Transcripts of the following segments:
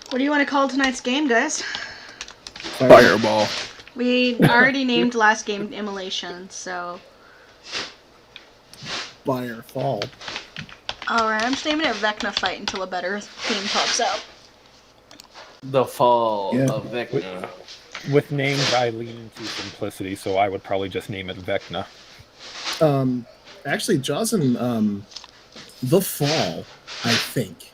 What do you want to call tonight's game, guys? Fireball. We already named last game Immolation, so... Firefall. Alright, I'm just naming it Vecna Fight until a better theme pops out. The Fall Yeah. of Vecna. With names, I lean into simplicity, so I would probably just name it Vecna. Actually, Jocelyn, The Fall, I think,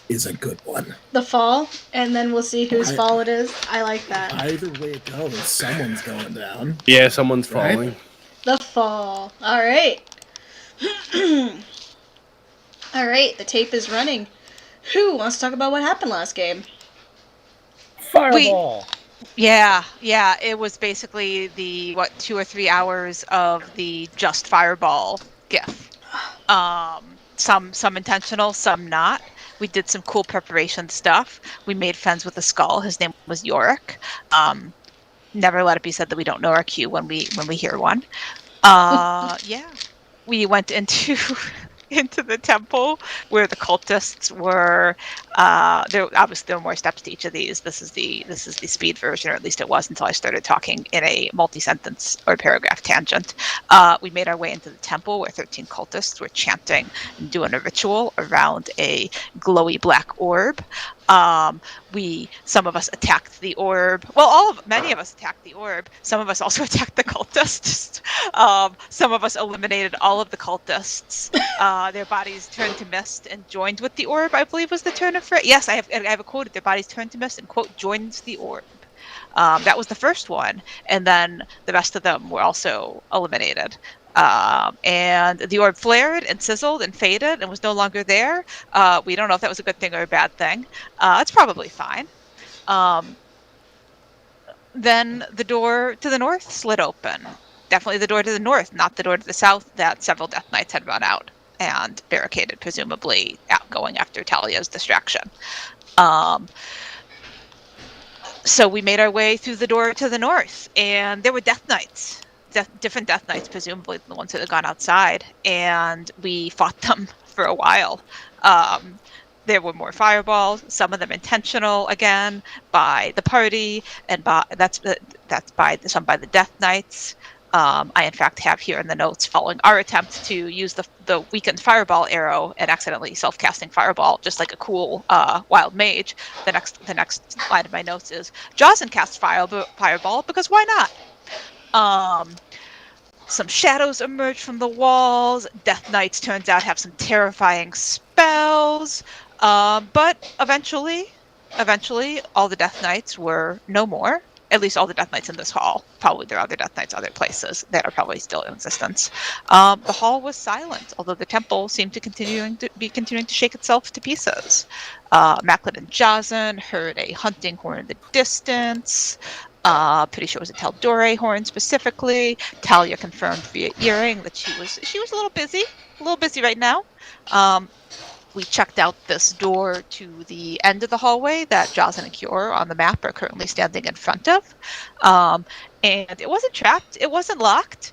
is a good one. The Fall, and then we'll see whose fall it is. I like that. Either way it goes, someone's going down. Yeah, someone's Right? falling. The Fall. Alright. Alright, the tape is running. Who wants to talk about what happened last game? Fireball! Yeah, it was basically the 2 or 3 hours of the just fireball gif. Some intentional, some not. We did some cool preparation stuff. We made friends with a skull. His name was Yorick. Never let it be said that we don't know our cue when we hear one. Yeah, we went into the temple where the cultists were. There obviously there were more steps to each of these. This is the speed version, or at least it was until I started talking in a multi-sentence or paragraph tangent. We made our way into the temple where 13 cultists were chanting and doing a ritual around a glowy black orb. Some of us attacked the orb. Well, many of us attacked the orb. Some of us also attacked the cultists. Some of us eliminated all of the cultists. Their bodies turned to mist and joined with the orb, I believe was the turn of phrase. Yes, I have a quote. Their bodies turned to mist and, quote, joins the orb. That was the first one. And then the rest of them were also eliminated. And the orb flared and sizzled and faded and was no longer there. We don't know if that was a good thing or a bad thing. It's probably fine. Then the door to the north slid open. Definitely the door to the north, not the door to the south that several Death Knights had run out and barricaded, presumably going after Talia's distraction. So we made our way through the door to the north, and there were Death Knights. Different Death Knights, presumably the ones that had gone outside, and we fought them for a while. There were more fireballs, some of them intentional, again, by the party, and some by the Death Knights. I, in fact, have here in the notes following our attempt to use the weakened fireball arrow and accidentally self-casting fireball, just like a cool wild mage. The next line of my notes is, Jocelyn cast fireball because why not? Some shadows emerge from the walls. Death Knights, turns out, have some terrifying spells. But eventually, all the Death Knights were no more. At least all the Death Knights in this hall. Probably there are other Death Knights other places that are probably still in existence. The hall was silent, although the temple seemed to continuing to shake itself to pieces. Macklin and Jazan heard a hunting horn in the distance. Pretty sure it was a Taldore horn specifically. Talia confirmed via earring that she was a little busy right now. We checked out this door to the end of the hallway that Jazan and Kior on the map are currently standing in front of. And it wasn't trapped. It wasn't locked.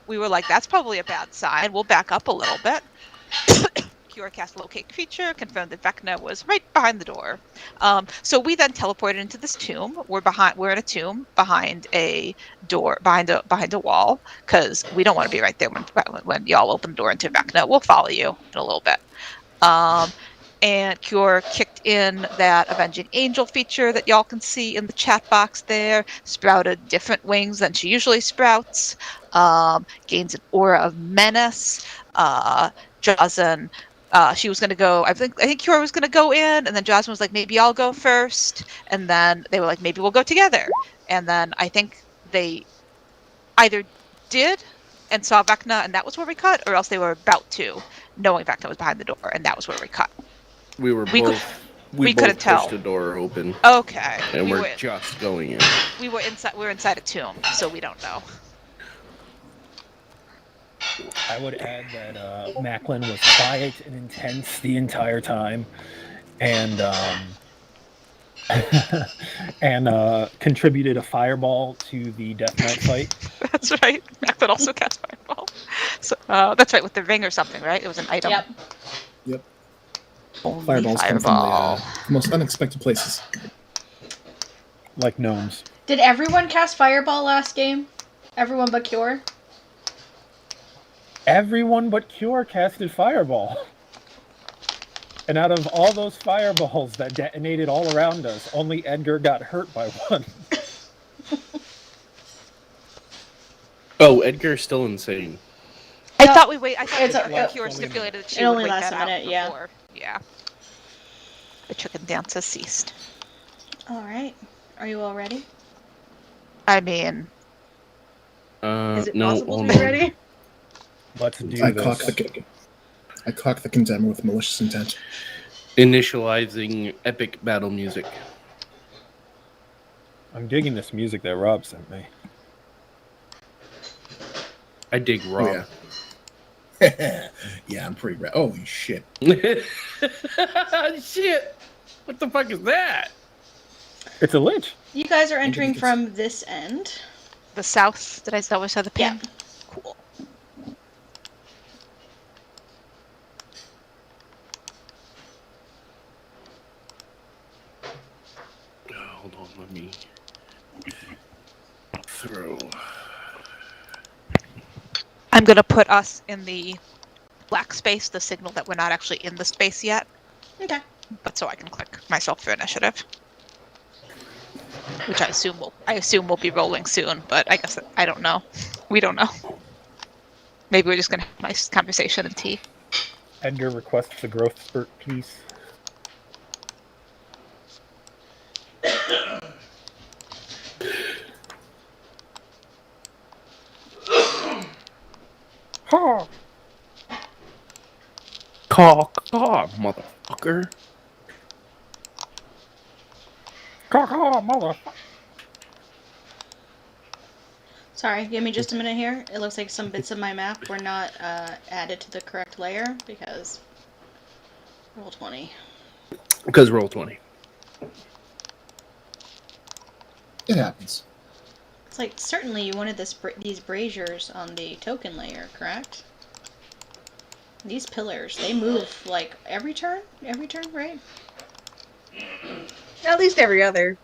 We were like, that's probably a bad sign. We'll back up a little bit. Kior cast locate creature, confirmed that Vecna was right behind the door. So we then teleported into this tomb. We're in a tomb behind a door, behind a wall, because we don't want to be right there when y'all open the door into Vecna. We'll follow you in a little bit. And Cure kicked in that Avenging Angel feature that y'all can see in the chat box there, sprouted different wings than she usually sprouts, gains an aura of menace. Jazan, she was going to go, I think Cure was going to go in, and then Jazan was like, maybe I'll go first, and then they were like, maybe we'll go together. And then I think they either did and saw Vecna, and that was where we cut, or else they were about to, knowing Vecna was behind the door, and that was where we cut. We couldn't both tell. pushed the door open. Okay. And we're just going in. We're inside a tomb, so we don't know. I would add that Macklin was quiet and intense the entire time, and contributed a fireball to the Death Knight fight. That's right. Macklin also cast fireball. So that's right, with the ring or something, right? It was an item. Yep. Only Fireballs come from the most unexpected places. Like gnomes. Did everyone cast Fireball last game? Everyone but Cure? Everyone but Cure casted Fireball. And out of all those fireballs that detonated all around us, only Edgar got hurt by one. Oh, Edgar's still insane. I No, thought I it's thought a- Cure it- stipulated that it she would only wait lasts that a minute, out yeah. before. Yeah. The chicken dance has ceased. Alright. Are you all ready? I mean, Is it No, possible hold to be on. ready? Let's do I this. cock the contender with malicious intent. Initializing epic battle music. I'm digging this music that Rob sent me. I dig Oh, Rob. yeah. Yeah, I'm pretty ready. Holy shit. Shit! What the fuck is that? It's a lich. You guys are entering from this end. the south. Did I always have the pin? Yeah. Cool. Hold on, let me throw. I'm gonna put us in the black space, the signal that we're not actually in the space yet, Okay. but so I can click myself for initiative. Which I assume we'll be rolling soon, but I guess I don't know. We don't know. Maybe we're just gonna have a nice conversation and tea. Edgar requests a growth spurt, please. Ha! Caw, motherfucker. Caw, mother. Sorry, give me just a minute here. It looks like some bits of my map were not added to the correct layer because roll 20. Because roll 20. It happens. It's like, certainly you wanted these braziers on the token layer, correct? These pillars, they move like every turn, right? At least every other.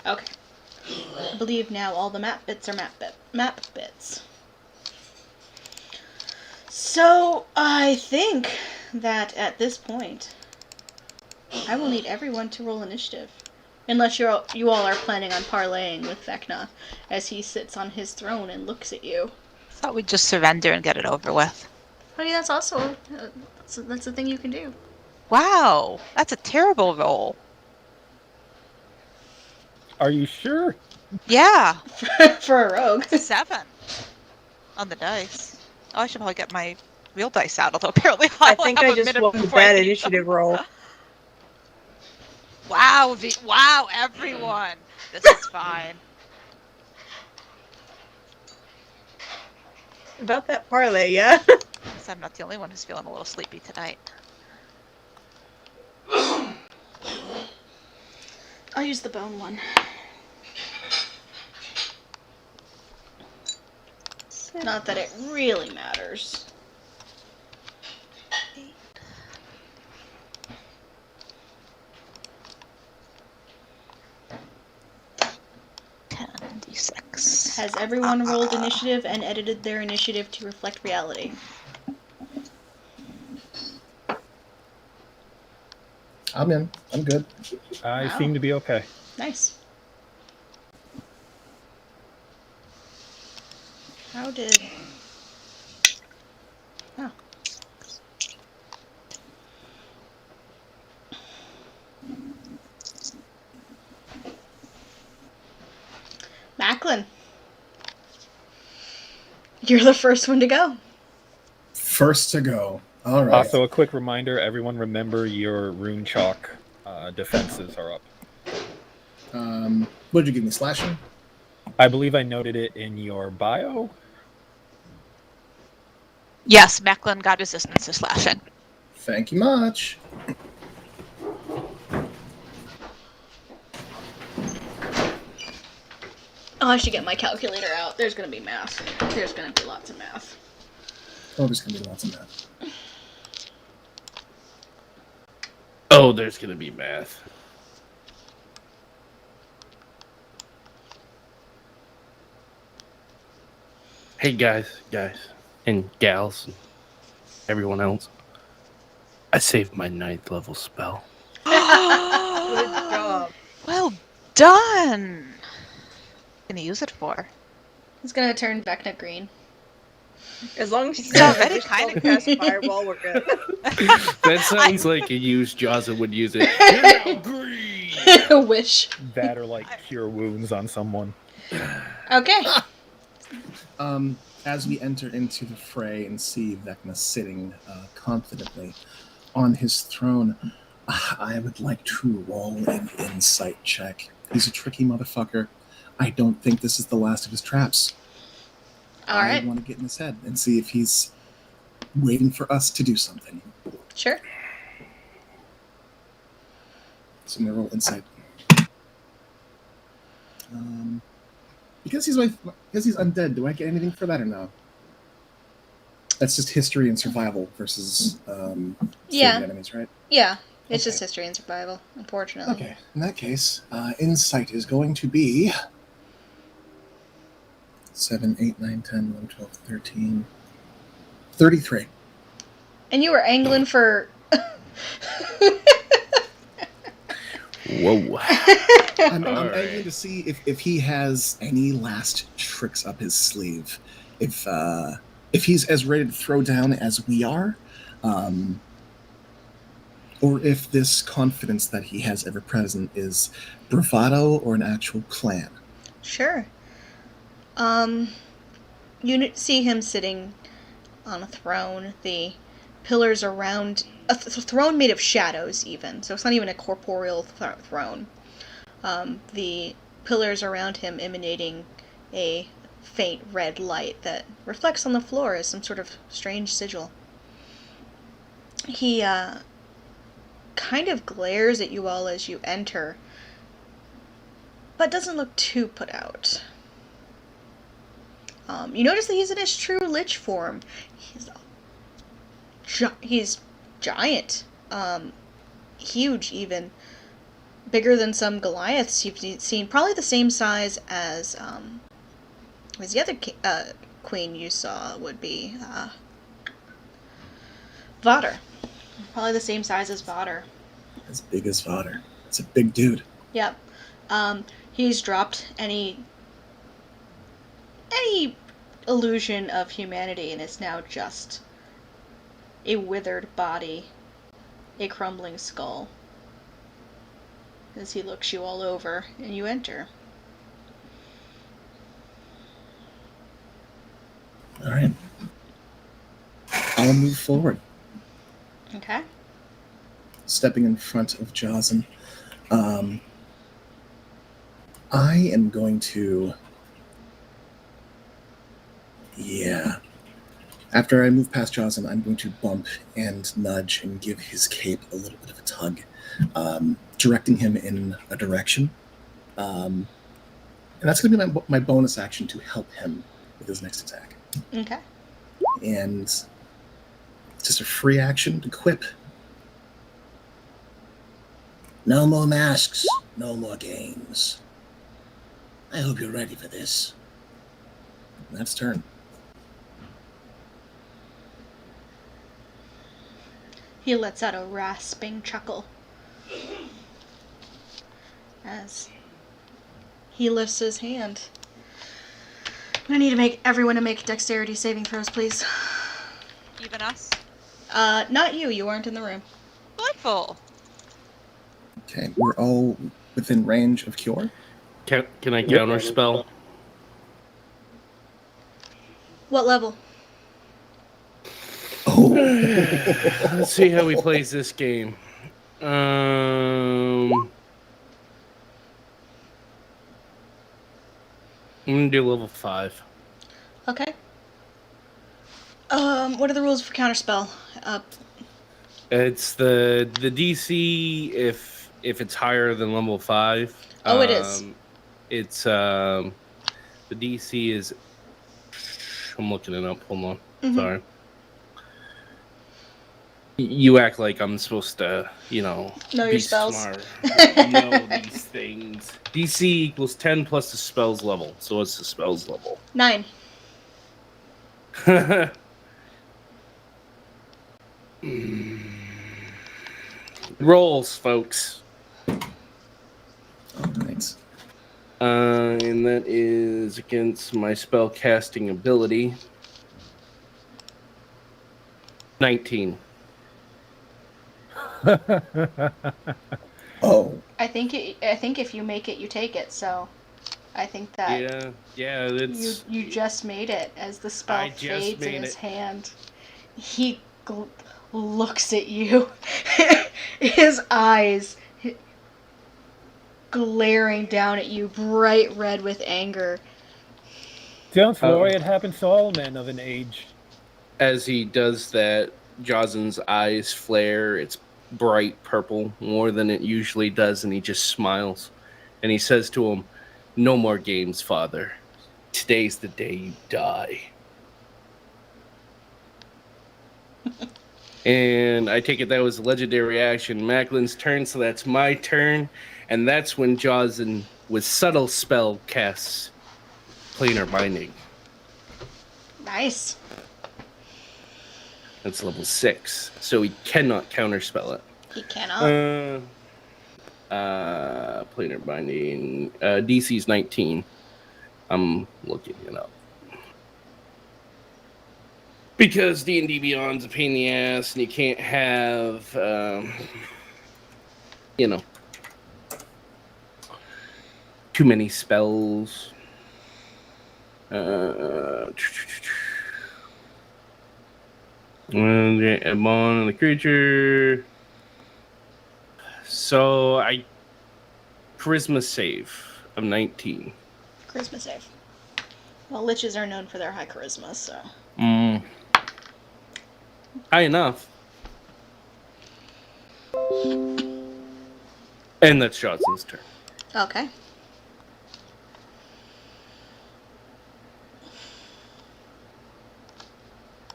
Okay. I believe now all the map bits are map bits. So I think that at this point, I will need everyone to roll initiative, unless you all are planning on parlaying with Vecna as he sits on his throne and looks at you. Thought we'd just surrender and get it over with. I mean, that's also that's a thing you can do. Wow, that's a terrible roll. Are you sure? Yeah, For a rogue. 7 on the dice. Oh, I should probably get my real dice out, although apparently I I'll think have I a just minute won before I that need initiative roll. Wow, wow, everyone. This is fine. About that parlay, yeah? Guess I'm not the only one who's feeling a little sleepy tonight. I'll use the bone one. Not that it really matters. 10d6. Has everyone rolled initiative and edited their initiative to reflect reality? I'm in. I'm good. I Wow. seem to be okay. Nice. How did... Oh. Macklin. You're the first one to go. First to go. All right. Also, a quick reminder, everyone remember your rune chalk defenses are up. What did you give me? Slashing? I believe I noted it in your bio. Yes, Macklin got resistance to slashing. Thank you much. Oh, I should get my calculator out. There's gonna be math. There's gonna be lots of math. Oh, there's going to be lots of that. Oh, there's gonna be math. Hey guys, and gals, and everyone else. I saved my 9th level spell. Good job. Well done. Gonna use it for. He's gonna turn Vecna green. As long as she It's says already a wish spell kinda to cast fireball, we're good. That sounds like a used Jazza would use it. You're now green. Wish. That or like cure wounds on someone. Okay. As we enter into the fray and see Vecna sitting confidently on his throne, I would like to roll an insight check. He's a tricky motherfucker. I don't think this is the last of his traps. All right. I want to get in his head and see if he's waiting for us to do something. Sure. So I'm going to roll insight. Because he's undead, do I get anything for that or no? That's just history and survival versus Yeah. enemies, right? Yeah. It's Okay. just history and survival, unfortunately. Okay. In that case, insight is going to be 7, 8, 9, 10, 11, 12, 13, 33. And you were angling for. Whoa. I'm Alright. angling to see if he has any last tricks up his sleeve. If he's as ready to throw down as we are, or if this confidence that he has ever present is bravado or an actual plan. Sure. You see him sitting on a throne. The pillars around a throne made of shadows, even so it's not even a corporeal throne. The pillars around him emanating a faint red light that reflects on the floor as some sort of strange sigil. He kind of glares at you all as you enter, but doesn't look too put out. You notice that he's in his true lich form. He's giant, huge even, bigger than some Goliaths you've seen. Probably the same size as the other queen you saw would be Vader. Probably the same size as Vader. As big as Vader. It's a big dude. Yep. He's dropped any illusion of humanity and is now just a withered body, a crumbling skull. As he looks you all over and you enter. All right. I'll move forward, Okay. stepping in front of Jazan. I am going to... Yeah. After I move past Jazan, I'm going to bump and nudge and give his cape a little bit of a tug, directing him in a direction. And that's going to be my bonus action to help him with his next attack. Okay. And it's just a free action to quip. No more masks, no more games. I hope you're ready for this. And that's turn. He lets out a rasping chuckle as he lifts his hand. I'm gonna need to make everyone to make dexterity saving throws, please. Even us? Not you. You weren't in the room. Delightful. Okay, we're all within range of cure. Can I counter spell? What level? Oh, Let's see how he plays this game. I'm gonna do level 5. Okay. What are the rules for counterspell? It's the DC if it's higher than level 5. Oh, it is. It's the DC is. I'm looking it up. Hold on. Mhm. Sorry. You act like I'm supposed to, Know be your spells. smart. Know these things. DC equals 10 plus the spell's level. So what's the spell's level? 9. Rolls, folks. All right. And that is against my spell casting ability. 19. Oh, I think if you make it, you take it. So, I think that Yeah, that's. you just made it as the spell I just fades in made his it. hand. He looks at you. His eyes glaring down at you, bright red with anger. Don't worry, it happens to all men of an age. As he does that, Jozin's eyes flare. It's bright purple, more than it usually does, and he just smiles. And he says to him, "No more games, father. Today's the day you die." And I take it that was a legendary action. Macklin's turn, so that's my turn. And that's when Jozin, with subtle spell, casts planar binding. Nice. That's level 6, so he cannot counterspell it. He cannot. Planar binding. DC's 19. I'm looking it up. Because D&D Beyond's a pain in the ass, and you can't have, too many spells. And on the creature. So I charisma save of 19. Charisma save. Well, liches are known for their high charisma, so. High enough. And that's Johnson's turn. Okay.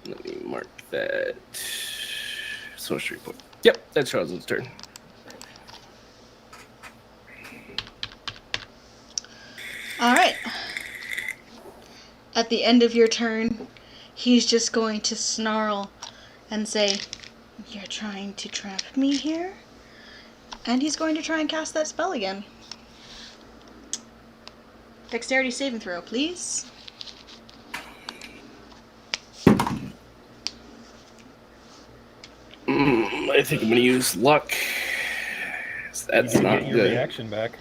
Let me mark that. Sorcery point. Yep, that's Johnson's turn. All right. At the end of your turn, he's just going to snarl and say, "You're trying to trap me here?" And he's going to try and cast that spell again. Dexterity saving throw, please. I think I'm going to use luck. That's You not get your good. reaction back.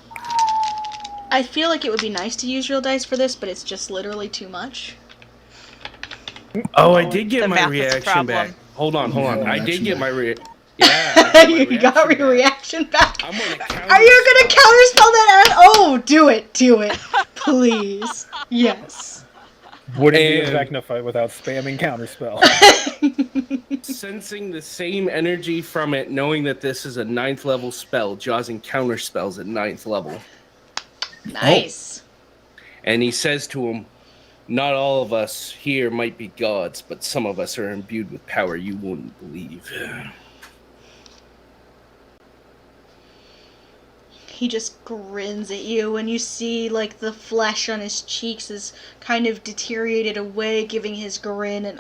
I feel like it would be nice to use real dice for this, but it's just literally too much. Oh, I did get The my math is a reaction problem. back. Hold on. I Reaction did get back. my Yeah. I got my You got your reaction reaction back. I'm gonna Are you gonna counterspell that? Oh, do it, please. Yes. Wouldn't be a And- Vecna fight without spamming counterspell. Sensing the same energy from it, knowing that this is a 9th level spell, Jozin counterspells at 9th level. Nice. And he says to him, "Not all of us here might be gods, but some of us are imbued with power you wouldn't believe." He just grins at you, and you see, like, the flesh on his cheeks is kind of deteriorated away, giving his grin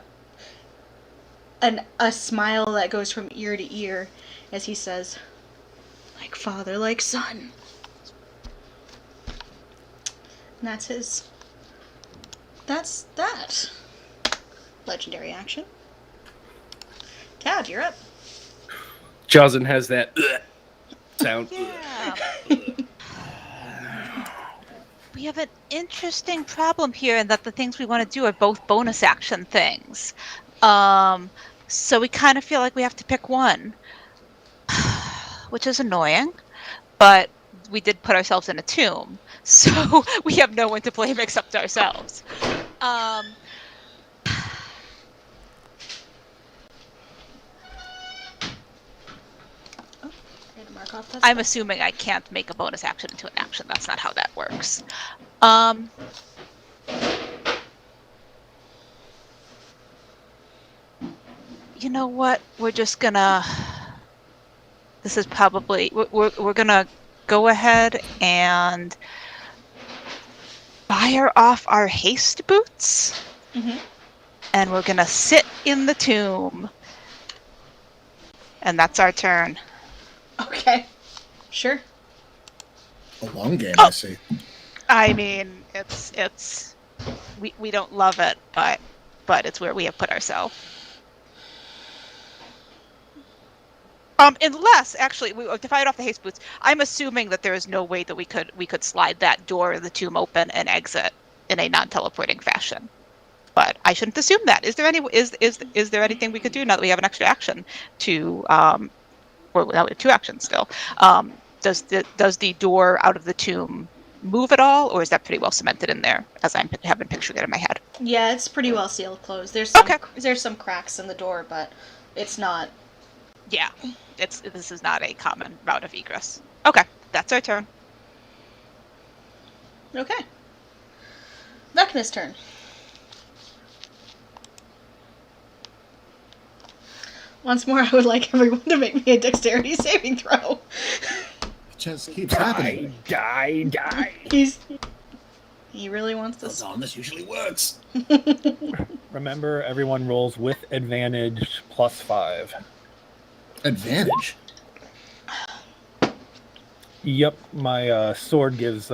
a smile that goes from ear to ear as he says, "Like father, like son." And that's that. Legendary action. Tab, you're up. Jozin has that sound. Yeah. We have an interesting problem here in that the things we want to do are both bonus action things. So we kind of feel like we have to pick one, which is annoying, but we did put ourselves in a tomb, so we have no one to blame except ourselves. Mark off that I'm spell. assuming I can't make a bonus action into an action. That's not how that works. know what? We're just gonna. This is probably we're gonna go ahead and fire off our haste boots, Mhm. and we're gonna sit in the tomb, and that's our turn. Okay. Sure. A long game, Oh. I see. I mean, it's we don't love it, but it's where we have put ourselves. Unless actually to fight off the haste boots, I'm assuming that there is no way that we could slide that door of the tomb open and exit in a non-teleporting fashion. But I shouldn't assume that. Is there there anything we could do now that we have an extra action to or now we have 2 actions still? Does the door out of the tomb move at all, or is that pretty well cemented in there as I have been picturing it in my head? Yeah, it's pretty well sealed closed. There's some cracks in the door, but it's not. Yeah, this is not a common route of egress. Okay, that's our turn. Okay. Vecna's turn. Once more, I would like everyone to make me a dexterity saving throw. It just keeps happening. Die. He really wants Well, this. Don, this usually works. Remember, everyone rolls with advantage +5. Advantage. Yep, my sword gives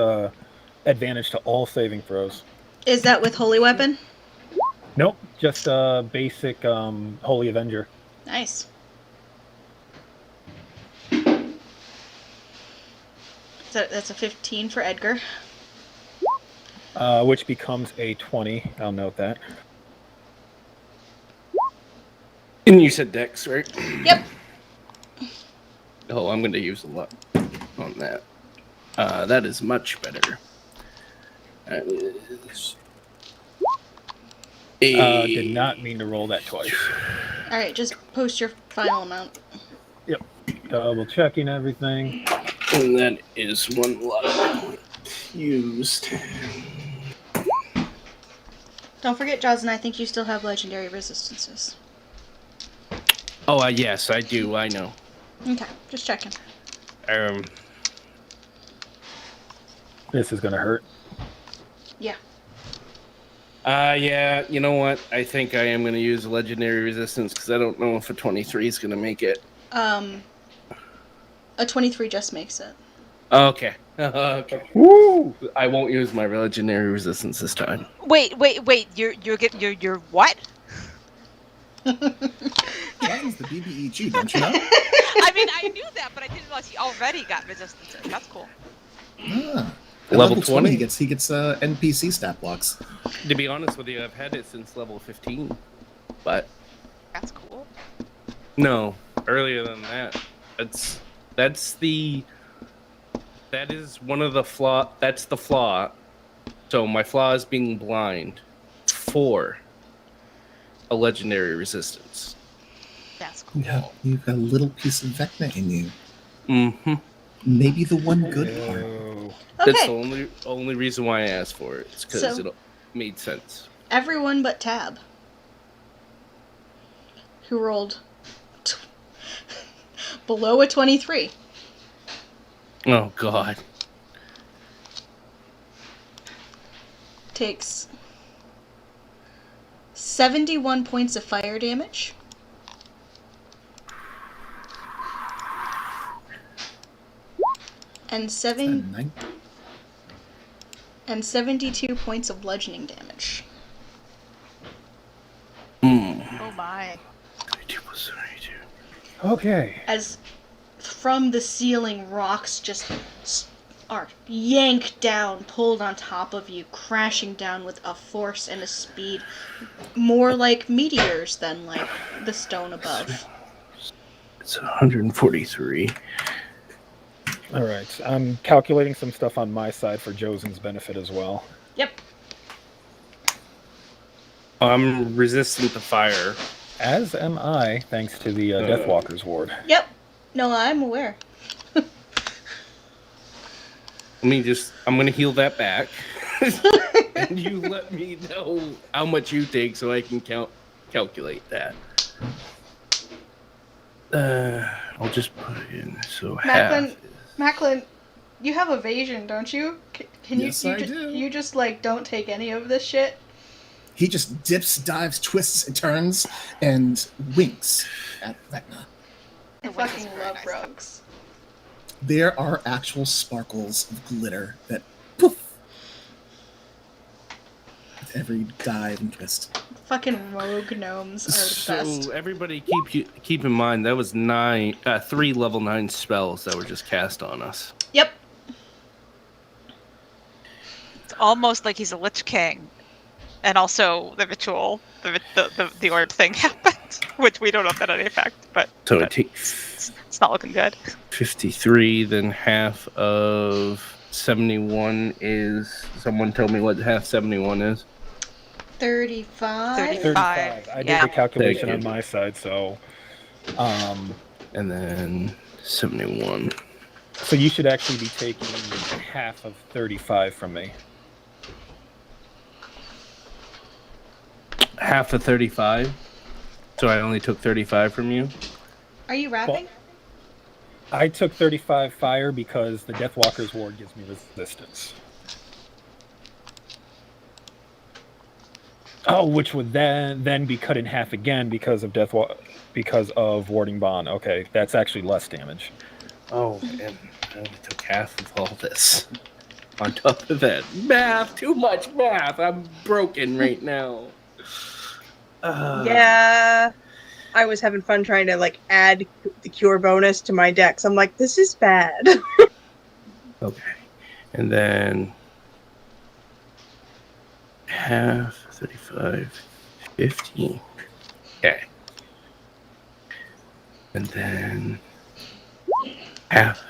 advantage to all saving throws. Is that with Holy Weapon? Nope, just a basic Holy Avenger. Nice. So that's a 15 for Edgar. Which becomes a 20. I'll note that. And you said Dex, right? Yep. Oh, I'm going to use a lot on that. That is much better. That is Did not mean to roll that twice. All right, just post your final amount. Yep. Double checking everything. And that is 1 luck used. Don't forget, Jaws, and I think you still have legendary resistances. Oh, yes, I do. I know. Okay, just checking. This is gonna hurt. Yeah. Yeah, you know what? I think I am going to use legendary resistance because I don't know if a 23 is going to make it. A 23 just makes it. Okay. Okay. Woo! I won't use my legendary resistance this time. Wait! You're what? John's the BBEG, don't you know? I mean, I knew that, but I didn't realize he already got resistances. That's cool. Ah. At Level 20, 20? he gets NPC stat blocks. To be honest with you, I've had it since level 15. But That's cool. no, earlier than that. That is one of the flaw. That's the flaw. So my flaw is being blind for a legendary resistance. That's cool. You've got a little piece of Vecna in you. Mm-hmm. Maybe the one good part. Oh. That's the Okay, only reason why I asked for it. It's because So- it made sense. everyone but Tab, who rolled below a 23. Oh God. Takes 71 points of fire damage. And and 72 points of bludgeoning damage. Oh my. 22 plus 32. Okay. As from the ceiling, rocks just are yanked down, pulled on top of you, crashing down with a force and a speed more like meteors than like the stone above. It's 143. All right. I'm calculating some stuff on my side for Josen's benefit as well. Yep. I'm resistant to fire. As am I, thanks to the Deathwalker's ward. Yep. No, I'm aware. I'm gonna heal that back. And you let me know how much you take so I can calculate that. I'll just put it in. So Macklin, half. Macklin, you have evasion, don't you? Can Yes, I do. You just like don't take any of this shit? He just dips, dives, twists, and turns, and winks at Vecna. I The wink is fucking very love nice. rogues. There are actual sparkles of glitter that poof with every dive and twist. Fucking rogue gnomes are the best. So everybody keep in mind that was 3 level 9 spells that were just cast on us. Yep. It's almost like he's a Lich King. And also the ritual, the orb thing happened, which we don't know if that had any effect, but So it takes it's not looking good. 53, then half of 71 is... Someone tell me what half 71 is. 35? 35. I did Yeah. the calculation Thank you. on my side, so And then 71. so you should actually be taking half of 35 from me. Half of 35? So I only took 35 from you? Are you rapping? I took 35 fire because the Deathwalker's Ward gives me resistance. Oh, which would then be cut in half again because of because of Warding Bond. Okay, that's actually less damage. Oh, and I only took half of all this. On top of that, math, too much math. I'm broken right now. Yeah. I was having fun trying to like add the cure bonus to my decks. I'm like, this is bad. Okay. And then half, 35, 15. Okay. And then half.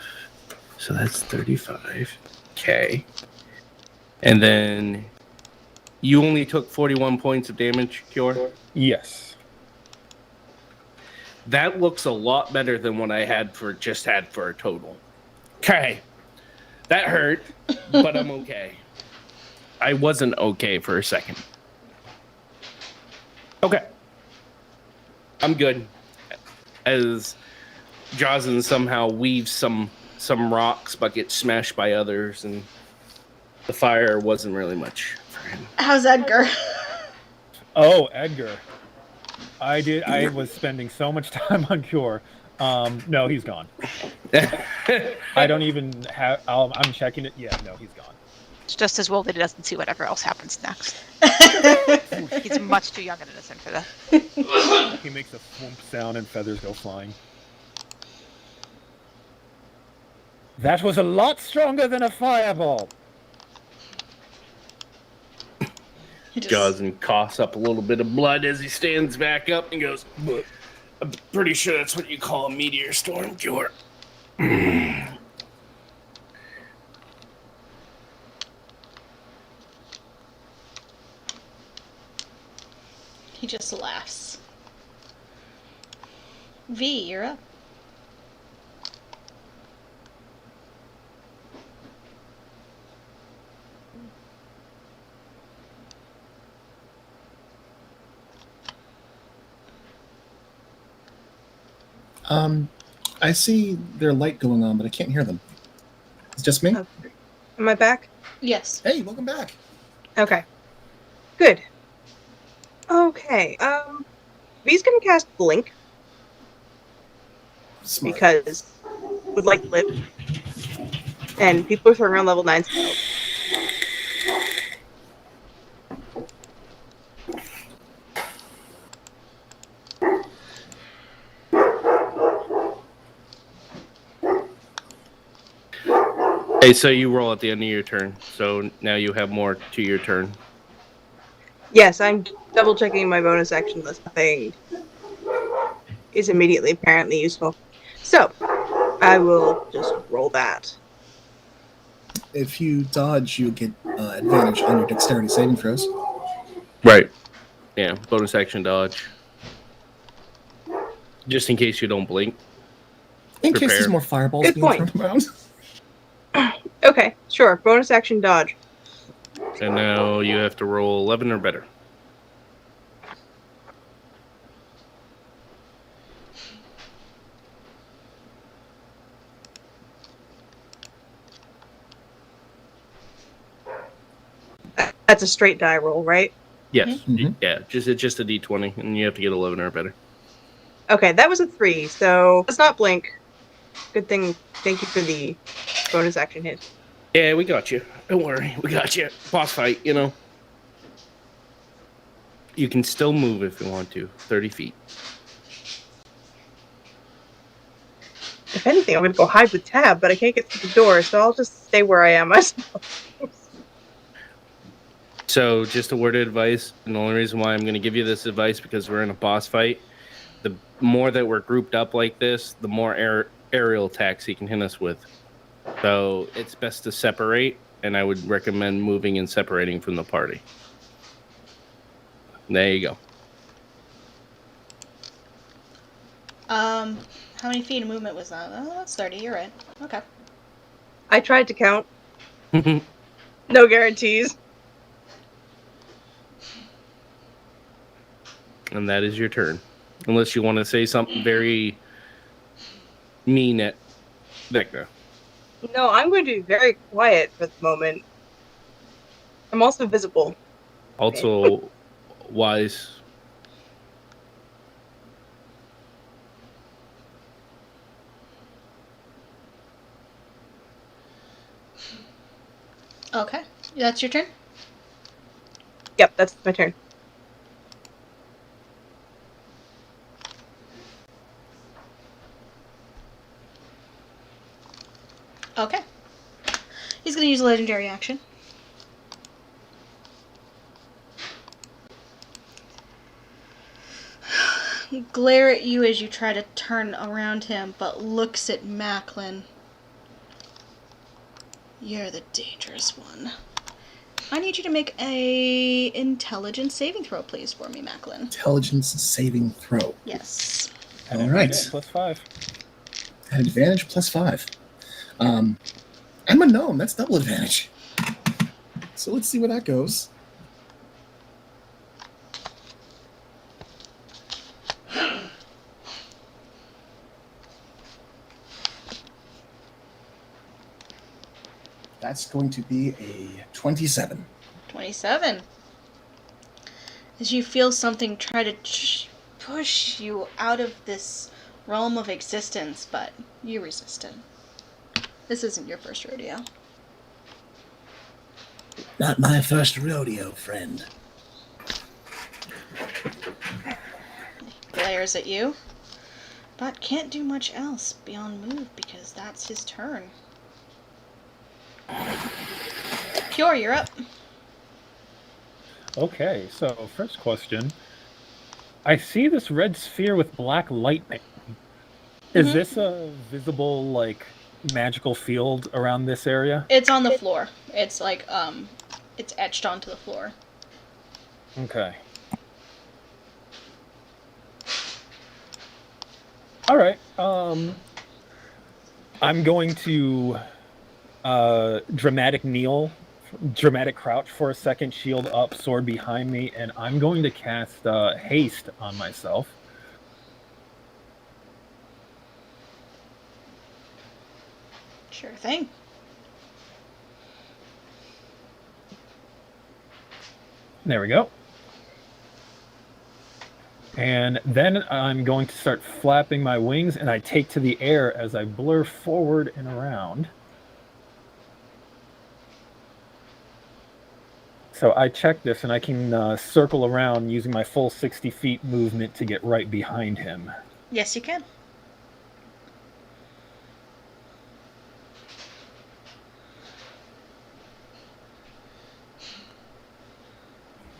So that's 35. Okay. And then you only took 41 points of damage, Cure? Yes. That looks a lot better than what I had for a total. Okay. That hurt, but I'm okay. I wasn't okay for a second. Okay. I'm good. As Jocelyn somehow weaves some rocks but gets smashed by others, and the fire wasn't really much for him. How's Edgar? Oh, Edgar. I was spending so much time on Cure. No, he's gone. I don't even have. I'm checking it. Yeah, no, he's gone. It's just as well that he doesn't see whatever else happens next. He's much too young and innocent for that. He makes a thwomp sound and feathers go flying. That was a lot stronger than a fireball. Jocelyn coughs up a little bit of blood as he stands back up and goes, I'm pretty sure that's what you call a meteor storm, Cure. He just laughs. V, you're up. I see their light going on, but I can't hear them. It's just me? Okay. Am I back? Yes. Hey, welcome back. Okay. Good. Okay. V's gonna cast Blink Smart. because would like to live. And people are throwing around level 9 spells. Hey, so you roll at the end of your turn. So now you have more to your turn. Yes, I'm double checking my bonus action list. Nothing is immediately apparently useful. So, I will just roll that. If you dodge, you get advantage on your dexterity saving throws. Right. Yeah, bonus action dodge. Just in case you don't blink. In case Prepare. there's more fireballs Good being point. thrown around. Okay, sure. Bonus action dodge. And now you have to roll 11 or better. That's a straight die roll, right? Yes. Mhm. Yeah. It's just a D20, and you have to get 11 or better. Okay, that was a 3, so let's not blink. Good thing. Thank you for the bonus action hit. Yeah, we got you. Don't worry, we got you. Boss fight, you know. You can still move if you want to. 30 feet. If anything, I'm gonna go hide with Tab, but I can't get through the door, so I'll just stay where I am, I suppose. So, just a word of advice, and the only reason why I'm going to give you this advice because we're in a boss fight. The more that we're grouped up like this, the more aerial attacks he can hit us with. So, it's best to separate, and I would recommend moving and separating from the party. There you go. How many feet of movement was that? Oh, that's 30. You're right. Okay. I tried to count. No guarantees. And that is your turn. Unless you want to say something very mean at Vecna. No, I'm going to be very quiet for the moment. I'm also visible. Also, wise. Okay. That's your turn? Yep, that's my turn. Okay. He's going to use a legendary action. Glare at you as you try to turn around him, but looks at Macklin. You're the dangerous one. I need you to make a intelligence saving throw, please, for me, Macklin. Intelligence saving throw. Yes. All right. +5. At advantage +5. I'm a gnome. That's double advantage. So let's see where that goes. That's going to be a 27. 27. As you feel something try to push you out of this realm of existence, but you resist it. This isn't your first rodeo. Not my first rodeo, friend. Glares at you, but can't do much else beyond move because that's his turn. Pure, you're up. Okay, so first question. I see this red sphere with black lightning. Is this a visible, like, magical field around this area? It's on the floor. It's like, it's etched onto the floor. Okay. All right. I'm going to dramatic crouch for a second, shield up, sword behind me, and I'm going to cast haste on myself. Sure thing. There we go. And then I'm going to start flapping my wings, and I take to the air as I blur forward and around. So I check this, and I can circle around using my full 60 feet movement to get right behind him. Yes, you can.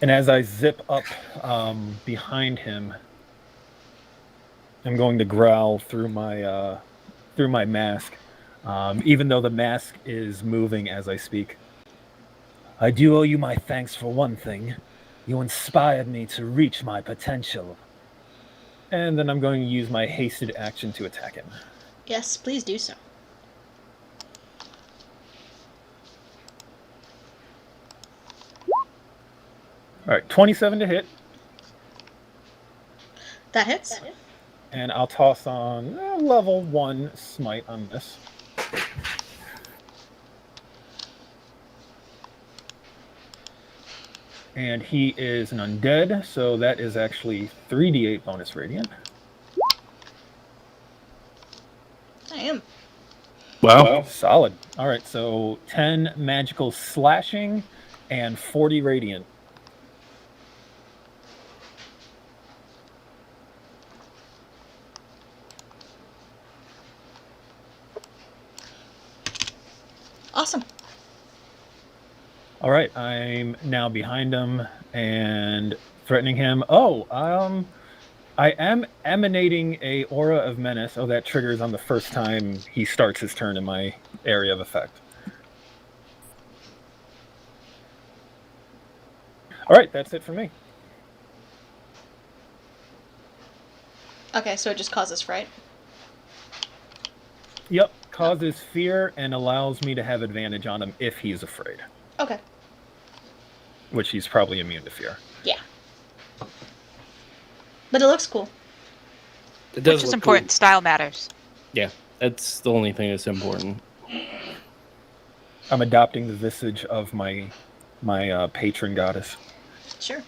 And as I zip up behind him, I'm going to growl through my mask, even though the mask is moving as I speak. I do owe you my thanks for one thing. You inspired me to reach my potential. And then I'm going to use my hasted action to attack him. Yes, please do so. All right, 27 to hit. That hits. And I'll toss on level 1 smite on this. And he is an undead, so that is actually 3d8 bonus radiant. I am. Wow. Solid. All right, so 10 magical slashing and 40 radiant. Awesome. All right, I'm now behind him and threatening him. I am emanating a aura of menace. Oh, that triggers on the first time he starts his turn in my area of effect. All right, that's it for me. Okay, so it just causes fright. Yep, causes fear and allows me to have advantage on him if he's afraid, Okay. which he's probably immune to fear. Yeah. But it looks cool. It does Which is look important. cool. Style matters. Yeah, that's the only thing that's important. I'm adopting the visage of my patron goddess. Sure.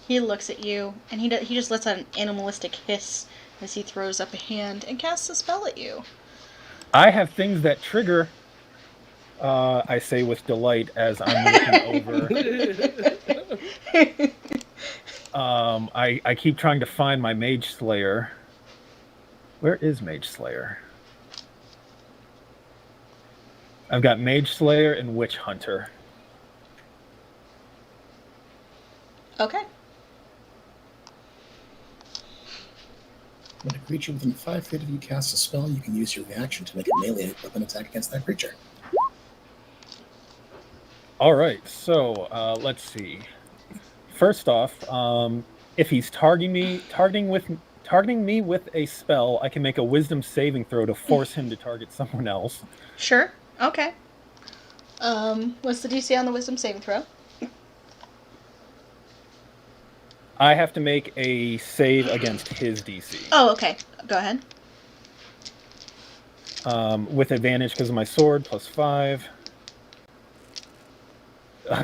He looks at you, and he just lets out an animalistic hiss as he throws up a hand and casts a spell at you. I have things that trigger, I say with delight as I'm looking over. I keep trying to find my Mage Slayer. Where is Mage Slayer? I've got Mage Slayer and Witch Hunter. Okay. When a creature within 5 feet of you casts a spell, you can use your reaction to make a melee weapon attack against that creature. All right, so let's see. First off, if he's targeting me with a spell, I can make a Wisdom saving throw to force him to target someone else. Sure. Okay. What's the DC on the Wisdom saving throw? I have to make a save against his DC. Oh, okay. Go ahead. With advantage because of my sword, +5.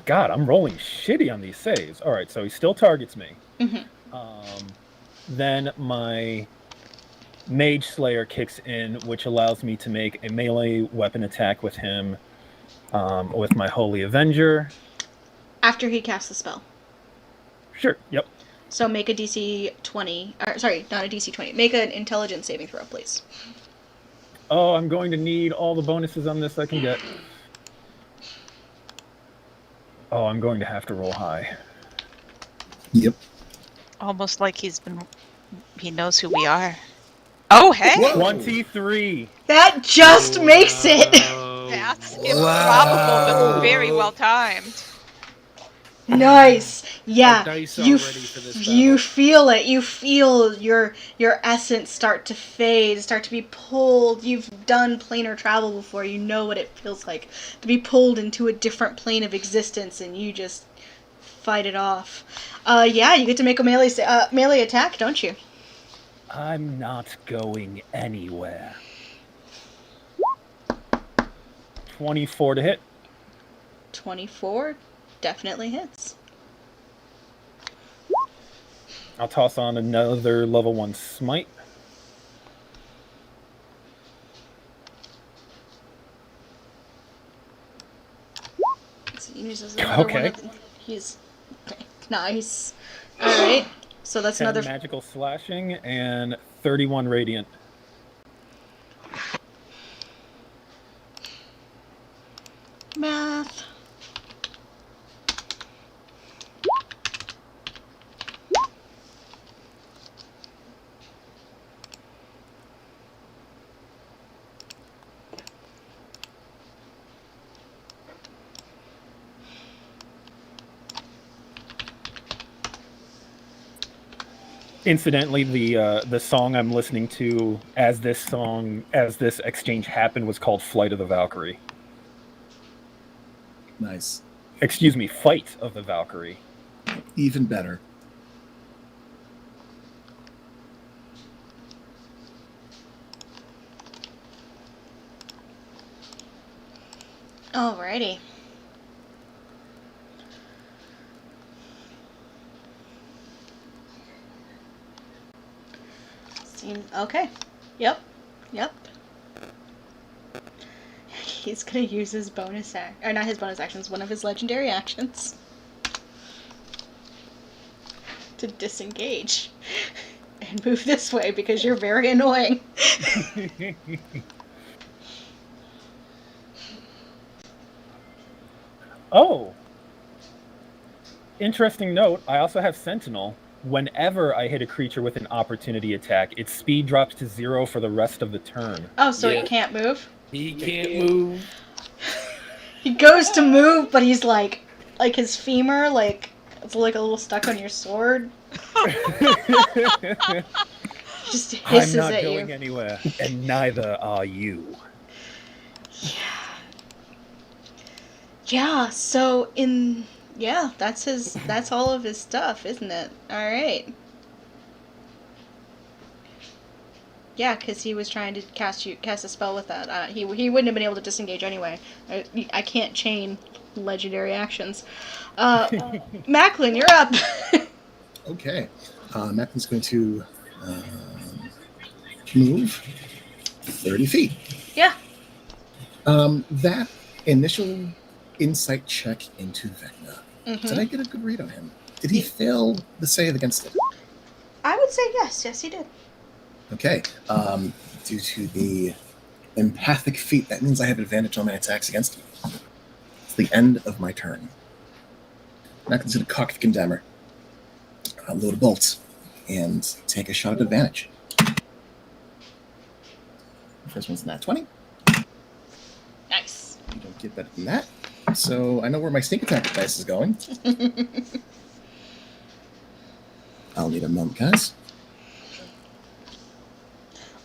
God, I'm rolling shitty on these saves. All right, so he still targets me. Mm-hmm. Then my Mage Slayer kicks in, which allows me to make a melee weapon attack with him with my Holy Avenger. After he casts the spell. Sure, yep. So make a DC 20. Sorry, not a DC 20. Make an intelligence saving throw, please. Oh, I'm going to need all the bonuses on this I can get. Oh, I'm going to have to roll high. Yep. Almost like he knows who we are. Oh, hey! Whoa! 23. That just makes it! That's improbable, but very well timed. Nice. Yeah. Our dice are You ready for this you battle. feel it. You feel your essence start to fade, start to be pulled. You've done planar travel before. You know what it feels like to be pulled into a different plane of existence, and you just fight it off. Yeah, you get to make a melee attack, don't you? I'm not going anywhere. 24 to hit. 24 definitely hits. I'll toss on another level 1 smite. So he uses another one Okay. he's nice. All right. So that's 10 another magical slashing and 31 radiant. math. Incidentally, the song I'm listening to as this exchange happened was called "Flight of the Valkyrie." Nice. Excuse me, "Fight of the Valkyrie." Even better. Alrighty. Okay. Yep. He's gonna use his bonus or not his bonus actions, one of his legendary actions to disengage and move this way because you're very annoying. Oh. Interesting note, I also have Sentinel. Whenever I hit a creature with an opportunity attack, its speed drops to 0 for the rest of the turn. Oh, so Yeah. he can't move? He can't move. He goes to move, but he's like his femur, like, it's like a little stuck on your sword. He just hisses I'm not at going you. anywhere, and neither are you. Yeah, so that's all of his stuff, isn't it? Alright. Yeah, because he was trying to cast a spell with that. He wouldn't have been able to disengage anyway. I can't chain legendary actions. Macklin, you're up. Okay. Macklin's going to move 30 feet. Yeah. That initial insight check into Vecna, did I get a good read on him? Did he fail the save against it? I would say yes. Yes, he did. Okay. Due to the empathic feat, that means I have advantage on my attacks against him. It's the end of my turn. Macklin's going to cock the condemner, load a bolt, and take a shot at advantage. First one's nat 20. Nice. You don't get better than that. So I know where my sneak attack dice is going. I'll need a moment, guys.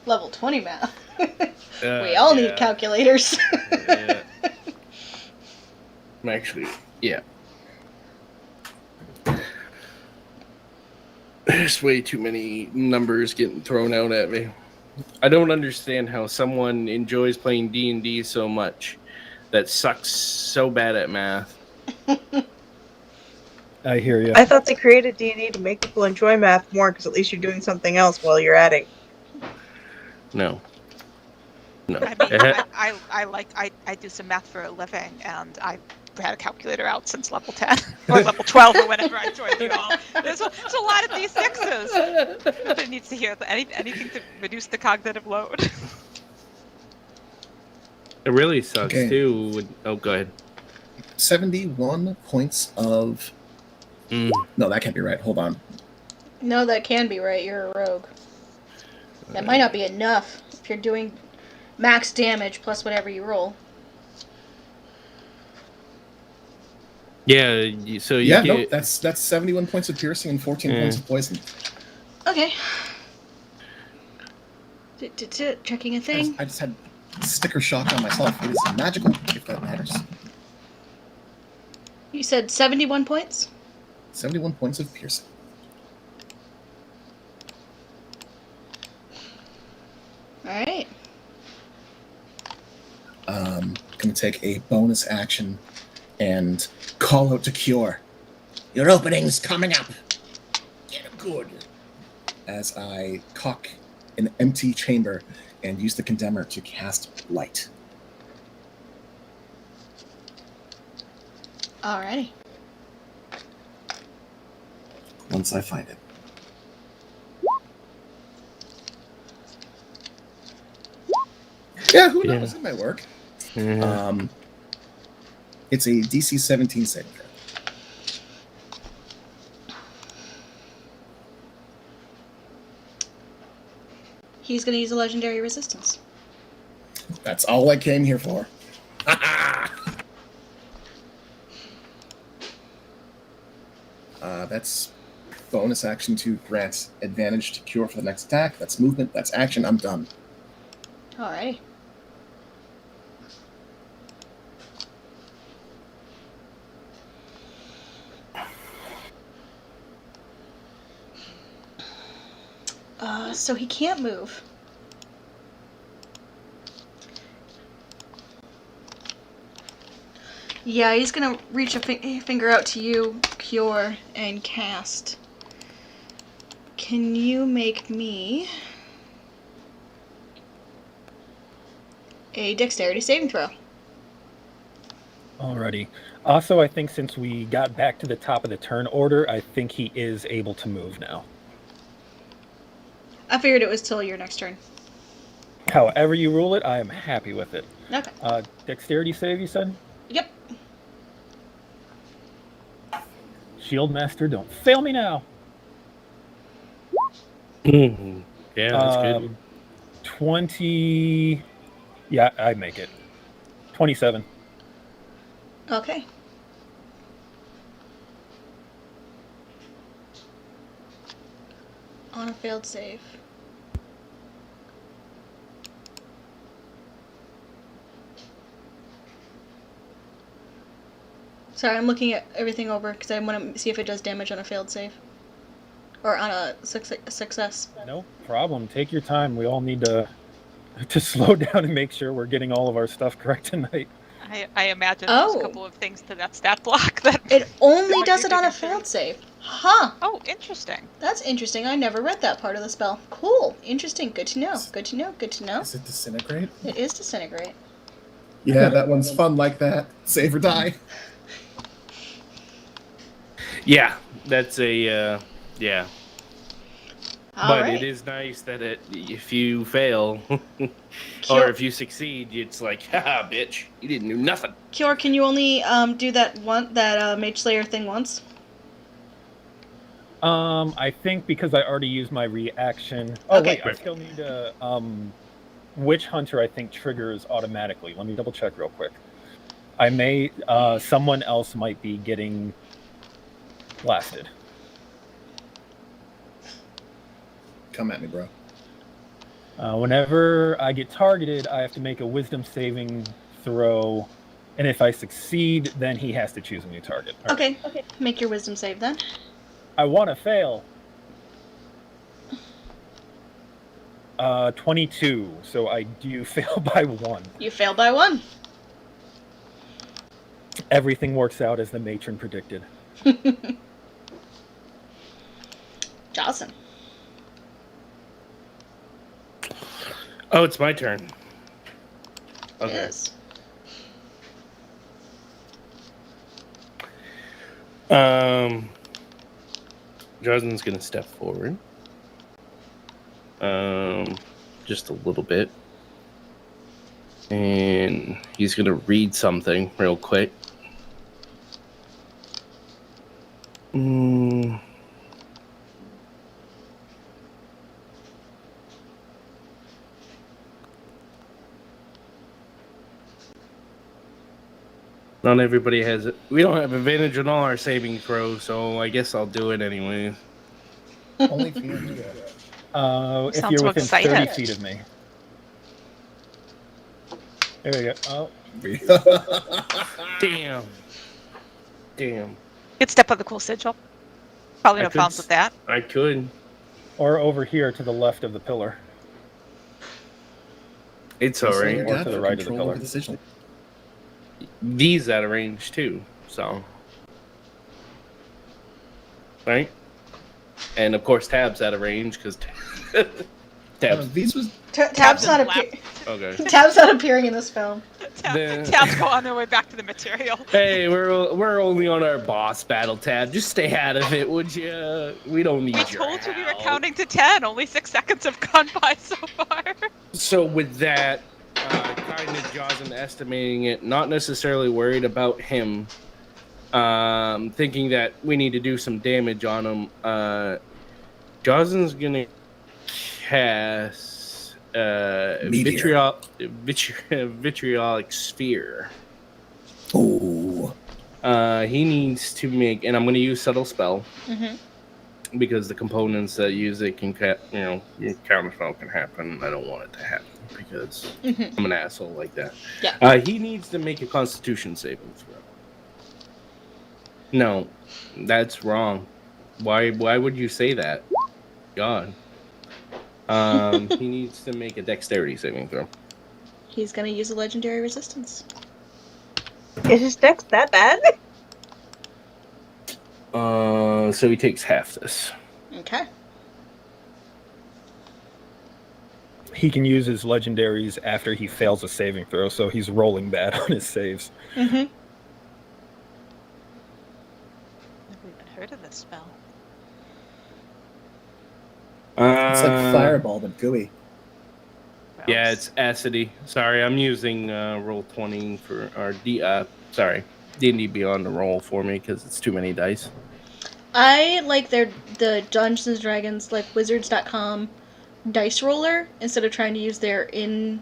Level 20 math. We all need calculators. Actually, yeah. There's way too many numbers getting thrown out at me. I don't understand how someone enjoys playing D&D so much that sucks so bad at math. I hear you. I thought they created D&D to make people enjoy math more, because at least you're doing something else while you're adding. No. I mean, I do some math for a living, and I've had a calculator out since level 10 or level 12 or whenever I joined you all. There's a lot of D6s. Nobody needs to hear anything to reduce the cognitive load. It really sucks Okay. too. Oh, go ahead. 71 points of... No, that can't be right. Hold on. No, that can be right. You're a rogue. That might not be enough if you're doing max damage plus whatever you roll. Yeah, so you Yeah, get... no, that's 71 points of piercing and 14 points of poison. Okay. Checking a thing. I just had sticker shock on myself. It is magical, if that matters. You said 71 points? 71 points of piercing. Alright. Gonna take a bonus action and call out to Cure. Your opening's coming up. Get good. As I cock an empty chamber and use the condemner to cast light. Alrighty. Once I find it. Yeah, who knows? It might work. Mhm. It's a DC 17 saving throw. He's gonna use a legendary resistance. That's all I came here for. That's bonus action to grant advantage to Cure for the next attack. That's movement. That's action. I'm done. Alrighty. So he can't move. Yeah, he's gonna reach a finger out to you, Cure, and cast. Can you make me a dexterity saving throw. Alrighty. Also, I think since we got back to the top of the turn order, I think he is able to move now. I figured it was till your next turn. However you rule it, I am happy with it. Okay. Dexterity save, you said? Yep. Shield Master, don't fail me now. Yeah, that's good. 20... Yeah, I make it. 27. Okay. On a failed save. Sorry, I'm looking at everything over because I want to see if it does damage on a failed save. Or on a success. No problem. Take your time. We all need to slow down and make sure we're getting all of our stuff correct tonight. I imagine there's a couple of things to that stat block that... It only does it on a failed save. Huh. Oh, interesting. That's interesting. I never read that part of the spell. Cool. Interesting. Good to know. Good to know. Good to know. Is it disintegrate? It is disintegrate. Yeah, that one's fun like that. Save or die. Yeah, that's a yeah. But Alright. it is nice that if you fail Cure- or if you succeed, it's like, haha, bitch, you didn't do nothing. Cure, can you only do that Mage Slayer thing once? I think because I already used my reaction. Oh Okay. wait, I still need to. Witch Hunter I think triggers automatically. Let me double check real quick. I may. Someone else might be getting blasted. Come at me, bro. Whenever I get targeted, I have to make a Wisdom saving throw, and if I succeed, then he has to choose a new target. All right. Okay. Make your wisdom save then. I want to fail. 22, so I do fail by 1. You failed by 1. Everything works out as the matron predicted. Jocelyn. Oh, it's my turn. Okay. Yes. Jocelyn's gonna step forward. Just a little bit. And he's gonna read something real quick. Not everybody has it. We don't have advantage on all our saving throws, so I guess I'll do it anyway. Only if you do that. If Sounds you're so within excited. 30 feet of me. There we go. Oh, Damn. Good step on the cool sigil. Probably I no could problems with that. I could. or over here to the left of the pillar. It's So alright. you Or got to the the right of the control pillar. over the sigil. These out of range too, so. Right? And of course, Tab's out of range because Tab's. These was Tab's not left. Okay. Tab's not appearing in this film. Tabs go on their way back to the material. Hey, we're only on our boss battle, Tab. Just stay out of it, would you? We don't need We your told you we were help. counting to 10. Only 6 seconds have gone by so far. So with that, kind of Jocelyn estimating it, not necessarily worried about him, thinking that we need to do some damage on him. Jocelyn's gonna cast Meteor. vitriolic sphere. oh, He needs to make, and I'm gonna use subtle spell Mm-hmm. because the components that use it can, counterspell can happen. I don't want it to happen because Mm-hmm. I'm an asshole like that. Yeah. He needs to make a Constitution saving throw. No, that's wrong. Why would you say that? God. He needs to make a Dexterity saving throw. He's gonna use a legendary resistance. Is his dex that bad? So he takes half this. Okay. he can use his legendaries after he fails a saving throw, so he's rolling bad on his saves. Mm-hmm. Never even heard of this spell. It's like Fireball, but gooey. Yeah, it's acidy. Sorry, I'm using Roll20 for our D&D Beyond to roll for me because it's too many dice. I like the Dungeons and Dragons, like Wizards.com dice roller instead of trying to use their in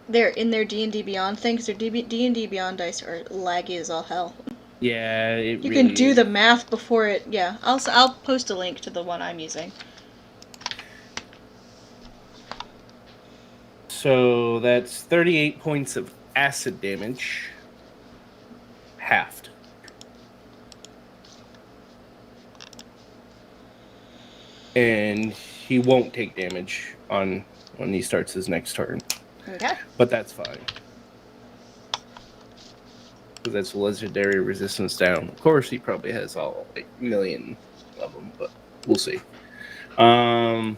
their D&D Beyond thing, because their D&D Beyond dice are laggy as all hell. Yeah, You really can do is. the math before it. Yeah, I'll post a link to the one I'm using. So that's 38 points of acid damage, halved. And he won't take damage on when he starts his next turn. Okay. But that's fine. Because that's legendary resistance down. Of course, he probably has all 8 million of them, but we'll see. And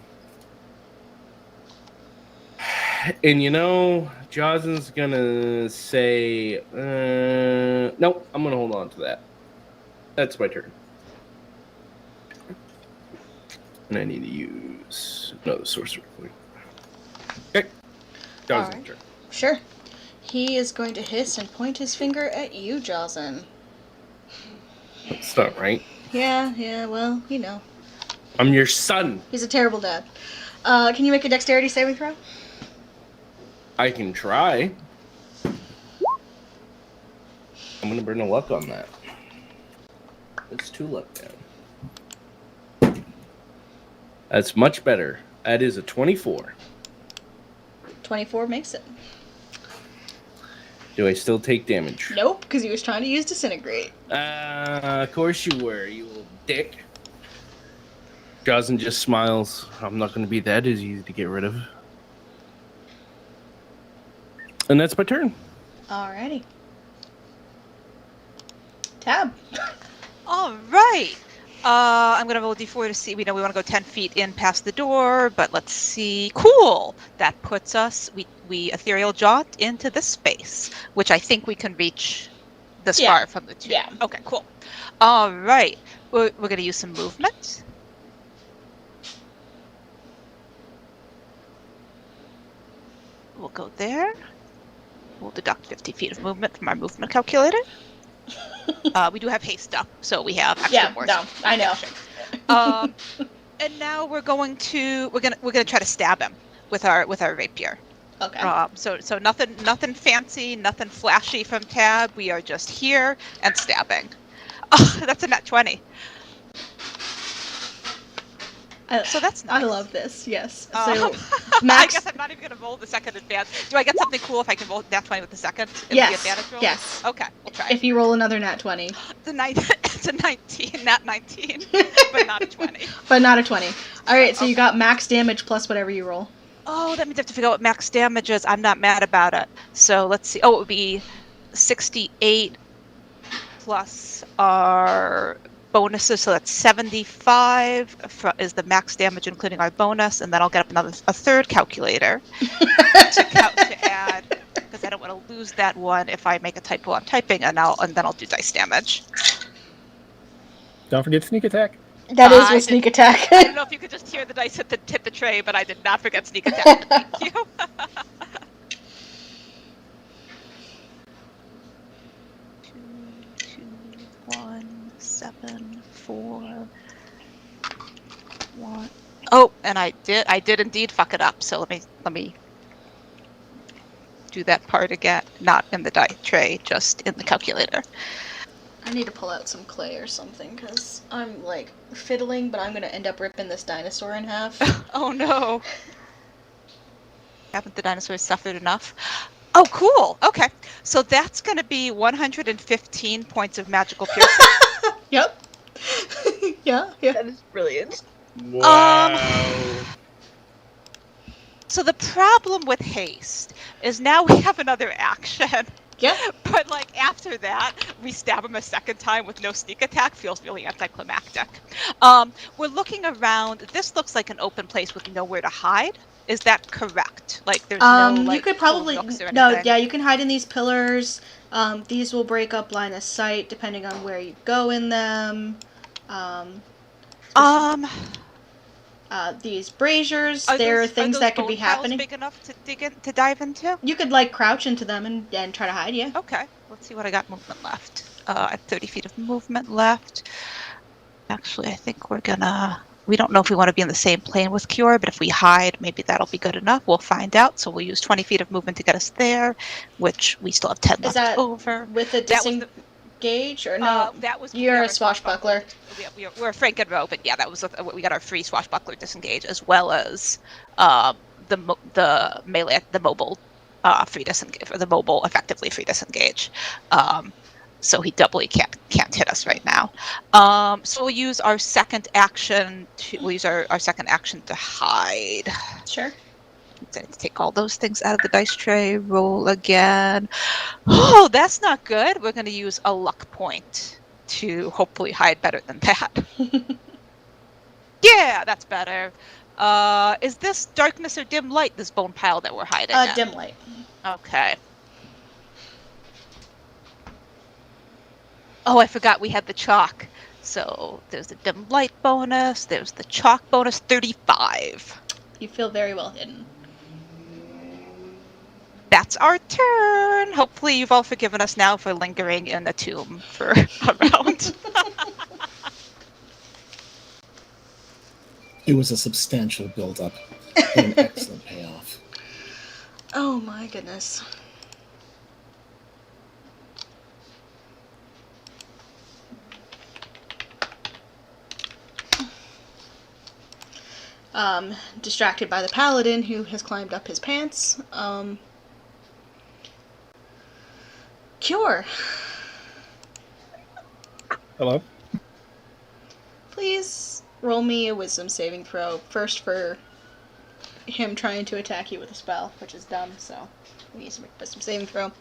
Jozin's gonna say, nope, I'm gonna hold on to that. That's my turn. And I need to use another sorcerer point. Okay. Jozin's Alright. turn. Sure. He is going to hiss and point his finger at you, Jozin. That's not right. Yeah, well, I'm your son. He's a terrible dad. Can you make a dexterity saving throw? I can try. I'm gonna burn a luck on that. It's 2 luck down. That's much better. That is a 24. 24 makes it. Do I still take damage? Nope, because he was trying to use disintegrate. Of course you were, you little dick. Jozin just smiles. I'm not going to be that easy to get rid of. And that's my turn. Alrighty. Tab. All right. I'm going to roll a d4 to see. We know we want to go 10 feet in past the door, but let's see. Cool. That puts us, we ethereal jaunt into this space, which I think we can reach this far from the two. Yeah. Okay, cool. All right. We're going to use some movement. We'll go there. We'll deduct 50 feet of movement from our movement calculator. We do have haste up, so we have extra more. No, I know. And now we're gonna try to stab him with our rapier. Okay. So nothing fancy, nothing flashy from Tab. We are just here and stabbing. Oh, that's a nat 20. So that's nice. I love this. Yes. So I Max. guess I'm not even gonna roll the second advance. Do I get something cool if I can roll nat 20 with the second? Yes. The advantage roll? Yes. Okay, we'll try. If you roll another nat 20. It's a 19, nat 19, but not a 20. But not a 20. All right. So you got max damage plus whatever you roll. Oh, that means I have to figure out what max damage is. I'm not mad about it. So let's see. Oh, it would be 68 plus our bonuses. So that's 75 is the max damage, including our bonus. And then I'll get up a third calculator to add, because I don't want to lose that one if I make a typo on typing, and then I'll do dice damage. Don't forget sneak attack. That is with sneak attack. I don't know if you could just hear the dice hit the tray, but I did not forget sneak attack. Thank you. 2, 1, 7, 4, 1. Oh, and I did indeed fuck it up. So let me do that part again. Not in the die tray, just in the calculator. I need to pull out some clay or something, because I'm, fiddling, but I'm going to end up ripping this dinosaur in half. Oh, no. Haven't the dinosaurs suffered enough? Oh, cool. Okay. So that's going to be 115 points of magical piercing. Yep. Yeah. That is brilliant. Wow. So the problem with haste is now we have another action. Yeah. But like after that, we stab him a second time with no sneak attack. Feels really anticlimactic. We're looking around. This looks like an open place with nowhere to hide. Is that correct? Like there's no like you could cool probably nooks or no, anything? yeah, you can hide in these pillars. These will break up line of sight depending on where you go in them. These braziers, there are things that could be bone piles happening. big enough to dive into? You could like crouch into them and try to hide. Yeah. Okay, let's see what I got movement left. I have 30 feet of movement left. Actually, I think we don't know if we want to be in the same plane with Cure, but if we hide, maybe that'll be good enough. We'll find out. So we'll use 20 feet of movement to get us there, which we still have 10 Is left that over. with a disengage or no? That was You're a swashbuckler. We're a Frank and Roe, but yeah, that was we got our free swashbuckler disengage as well as the melee, the mobile free disengage, or the mobile effectively free disengage. So he doubly can't hit us right now. So we'll use our second action to hide. Sure. I need to take all those things out of the dice tray. Roll again. Oh, that's not good. We're going to use a luck point to hopefully hide better than that. Yeah, that's better. Is this darkness or dim light, this bone pile that we're hiding in? Dim light. Okay. Oh, I forgot we had the chalk. So there's the dim light bonus. There's the chalk bonus, 35. You feel very well hidden. That's our turn. Hopefully you've all forgiven us now for lingering in the tomb for a round. It was a substantial build-up and an excellent payoff. Oh my goodness. Distracted by the paladin who has climbed up his pants. Cure. Hello? Please roll me a wisdom saving throw. First for him trying to attack you with a spell, which is dumb, so we need some wisdom saving throw.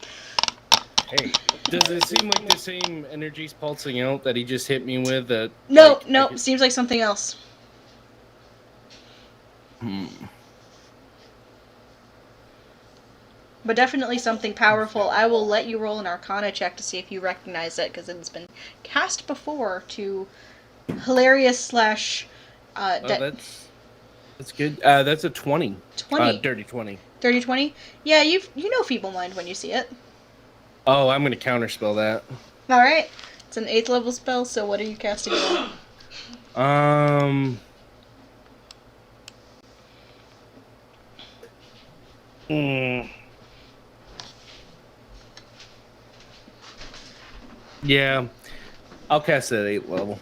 Hey, does it seem like the same energy's pulsing out that he just hit me with? No, seems like something else. But definitely something powerful. I will let you roll an Arcana check to see if you recognize it, because it's been cast before to hilarious slash... that's good. That's a 20. 20? Dirty 20. Dirty 20? Yeah, you know Feeble Mind when you see it. Oh, I'm going to counterspell that. Alright. It's an 8th level spell, so what are you casting it on? Yeah, I'll cast it at 8th level.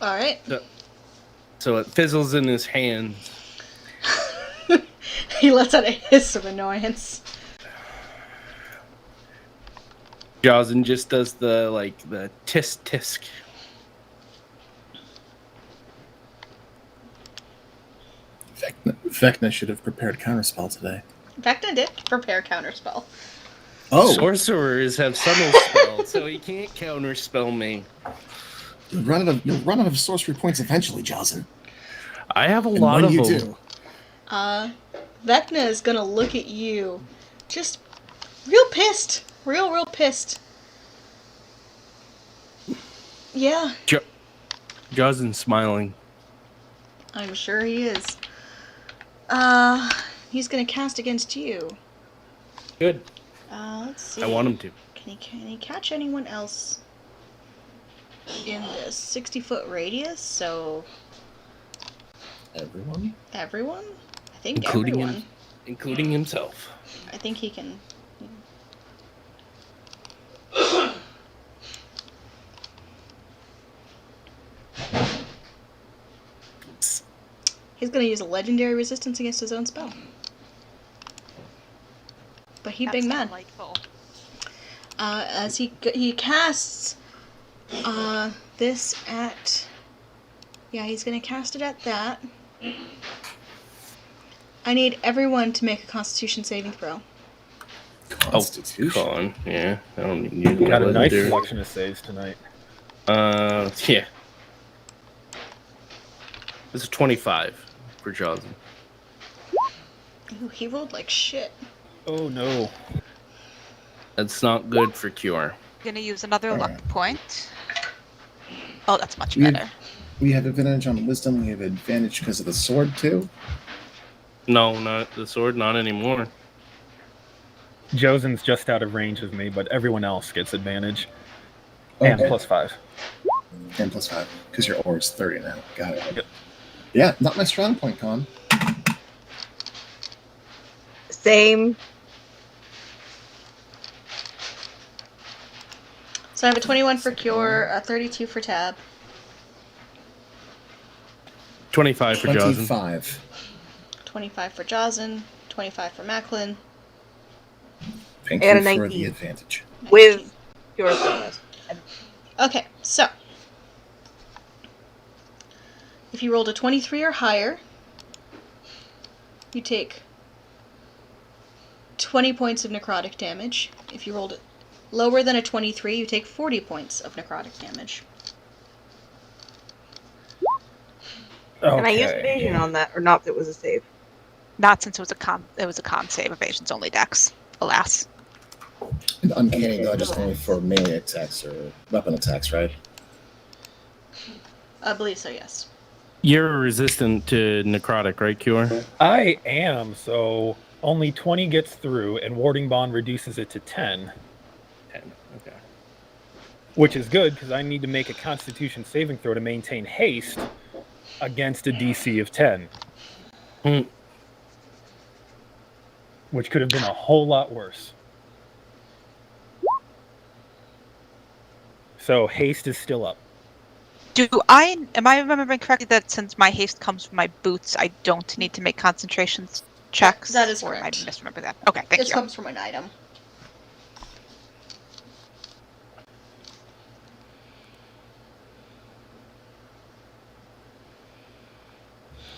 Alright. So it fizzles in his hand. He lets out a hiss of annoyance. Jawson just does the tisk tisk. Vecna should have prepared counterspell today. Vecna did prepare counterspell. Oh, Sorcerers have subtle spell, so he can't counterspell me. you'll run out of sorcery points eventually, Jawson. I have a lot of them. Do. Vecna is gonna look at you, just real pissed. Real pissed. Yeah. Jawson's smiling. I'm sure he is. He's gonna cast against you. Good. Let's see. I want him to. Can he catch anyone else in this 60-foot radius? So Everyone? everyone? I think Including everyone. him, including himself. I think he can. He's gonna use a legendary resistance against his own spell. But he big man. Delightful. As he casts this at... Yeah, he's gonna cast it at that. I need everyone to make a Constitution saving throw. Constitution. Con. Yeah. I don't need you. Got a nice legendary. selection of saves tonight. Yeah. This is 25 for Johnson. Ooh, he rolled like shit. Oh no. That's not good for Cure. Gonna use another luck Alright. point. Oh, that's much We- better. We have advantage on wisdom. We have advantage because of the sword too. No, not the sword. Not anymore. Josen's just out of range of me, but everyone else gets advantage. And Okay. +5. And +5 because your ore is 30 now. Got it. Yep. Yeah, not my strong point, Con. Same. So I have a 21 for Cure, a 32 for Tab. 25 for Johnson. 25. 25 for Jozen, 25 for Macklin. Thank And you a for 19. the advantage. 19. With your bonus. Okay, so if you rolled a 23 or higher, you take 20 points of necrotic damage. If you rolled lower than a 23, you take 40 points of necrotic damage. Okay. Can I use evasion on that, or not? That was a save. Not since it was a con save. Evasion's only dex. Alas. And uncanny dodge is only for melee attacks or weapon attacks, right? I believe so, yes. You're resistant to necrotic, right, Cure? I am, so only 20 gets through, and Warding Bond reduces it to 10. 10. Okay. Which is good, because I need to make a Constitution saving throw to maintain haste against a DC of 10. Hmm. Which could have been a whole lot worse. So haste is still up. Am I remembering correctly that since my haste comes from my boots, I don't need to make concentration checks? That is Or correct. I misremember that. Okay, thank This you. comes from an item.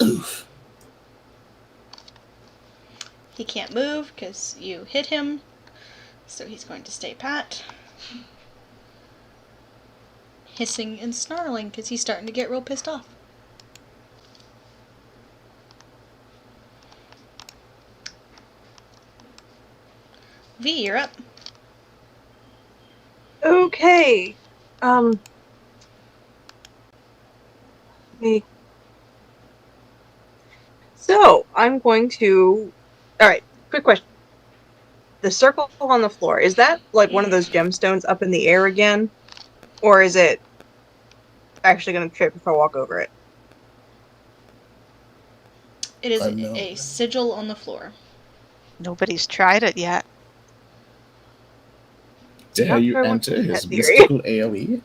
Oof. He can't move because you hit him, so he's going to stay pat. Hissing and snarling because he's starting to get real pissed off. V, you're up. Okay. Me. So I'm going to. All right. Quick question. The circle on the floor, is that like one of those gemstones up in the air again, or is it actually going to trip if I walk over it? It is Unknown. a sigil on the floor. Nobody's tried it yet. Dare Not you sure what enter his that theory. mystical AoE?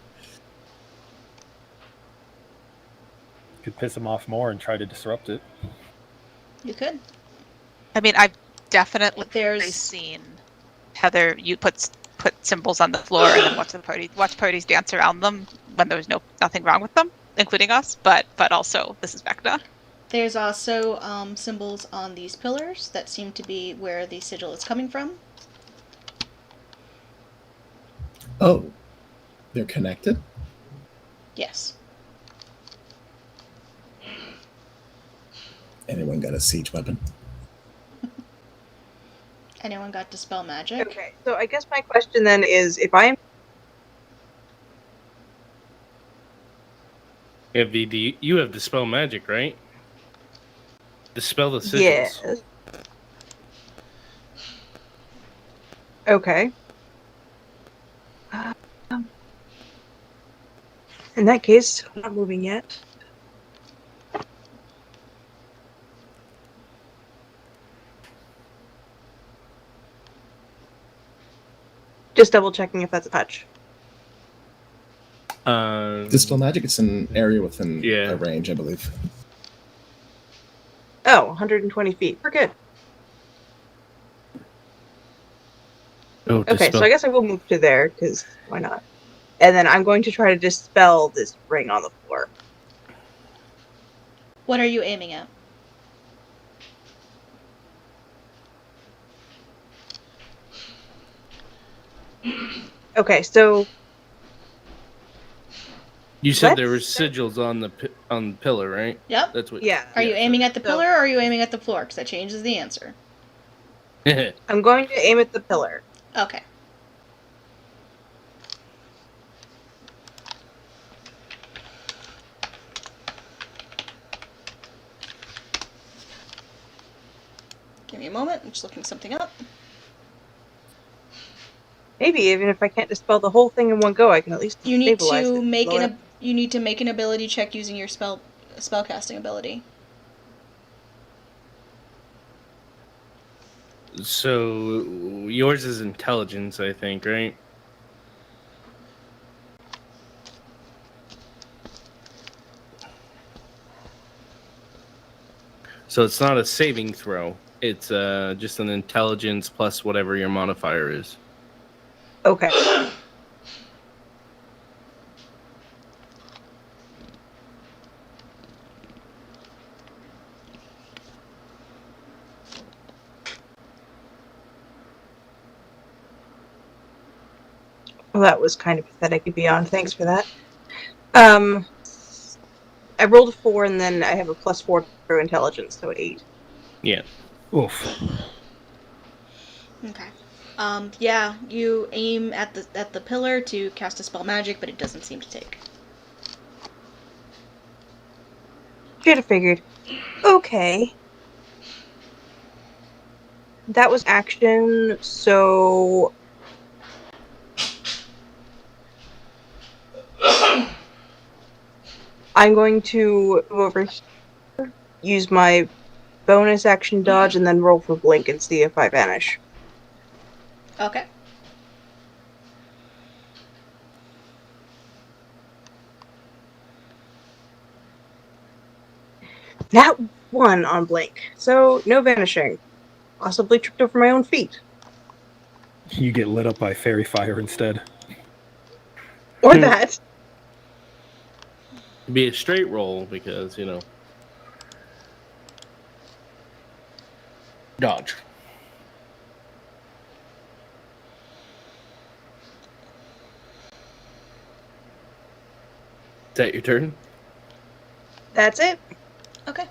Could piss him off more and try to disrupt it. You could. I mean, I've definitely There's seen Heather. You put symbols on the floor and then watch parties dance around them when there was nothing wrong with them, including us. But also, this is Vecna. There's also symbols on these pillars that seem to be where the sigil is coming from. Oh, they're connected? Yes. Anyone got a siege weapon? Anyone got Dispel Magic? Okay. So I guess my question then is, if I'm Yeah, VD, you have Dispel Magic, right? Dispel the sigils. yes. Okay. In that case, I'm not moving yet. Just double checking if that's a touch. Dispel magic, it's an area within Yeah. a range, I believe. Oh, 120 feet. We're good. Oh, Okay, Dispel. so I guess I will move to there, because why not? And then I'm going to try to dispel this ring on the floor. What are you aiming at? Okay, so You said there were Let's say- sigils on the pillar, right? Yep. That's what. yeah. Are you aiming at the So- pillar or are you aiming at the floor? Because that changes the answer. I'm going to aim at the pillar. Okay. Give me a moment. I'm just looking something up. Maybe even if I can't dispel the whole thing in one go, I can at least You need stabilize to it. make Lower- you need to make an ability check using your spellcasting ability. So yours is intelligence, I think, right? So it's not a saving throw. It's just an intelligence plus whatever your modifier is. Okay. Well, that was kind of pathetic and beyond. Thanks for that. I rolled a 4 and then I have a +4 through intelligence, so 8. Yeah. Oof. Okay. Yeah, you aim at the pillar to cast a spell magic, but it doesn't seem to take. Should have figured. Okay. That was action, so I'm going to move over here, use my bonus action dodge, and then roll for blink and see if I vanish. Okay. That one on blink, so no vanishing. Possibly tripped over my own feet. You get lit up by fairy fire instead. Or that. It'd be a straight roll because, dodge. Is that your turn? That's it. Okay.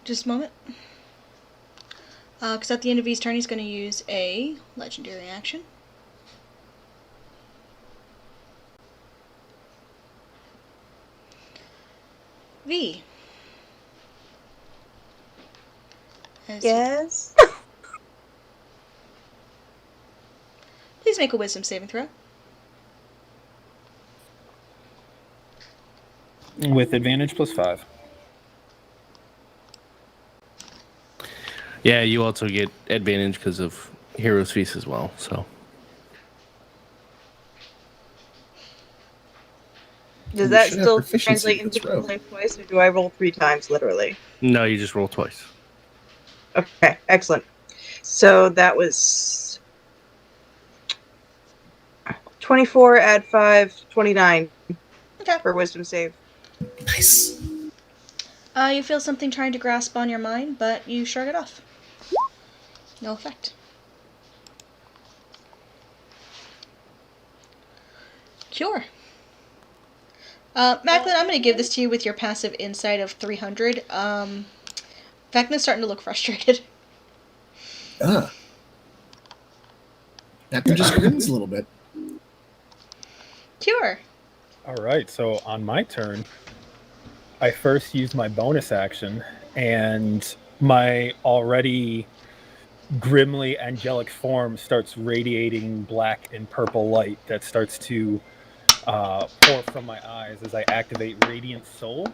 Just a moment. Because at the end of his turn, he's going to use a legendary action. V. Yes. Please make a wisdom saving throw. With advantage +5. Yeah, you also get advantage because of Hero's Feast as well, so. Does You that should have still proficiency translate with into this rogue. rolling twice, or do I roll 3 times, literally? No, you just roll twice. Okay, excellent. So that was 24, add 5, 29 Okay. for wisdom save. Nice. You feel something trying to grasp on your mind, but you shrug it off. No effect. Cure. Macklin, I'm going to give this to you with your passive insight of 300. Vecna's starting to look frustrated. Ah. That just grins a little bit. Cure. All right, so on my turn, I first use my bonus action, and my already grimly angelic form starts radiating black and purple light that starts to pour from my eyes as I activate Radiant Soul,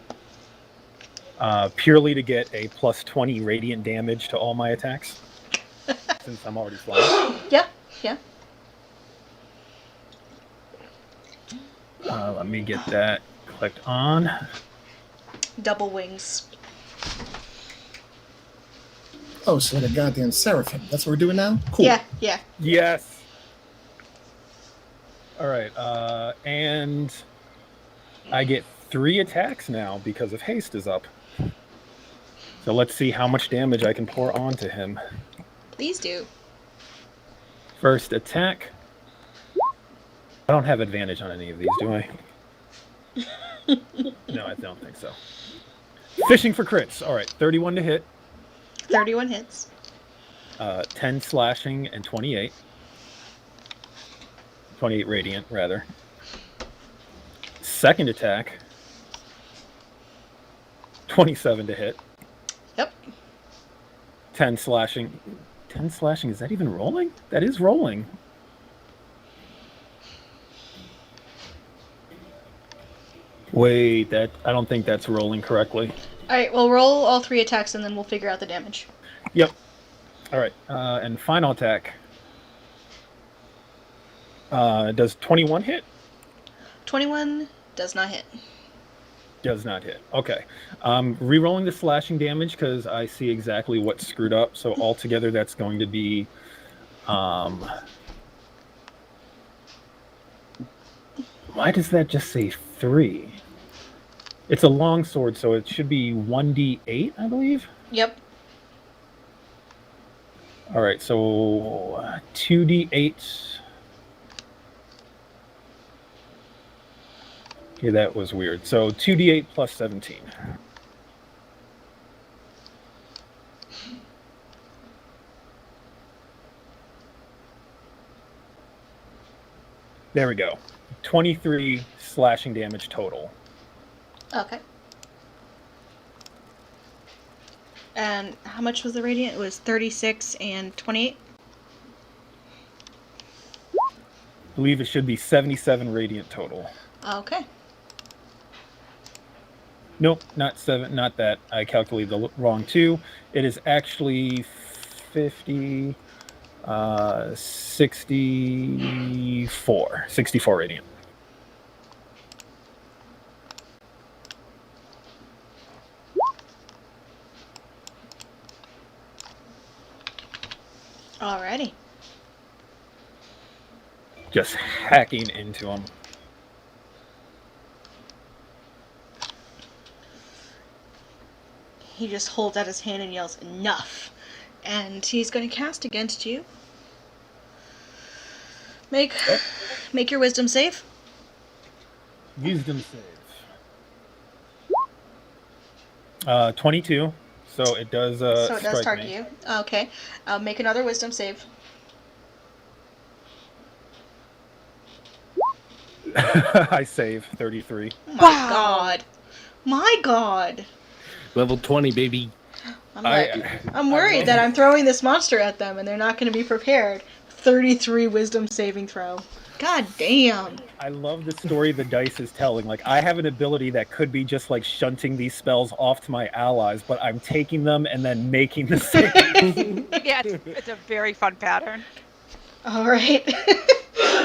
purely to get a +20 radiant damage to all my attacks, since I'm already flying. Yeah, yeah. Let me get that clicked on. Double wings. Oh, so like a goddamn seraphim. That's what we're doing now? Cool. Yeah, yeah. Yes. All right. And I get 3 attacks now because of haste is up. So let's see how much damage I can pour onto him. Please do. First attack. I don't have advantage on any of these, do I? No, I don't think so. Fishing for crits. All right, 31 to hit. 31 hits. 10 slashing and 28. 28 radiant, rather. Second attack. 27 to hit. Yep. 10 slashing. 10 slashing, is that even rolling? That is rolling. Wait, I don't think that's rolling correctly. Alright, well, roll all 3 attacks and then we'll figure out the damage. Yep. All right, and final attack. Does 21 hit? 21 does not hit. Does not hit. Okay. Rerolling the slashing damage because I see exactly what's screwed up. So altogether, that's going to be. Why does that just say 3? It's a long sword, so it should be 1d8, I believe. Yep. All right, so 2d8. Okay, that was weird. So 2d8 plus 17. There we go. 23 slashing damage total. Okay. And how much was the radiant? It was 36 and 28? I believe it should be 77 radiant total. Okay. Nope, not 7, not that. I calculated the wrong 2. It is actually 50, 64 radiant. Alrighty. Just hacking into him. He just holds out his hand and yells, "Enough!" And he's going to cast against you. Make your wisdom save. Wisdom save. 22. So it does. So it does strike target me. you. Okay. Make another wisdom save. I save 33. Oh my god. My god. Level 20, baby. I'm worried that I'm throwing this monster at them and they're not going to be prepared. 33 wisdom saving throw. God damn. I love the story the dice is telling. Like, I have an ability that could be just like shunting these spells off to my allies, but I'm taking them and then making the save. Yeah, it's a very fun pattern. Alright.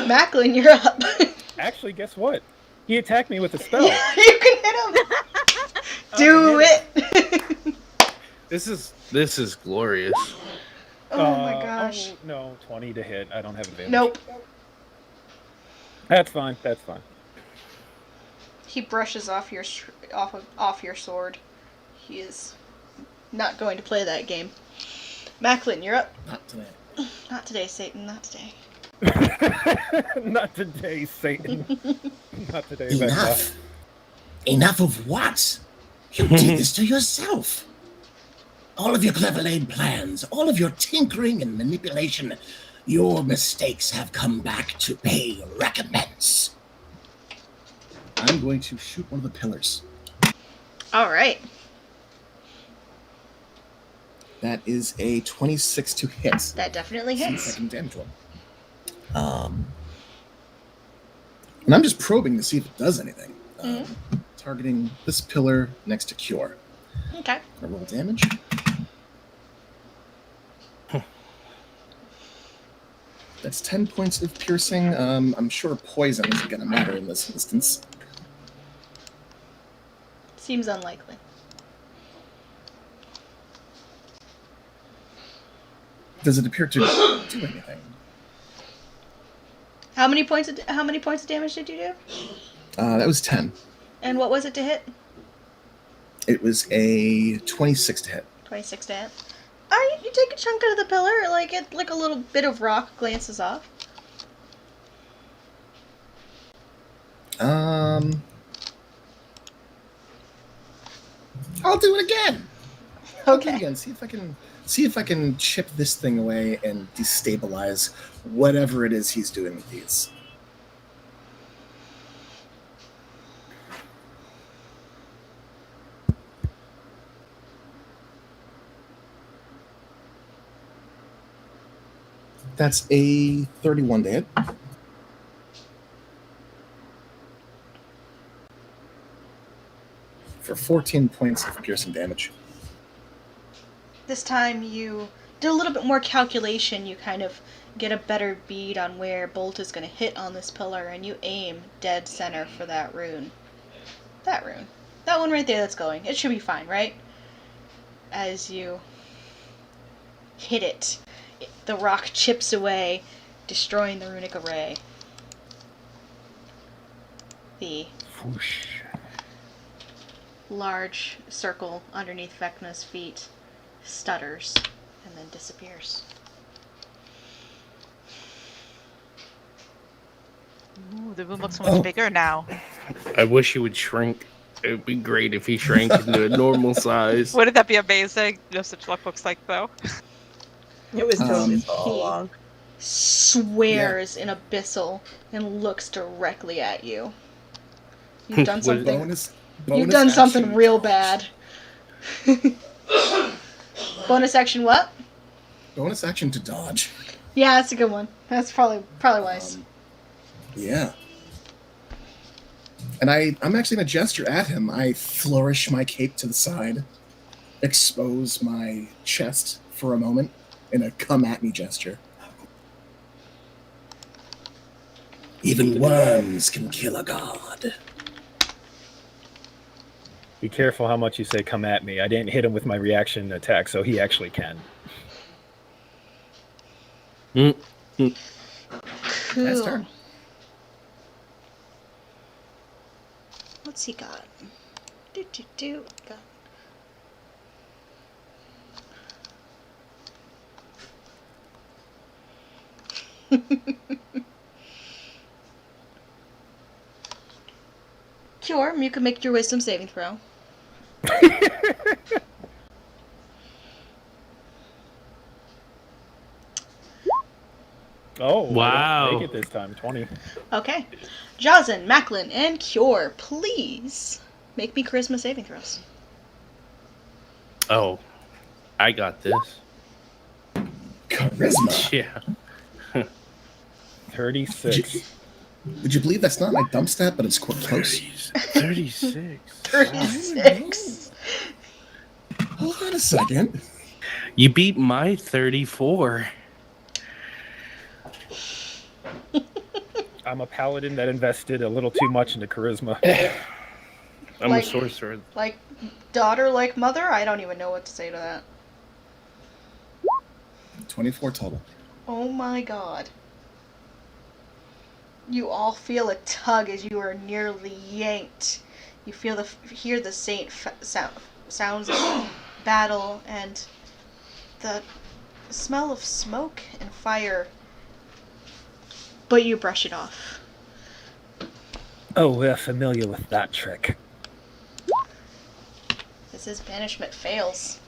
Macklin, you're up. Actually, guess what? He attacked me with a spell. You can hit him. Do it. This is glorious. Oh my gosh. Oh, no, 20 to hit. I don't have advantage. Nope. That's fine. That's fine. He brushes off your off your sword. He is not going to play that game. Macklin, you're up. Not today. Not today, Satan. Not today. Not today, Satan. Not today, Vecna. Enough. Enough of what? You did this to yourself. All of your clever laid plans, all of your tinkering and manipulation, your mistakes have come back to pay recompense. I'm going to shoot one of the pillars. All right. That is a 26 to hit. That definitely See if I hits. can damage one. And I'm just probing to see if it does anything. Targeting this pillar next to Cure. Okay. Gonna roll damage. That's 10 points of piercing. I'm sure poison isn't going to matter in this instance. Seems unlikely. Does it appear to do anything? How many points of damage did you do? That was 10. And what was it to hit? It was a 26 to hit. 26 to hit. Alright, you take a chunk out of the pillar, like a little bit of rock glances off. I'll do it again. I'll do it Okay. again. See if I can chip this thing away and destabilize whatever it is he's doing with these. That's a 31 to hit. For 14 points of piercing damage. This time you did a little bit more calculation. You kind of get a better bead on where Bolt is going to hit on this pillar, and you aim dead center for that rune. That rune. That one right there that's going. It should be fine, right? As you hit it, the rock chips away, destroying the runic array. The Whoosh. large circle underneath Vecna's feet stutters and then disappears. Ooh, the room looks so much bigger now. I wish he would shrink. It would be great if he shrank into a normal size. Wouldn't that be amazing? No such luck looks like, though. It was totally Um, all along. Swears in abyssal and looks directly at you. You've done Was- something. Bonus You've done something action. real bad. Bonus action what? Bonus action to dodge. Yeah, that's a good one. That's probably wise. Yeah. And I'm actually going to gesture at him. I flourish my cape to the side, expose my chest for a moment in a come at me gesture. Even worms can kill a god. Be careful how much you say "come at me." I didn't hit him with my reaction attack, so he actually can. Cool. Nice turn. What's he got? Got. Cure, you can make your wisdom saving throw. Oh, Wow. I don't make it this time. 20. Okay. Jazen, Macklin, and Cure, please make me charisma saving throws. Oh, I got this. Charisma. Yeah. 36. Would you believe that's not my dump stat, but it's quite close? 36. 36. Hold on a second. You beat my 34. I'm a paladin that invested a little too much into charisma. I'm Like- a sorcerer. Like daughter, like mother? I don't even know what to say to that. 24 total. Oh my god. You all feel a tug as you are nearly yanked. You hear the sounds of battle and the smell of smoke and fire. But you brush it off. Oh, we're familiar with that trick. This is banishment fails.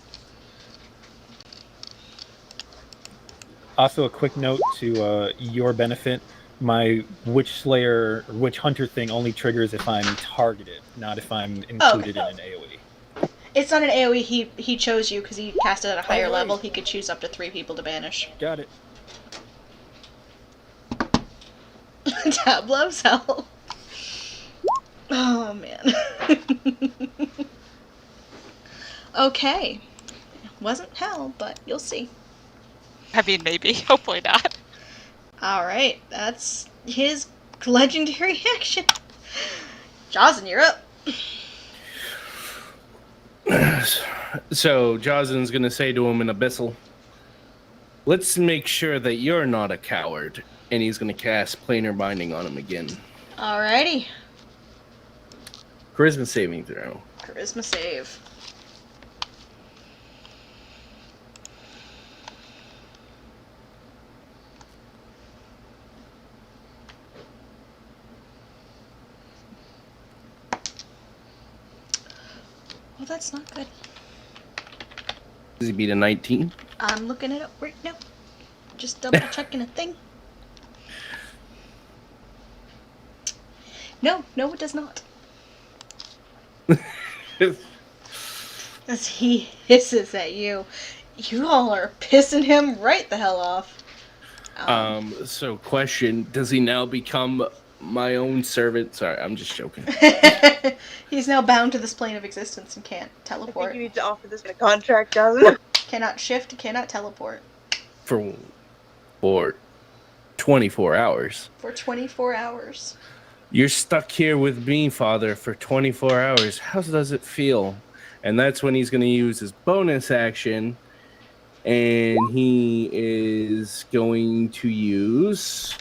Also, a quick note to your benefit. My Witch Hunter thing only triggers if I'm targeted, not if I'm included in an AoE. It's not an AoE. He chose you because he cast it at a higher right. level. He could choose up to 3 people to banish. Got it. Tab loves hell. Oh man. Okay. Wasn't hell, but you'll see. I mean, maybe. Hopefully not. Alright, that's his legendary action. Jazen, you're up. So Jazen's gonna say to him in Abyssal, "Let's make sure that you're not a coward. and he's going to cast Planar Binding on him again. Alrighty. Charisma saving throw. Charisma save. Well, that's not good. Does he beat a 19? I'm looking it up right now. Just double checking a thing. No, it does not. As he hisses at you. You all are pissing him right the hell off. So question, does he now become my own servant? Sorry, I'm just joking. He's now bound to this plane of existence and can't I think teleport. you need to offer this in a contract, Jocelyn. Cannot shift, cannot teleport. For 24 hours. For 24 hours. You're stuck here with me, Father, for 24 hours. How does it feel? And that's when he's going to use his bonus action. And he is going to use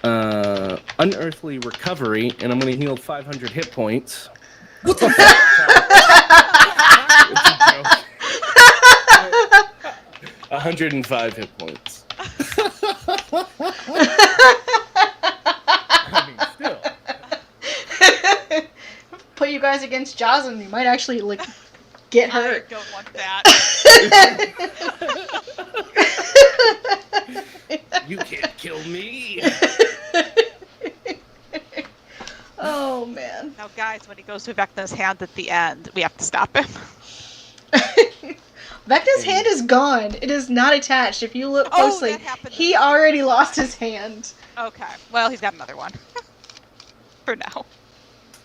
Unearthly Recovery. And I'm going to heal 500 hit points. What the fuck? 105 hit points. I mean, still. Put you guys against Jaws and you might actually, get I hurt. don't want that. You can't kill me. Oh, man. Now, guys, when he goes to Vecna's hand at the end, we have to stop him. Vecna's hand is gone. It is not attached. If you look Oh, closely, that happened. he already lost his hand. Okay. Well, he's got another one. For now.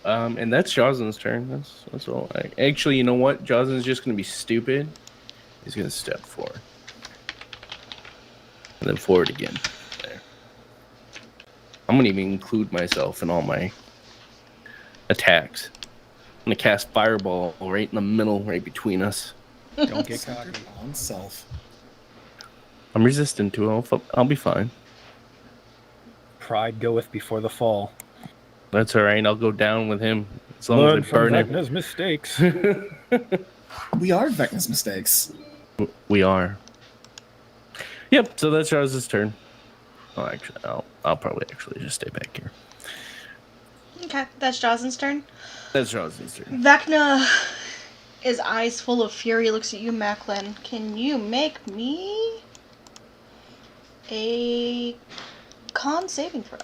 And that's Jocelyn's turn. That's all. Actually, you know what? Jocelyn's just going to be stupid. He's going to step forward. And then forward again. There. I'm going to even include myself in all my attacks. I'm going to cast Fireball right in the middle, right between us. Don't get cocky. On self. I'm resistant to it. I'll be fine. Pride goeth before the fall. That's all right. I'll go down with him. As long Learn as I from burn him. Vecna's mistakes. We are Vecna's mistakes. We are. Yep, so that's Charles's turn. Oh, actually, I'll probably actually just stay back here. Okay, that's Jazen's turn. That's Charles's turn. Vecna, his eyes full of fury, looks at you, Macklin. Can you make me a con saving throw?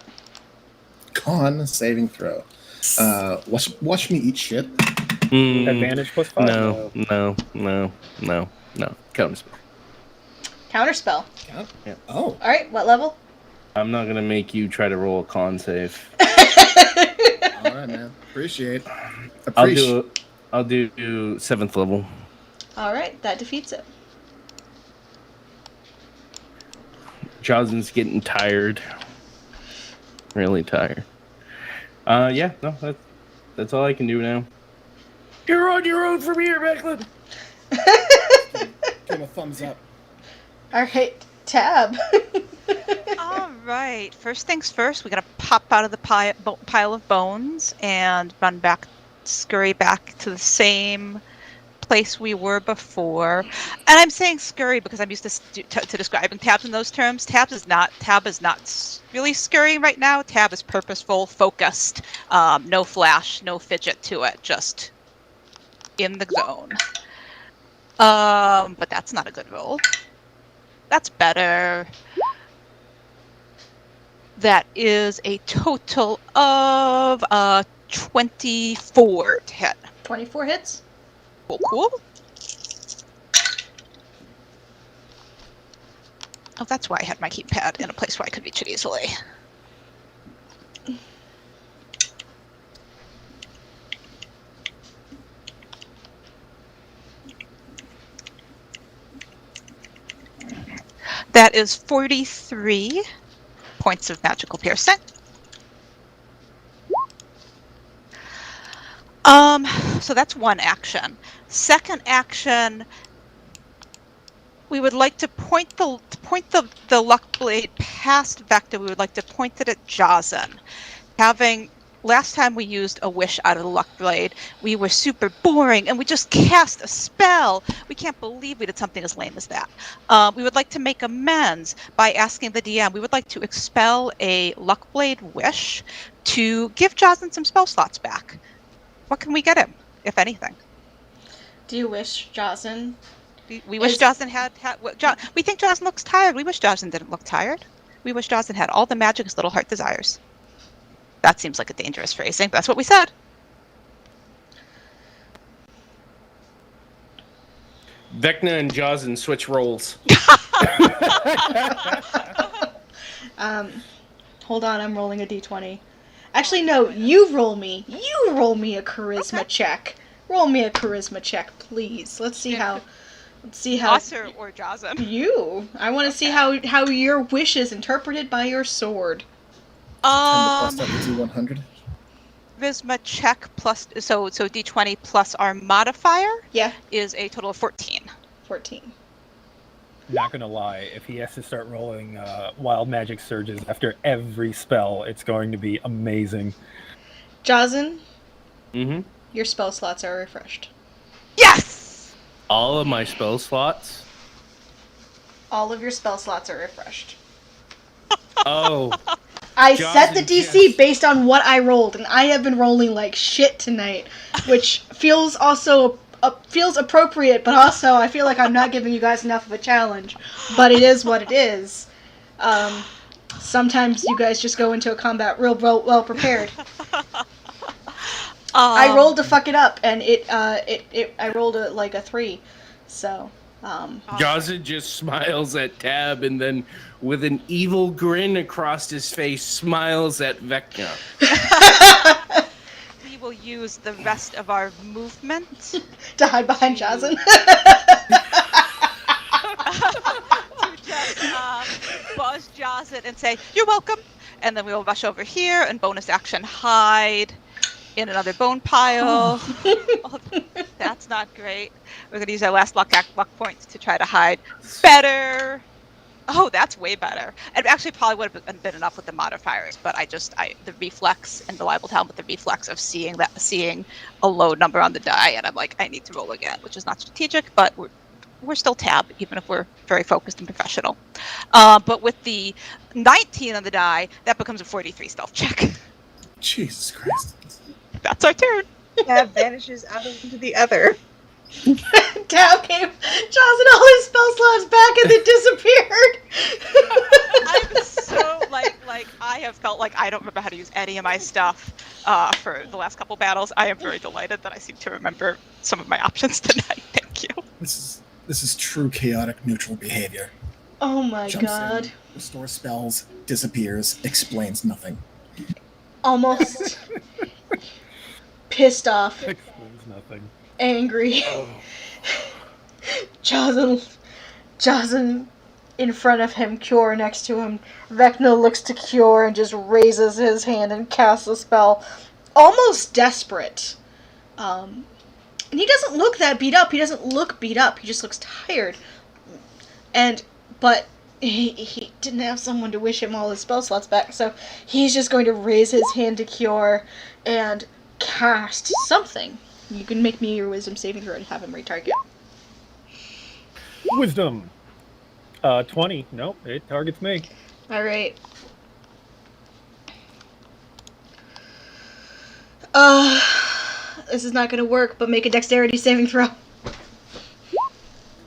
Con saving throw. Watch me eat shit. Advantage plus 5. No. Counterspell. Counterspell. Yeah. Yeah. Oh. Alright, what level? I'm not gonna make you try to roll a con save. All right, man. Appreciate. I'll do 7th level. Alright, that defeats it. Jocelyn's getting tired. Really tired. Yeah, no, that's all I can do now. You're on your own from here, Macklin. Give him a thumbs up. Alright, Tab. All right. First things first, we got to pop out of the pile of bones and scurry back to the same place we were before. And I'm saying scurry because I'm used to describing Tabs in those terms. Tab is not really scurrying right now. Tab is purposeful, focused, no flash, no fidget to it, just in the zone. But that's not a good roll. That's better. That is a total of 24 to hit. 24 hits? Cool. Oh, that's why I had my keypad in a place where I could reach it easily. That is 43 points of magical piercing. So that's one action. Second action, we would like to point the luck blade past Vecna. We would like to point it at Jazen. Last time we used a wish out of the luck blade, we were super boring and we just cast a spell. We can't believe we did something as lame as that. We would like to make amends by asking the DM. We would like to expel a luck blade wish to give Jazen some spell slots back. What can we get him, if anything? Do you wish Jazen? We wish Jazen had we think Jazen looks tired. We wish Jazen didn't look tired. We wish Jazen had all the magic his little heart desires. That seems like a dangerous phrasing. That's what we said. Vecna and Jazen switch roles. Hold on, I'm rolling a d20. Actually, no, you roll me a charisma check. Roll me a charisma check, please. Let's see how. Us or Jazen? You. I want to see how your wish is interpreted by your sword. 10 plus that would do 100. Charisma check plus so d20 plus our modifier. Yeah. Is a total of 14. 14. Not gonna lie, if he has to start rolling wild magic surges after every spell, it's going to be amazing. Jazen, Mm-hmm. your spell slots are refreshed. Yes! All of my spell slots? All of your spell slots are refreshed. Oh. I Jazen set the DC just- based on what I rolled, and I have been rolling like shit tonight, which feels appropriate, but also I feel like I'm not giving you guys enough of a challenge. But it is what it is. Sometimes you guys just go into a combat real well prepared. I rolled to fuck it up, and I rolled like a 3, so. Jazen just smiles at Tab and then, with an evil grin across his face, smiles at Vecna. We will use the rest of our movement To hide behind Jazen. to just buzz Jazen and say, "You're welcome," and then we will rush over here and bonus action hide in another bone pile. Oh, that's not great. We're going to use our last luck points to try to hide better. Oh, that's way better. It actually probably would have been enough with the modifiers, but the reflex and reliable talent with the reflex of seeing a low number on the die, and I'm like, I need to roll again, which is not strategic, but we're still Tab, even if we're very focused and professional. But with the 19 on the die, that becomes a 43 stealth check. Jesus Christ. That's our turn. Tab vanishes out into the other. Tab gave Jazen all his spell slots back and then disappeared. I'm so like I have felt like I don't remember how to use any of my stuff for the last couple battles. I am very delighted that I seem to remember some of my options tonight. Thank you. This is true chaotic neutral behavior. Oh my Jumps god. in, restores spells, disappears, explains nothing. Almost pissed off, Explains nothing. angry. Jazen in front of him, Cure next to him. Vecna looks to Cure and just raises his hand and casts a spell. Almost desperate. And he doesn't look that beat up. He doesn't look beat up. He just looks tired. But he didn't have someone to wish him all his spell slots back, so he's just going to raise his hand to Cure and cast something. You can make me your wisdom saving throw to have him retarget. Wisdom. 20. Nope, it targets me. Alright. This is not gonna work, but make a dexterity saving throw.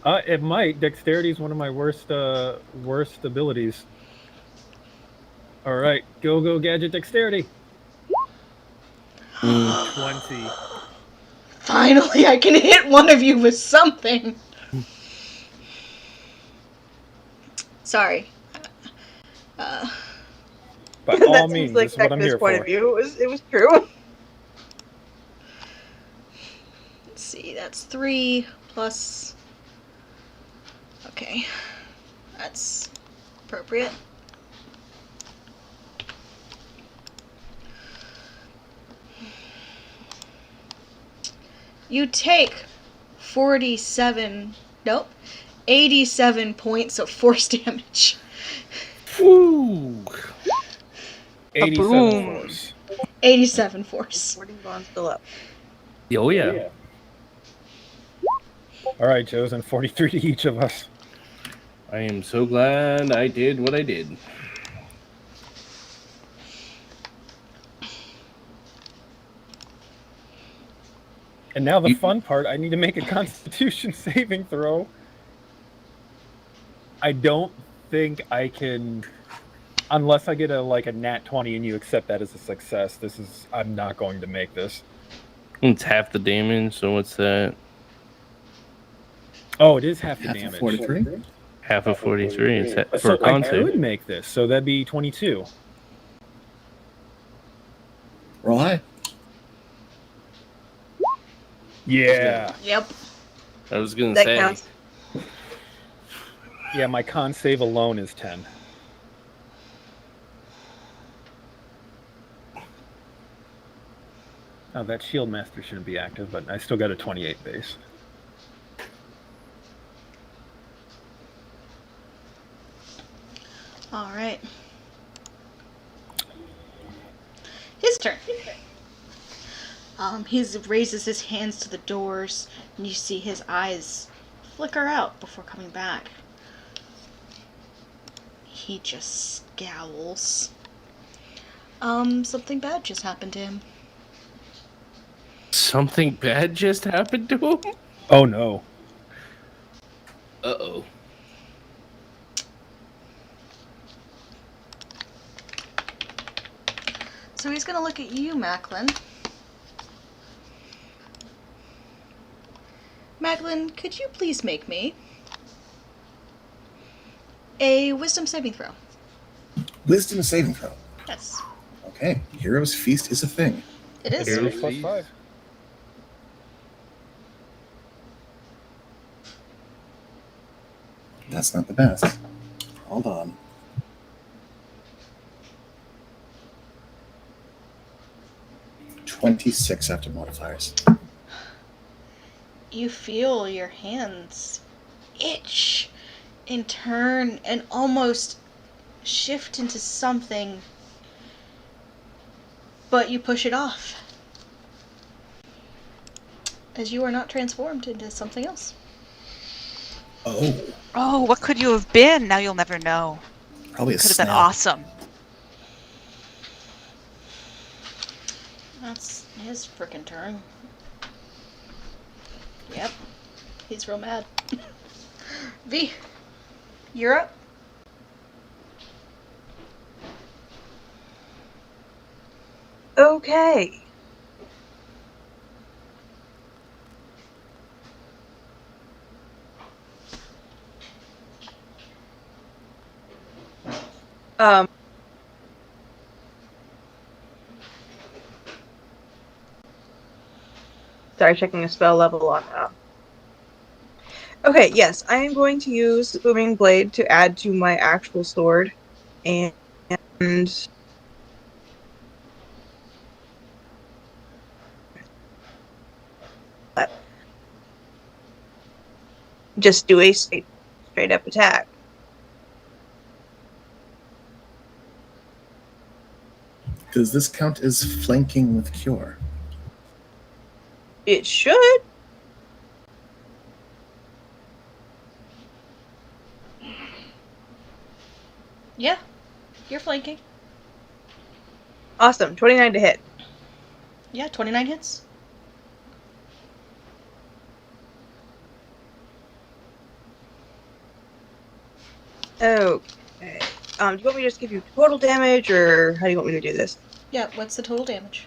It might. Dexterity is one of my worst abilities. All right, go gadget dexterity. 20. Finally, I can hit one of you with something. Sorry. By That all seems means, like this is what I'm Vecna's here point for. of view. It was true. Let's see, that's 3 plus... Okay. That's appropriate. You take 47... Nope. 87 points of force damage. Woo! 87 Ba-boom. force. 87 force. Sporting bond still up. Oh yeah. All right, chosen 43 to each of us. I am so glad I did what I did. And now the fun part, I need to make a Constitution saving throw. I don't think I can, unless I get a nat 20 and you accept that as a success. I'm not going to make this. It's half the damage, so what's that? Oh, it is half the Half of damage. 43. Half of 43. It's for So a con I save. could make this, so that'd be 22. Roll high. Yeah. Yep. I was gonna That say. counts. Yeah, my con save alone is 10. Oh, that shield master shouldn't be active, but I still got a 28 base. All right. His turn. He raises his hands to the doors, and you see his eyes flicker out before coming back. He just scowls. Something bad just happened to him. Something bad just happened to him? Oh no. Uh-oh. So he's gonna look at you, Macklin. Macklin, could you please make me a wisdom saving throw? Wisdom saving throw. Yes. Okay, Hero's Feast is a thing. It is. Here. Heroes plus 5. That's not the best. Hold on. $26 after modifiers. You feel your hands itch and turn and almost shift into something, but you push it off as you are not transformed into something else. Oh, Oh, what could you have been? Now you'll never know. probably a Could have been snap. awesome. That's his frickin' turn. Yep. He's real mad. V, you're up. Okay. Sorry, checking a spell level on Okay, yes, I am going to use Booming Blade to add to my actual sword, and just do a straight up attack. Does this count as flanking with Cure? It should. Yeah, you're flanking. Awesome, 29 to hit. Yeah, 29 hits. Okay. Do you want me to just give you total damage, or how do you want me to do this? Yeah, what's the total damage?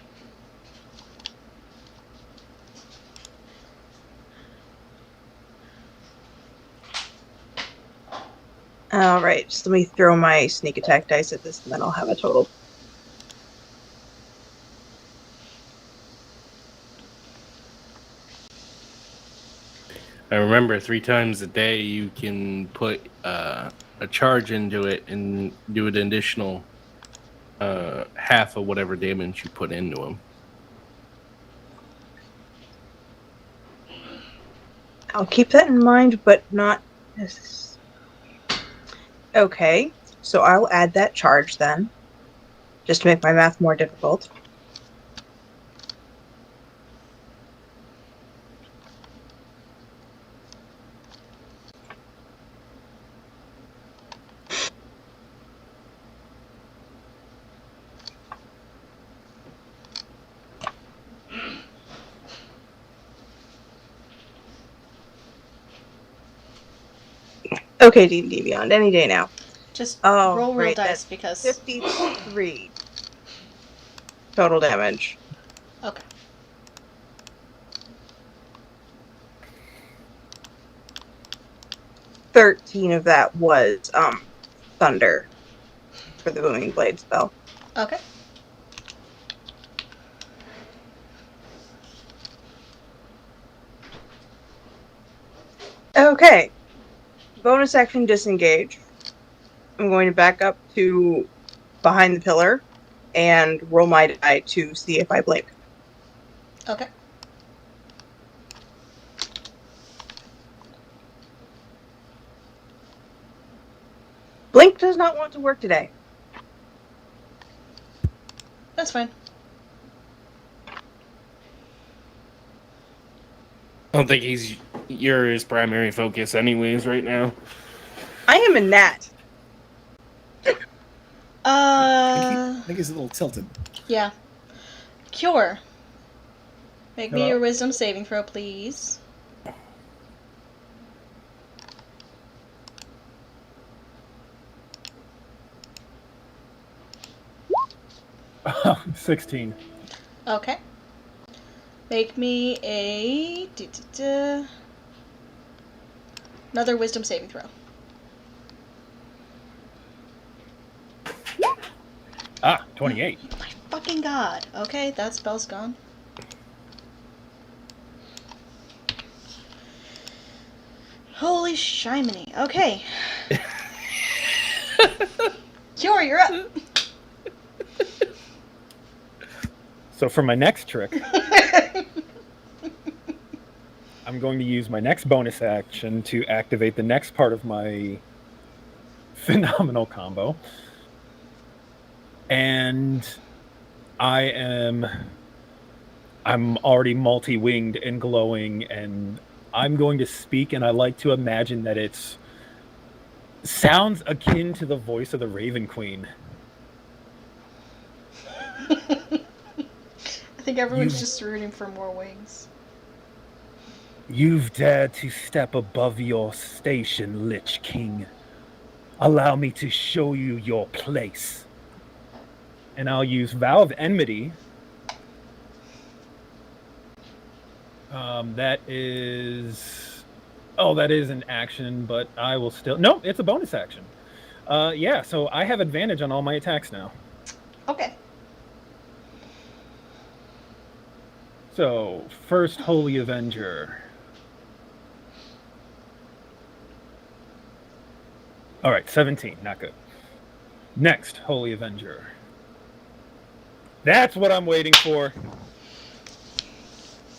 Alright, just let me throw my sneak attack dice at this, and then I'll have a total. I remember 3 times a day you can put a charge into it and do an additional half of whatever damage you put into him. I'll keep that in mind, but not Yes. Okay, so I'll add that charge then, just to make my math more difficult. Okay, D&D Beyond, any day now. Just Oh, roll real great, dice that's because 53 total damage. okay. 13 of that was thunder for the booming blade spell. Okay. Okay. Bonus action disengage. I'm going to back up to behind the pillar and roll my die to see if I blink. Okay. Blink does not want to work today. That's fine. I don't think you're his primary focus anyways right now. I am a gnat. I think he's a little tilted. Yeah. Cure. Make me Hello? your wisdom saving throw, please. Oh, 16. Okay. Make me a another wisdom saving throw. Ah, 28. My fucking god. Okay, that spell's gone. Holy shiminy. Okay. Cure, you're up. So for my next trick, I'm going to use my next bonus action to activate the next part of my phenomenal combo. And I'm already multi-winged and glowing, and I'm going to speak, and I like to imagine that it's sounds akin to the voice of the Raven Queen. I think everyone's just rooting for more wings. You've dared to step above your station, Lich King. Allow me to show you your place. And I'll use Vow of Enmity. That is an action, but I will still... No, it's a bonus action. Yeah, so I have advantage on all my attacks now. Okay. So, first Holy Avenger. All right, 17, not good. Next Holy Avenger. That's what I'm waiting for.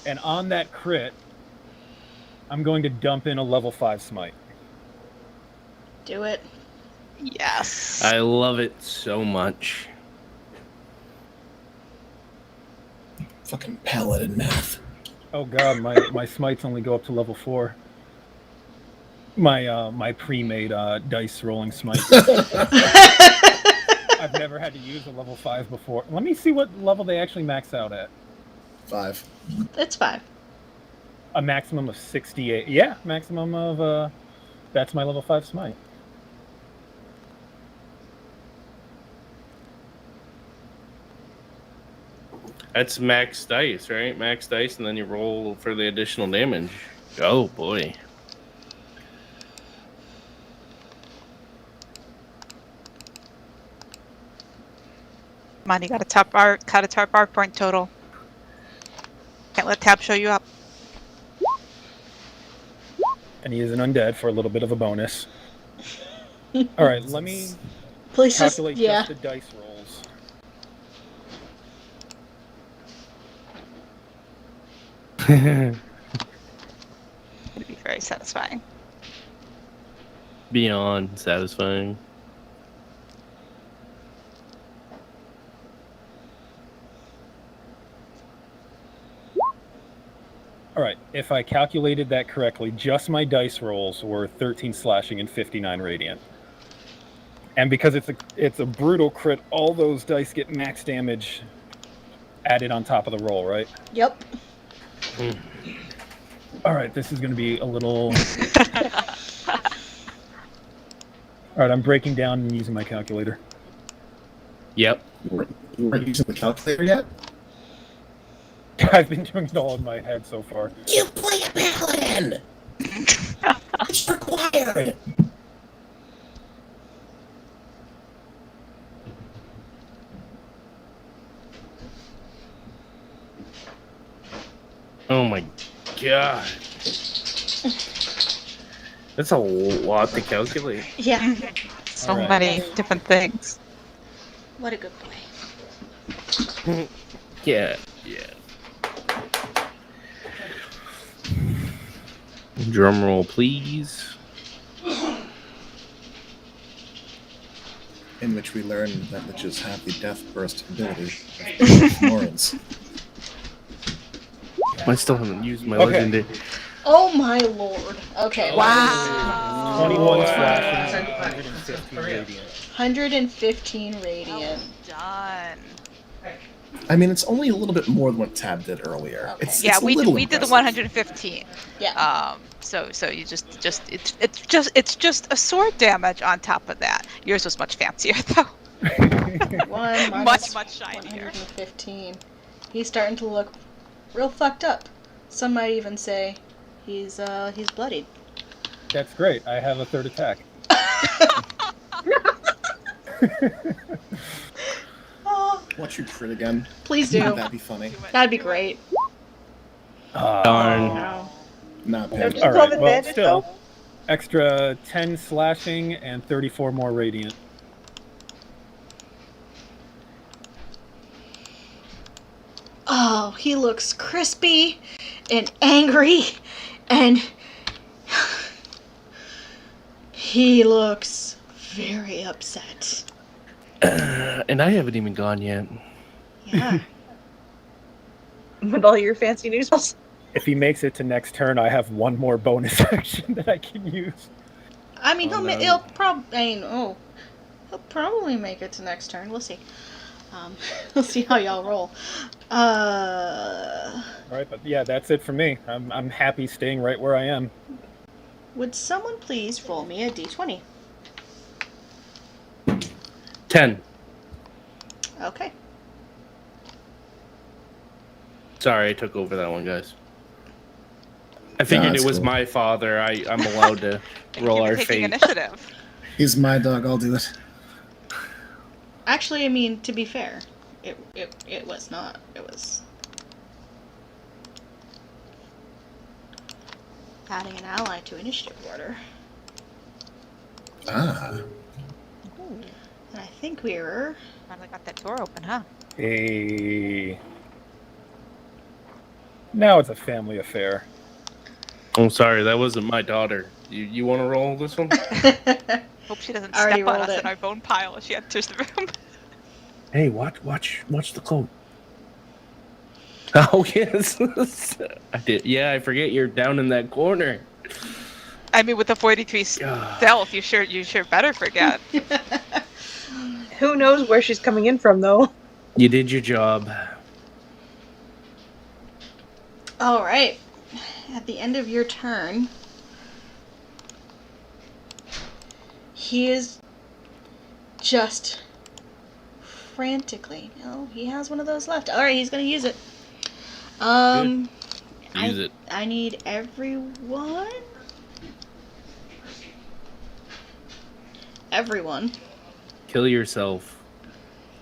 And on that crit, I'm going to dump in a level 5 smite. Do it. Yes. I love it so much. Fucking paladin math. Oh god, my smites only go up to level 4. My pre-made dice rolling smite. I've never had to use a level 5 before. Let me see what level they actually max out at. 5. It's 5. A maximum of 68. Yeah, maximum of that's my level 5 smite. That's max dice, right? Max dice, and then you roll for the additional damage. Oh boy. Come on, you got a top bar point total. Can't let tab show you up. And he is an undead for a little bit of a bonus. All right, let me Please calculate just, yeah. just the dice rolls. It'd be very satisfying. Beyond satisfying. All right, if I calculated that correctly, just my dice rolls were 13 slashing and 59 radiant. And because it's a brutal crit, all those dice get max damage added on top of the roll, right? Yep. All right, this is going to be a little... All right, I'm breaking down and using my calculator. Yep. You weren't using the calculator yet? I've been doing it all in my head so far. You play a paladin! It's required! Oh my god. That's a lot to calculate. Yeah. So Alright. many different things. What a good boy. Yeah. Drum roll, please. In which we learn that witches have the death burst ability of Morans. I still haven't used my Okay. legendary. Oh my lord. Okay. Wow. 21 slashing, 115 radiant. 115 Well radiant. done. I mean, it's only a little bit more than what Tab did earlier. Okay. It's, Yeah, it's a we little did the impressive. 115. Yeah. So you it's just a sword damage on top of that. Yours was much fancier though. One Much minus shinier. 115. He's starting to look real fucked up. Some might even say he's bloodied. That's great. I have a third attack. Oh, Watch you crit again. please do. Wouldn't that be funny? That'd be great. Darn. No. Not Don't bad. you All call right, it well, bandit, still. though? Extra 10 slashing and 34 more radiant. Oh, he looks crispy and angry and he looks very upset. And I haven't even gone yet. Yeah. With all your fancy noodles. If he makes it to next turn, I have one more bonus action that I can use. I mean, Oh, no. he'll probably make it to next turn. We'll see. We'll see how y'all roll. All right, but yeah, that's it for me. I'm happy staying right where I am. Would someone please roll me a d20? 10. Okay. Sorry, I took over that one, guys. I figured that's it was cool. my father. I'm allowed to Thank roll you for our taking fate. initiative. He's my dog, I'll do it. Actually, I mean, to be fair, it was not. It was adding an ally to initiative order. Ah. And I think we were... Finally got that door open, huh? Hey. Now it's a family affair. I'm sorry, that wasn't my daughter. You want to roll this one? Hope she doesn't Already step on rolled us it. in our bone pile as she enters the room. Hey, watch the code. Oh yes, I did. Yeah, I forget you're down in that corner. I mean, with the 43 stealth, you sure better forget. Who knows where she's coming in from, though? You did your job. All right. At the end of your turn, he is just frantically. No, he has one of those left. All right, he's gonna use it. Use it. I need everyone. Everyone Kill yourself.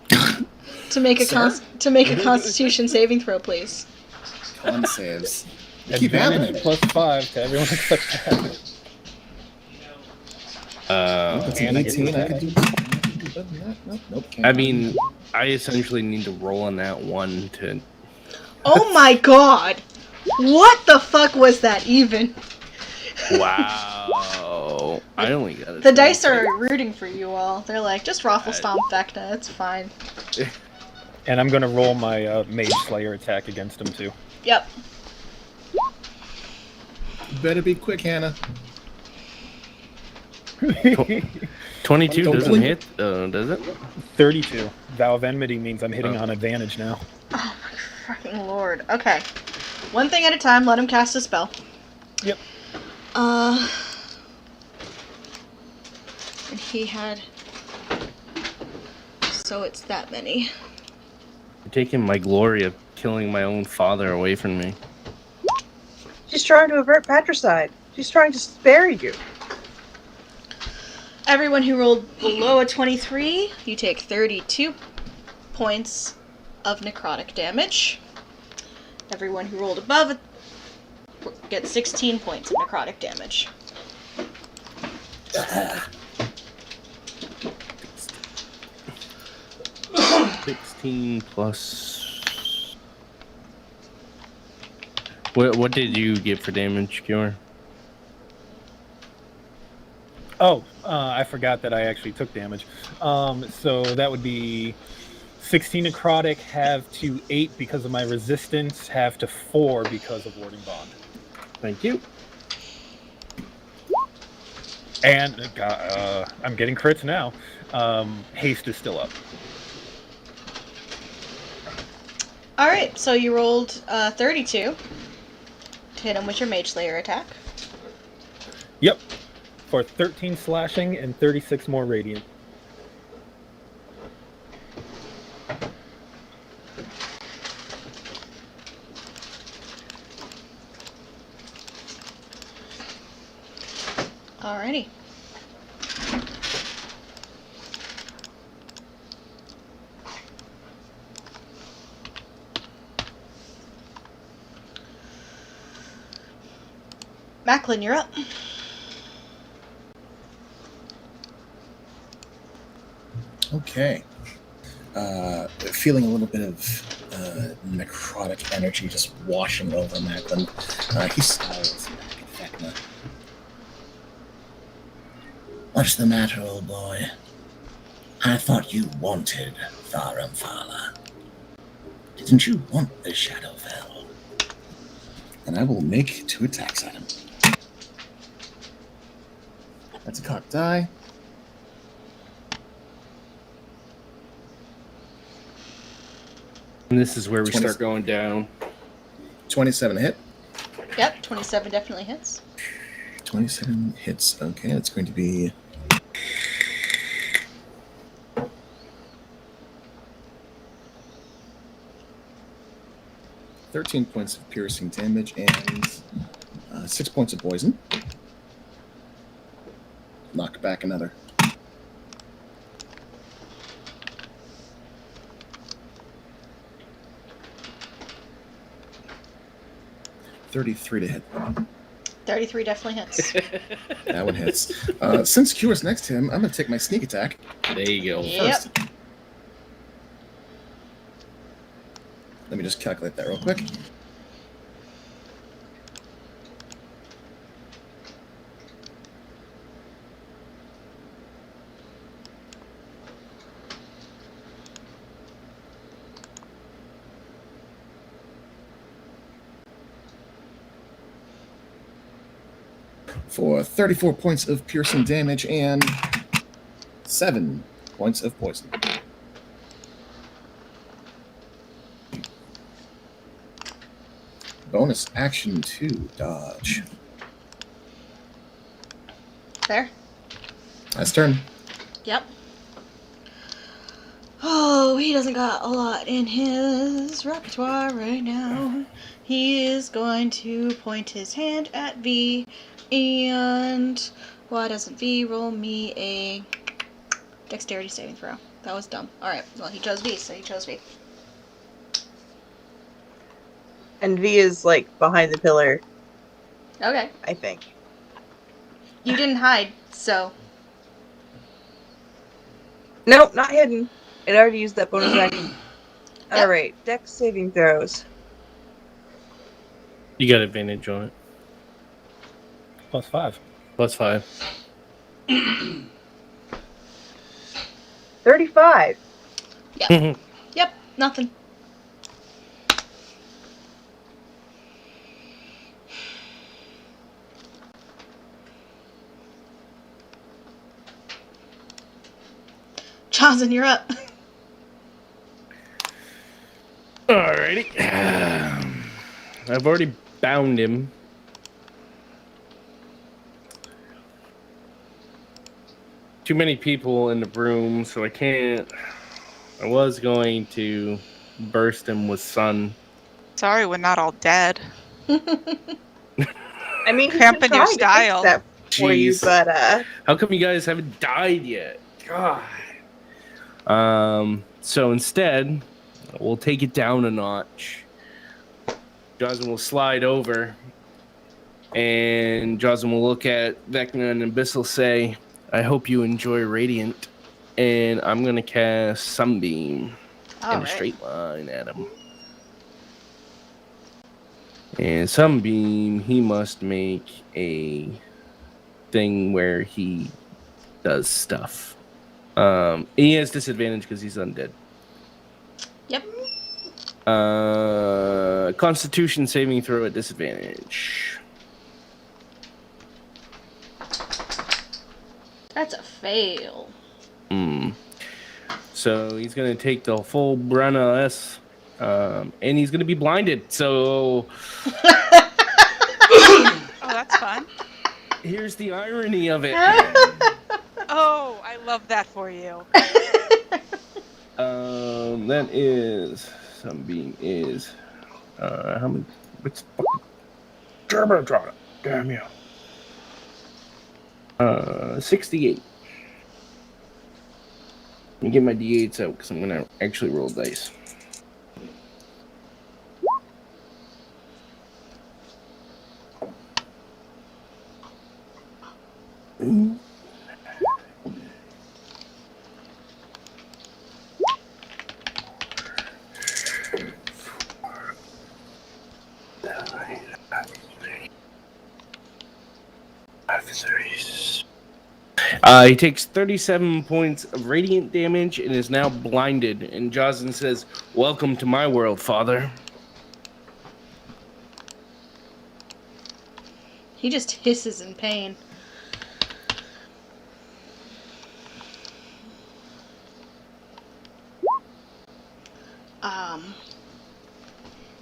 to make a Sir? Constitution saving throw, please. Con saves. Keep having Advantage it. +5 to everyone except that. That's an And I get 18. to I could do better than that. Nope, can't. I mean, I essentially need to roll on that one to. Oh my god! What the fuck was that even? Wow. I only got a The dice 22. are rooting for you all. They're like, just raffle stomp Vecna, it's fine. And I'm gonna roll my Mage Slayer attack against him too. Yep. Better be quick, Hannah. 22 Don't doesn't blink. hit, does it? 32. Vow of Enmity means I'm hitting on advantage now. Oh my fucking lord. Okay. One thing at a time, let him cast a spell. Yep. And he had... So it's that many. You're taking my glory of killing my own father away from me. She's trying to avert patricide. She's trying to spare you. Everyone who rolled below a 23, you take 32 points of necrotic damage. Everyone who rolled above it gets 16 points of necrotic damage. 16 plus... What did you get for damage, Cure? Oh, I forgot that I actually took damage. So that would be 16 necrotic, half to 8 because of my resistance, half to 4 because of warding bond. Thank you. And I'm getting crits now. Haste is still up. Alright, so you rolled 32 to hit him with your Mage Slayer attack. Yep. For 13 slashing and 36 more radiant. Alrighty. Macklin, you're up. Okay. Feeling a little bit of necrotic energy just washing over Macklin. He scowls back at Vecna. What's the matter, old boy? I thought you wanted Tharamphala. Didn't you want the Shadowfell? And I will make 2 attacks at him. That's a cocked die. And this is where we 20 start going down. 27 hit. Yep, 27 definitely hits. 27 hits. Okay, that's going to be... $13 points of piercing damage and 6 points of poison. Knock back another. $33 to hit. 33 definitely hits. That one hits. Since Cure's next to him, I'm going to take my sneak attack. There you go. Yep. First. Let me just calculate that real quick. For 34 points of piercing damage and 7 points of poison. Bonus action to dodge. Fair. Last turn. Yep. Oh, he doesn't got a lot in his repertoire right now. He is going to point his hand at V, and why doesn't V roll me a dexterity saving throw? That was dumb. Alright, well, he chose V, so he chose V. And V is like behind the pillar, Okay. I think. You didn't hide, so. Nope, not hidden. It already used that bonus action. Alright, dex saving throws. You got advantage on it. +5. +5. 35. Yep, nothing. Johnson, you're up. Alrighty. I've already bound him. Too many people in the room, so I can't. I was going to burst him with sun. Sorry, we're not all dead. I mean, he's been Cramping your trying to fix style. that for you, Jeez. but How come you guys haven't died yet? God. So instead, we'll take it down a notch. Jocelyn will slide over, and Jocelyn will look at Vecna and Abyss will say, "I hope you enjoy Radiant," and I'm gonna cast Sunbeam in a straight line at him. And Sunbeam, he must make a thing where he does stuff. He has disadvantage because he's undead. Yep. Constitution saving throw at disadvantage. That's a fail. So he's gonna take the full brunt of this, and he's gonna be blinded. So Oh, that's fun. here's the irony of it. Oh, I love that for you. That is Sunbeam is how many? What's fucking German? Damn you. 68. Let me get my d8s out because I'm gonna actually roll dice. He takes 37 points of radiant damage and is now blinded. And Jocelyn says, "Welcome to my world, father." He just hisses in pain.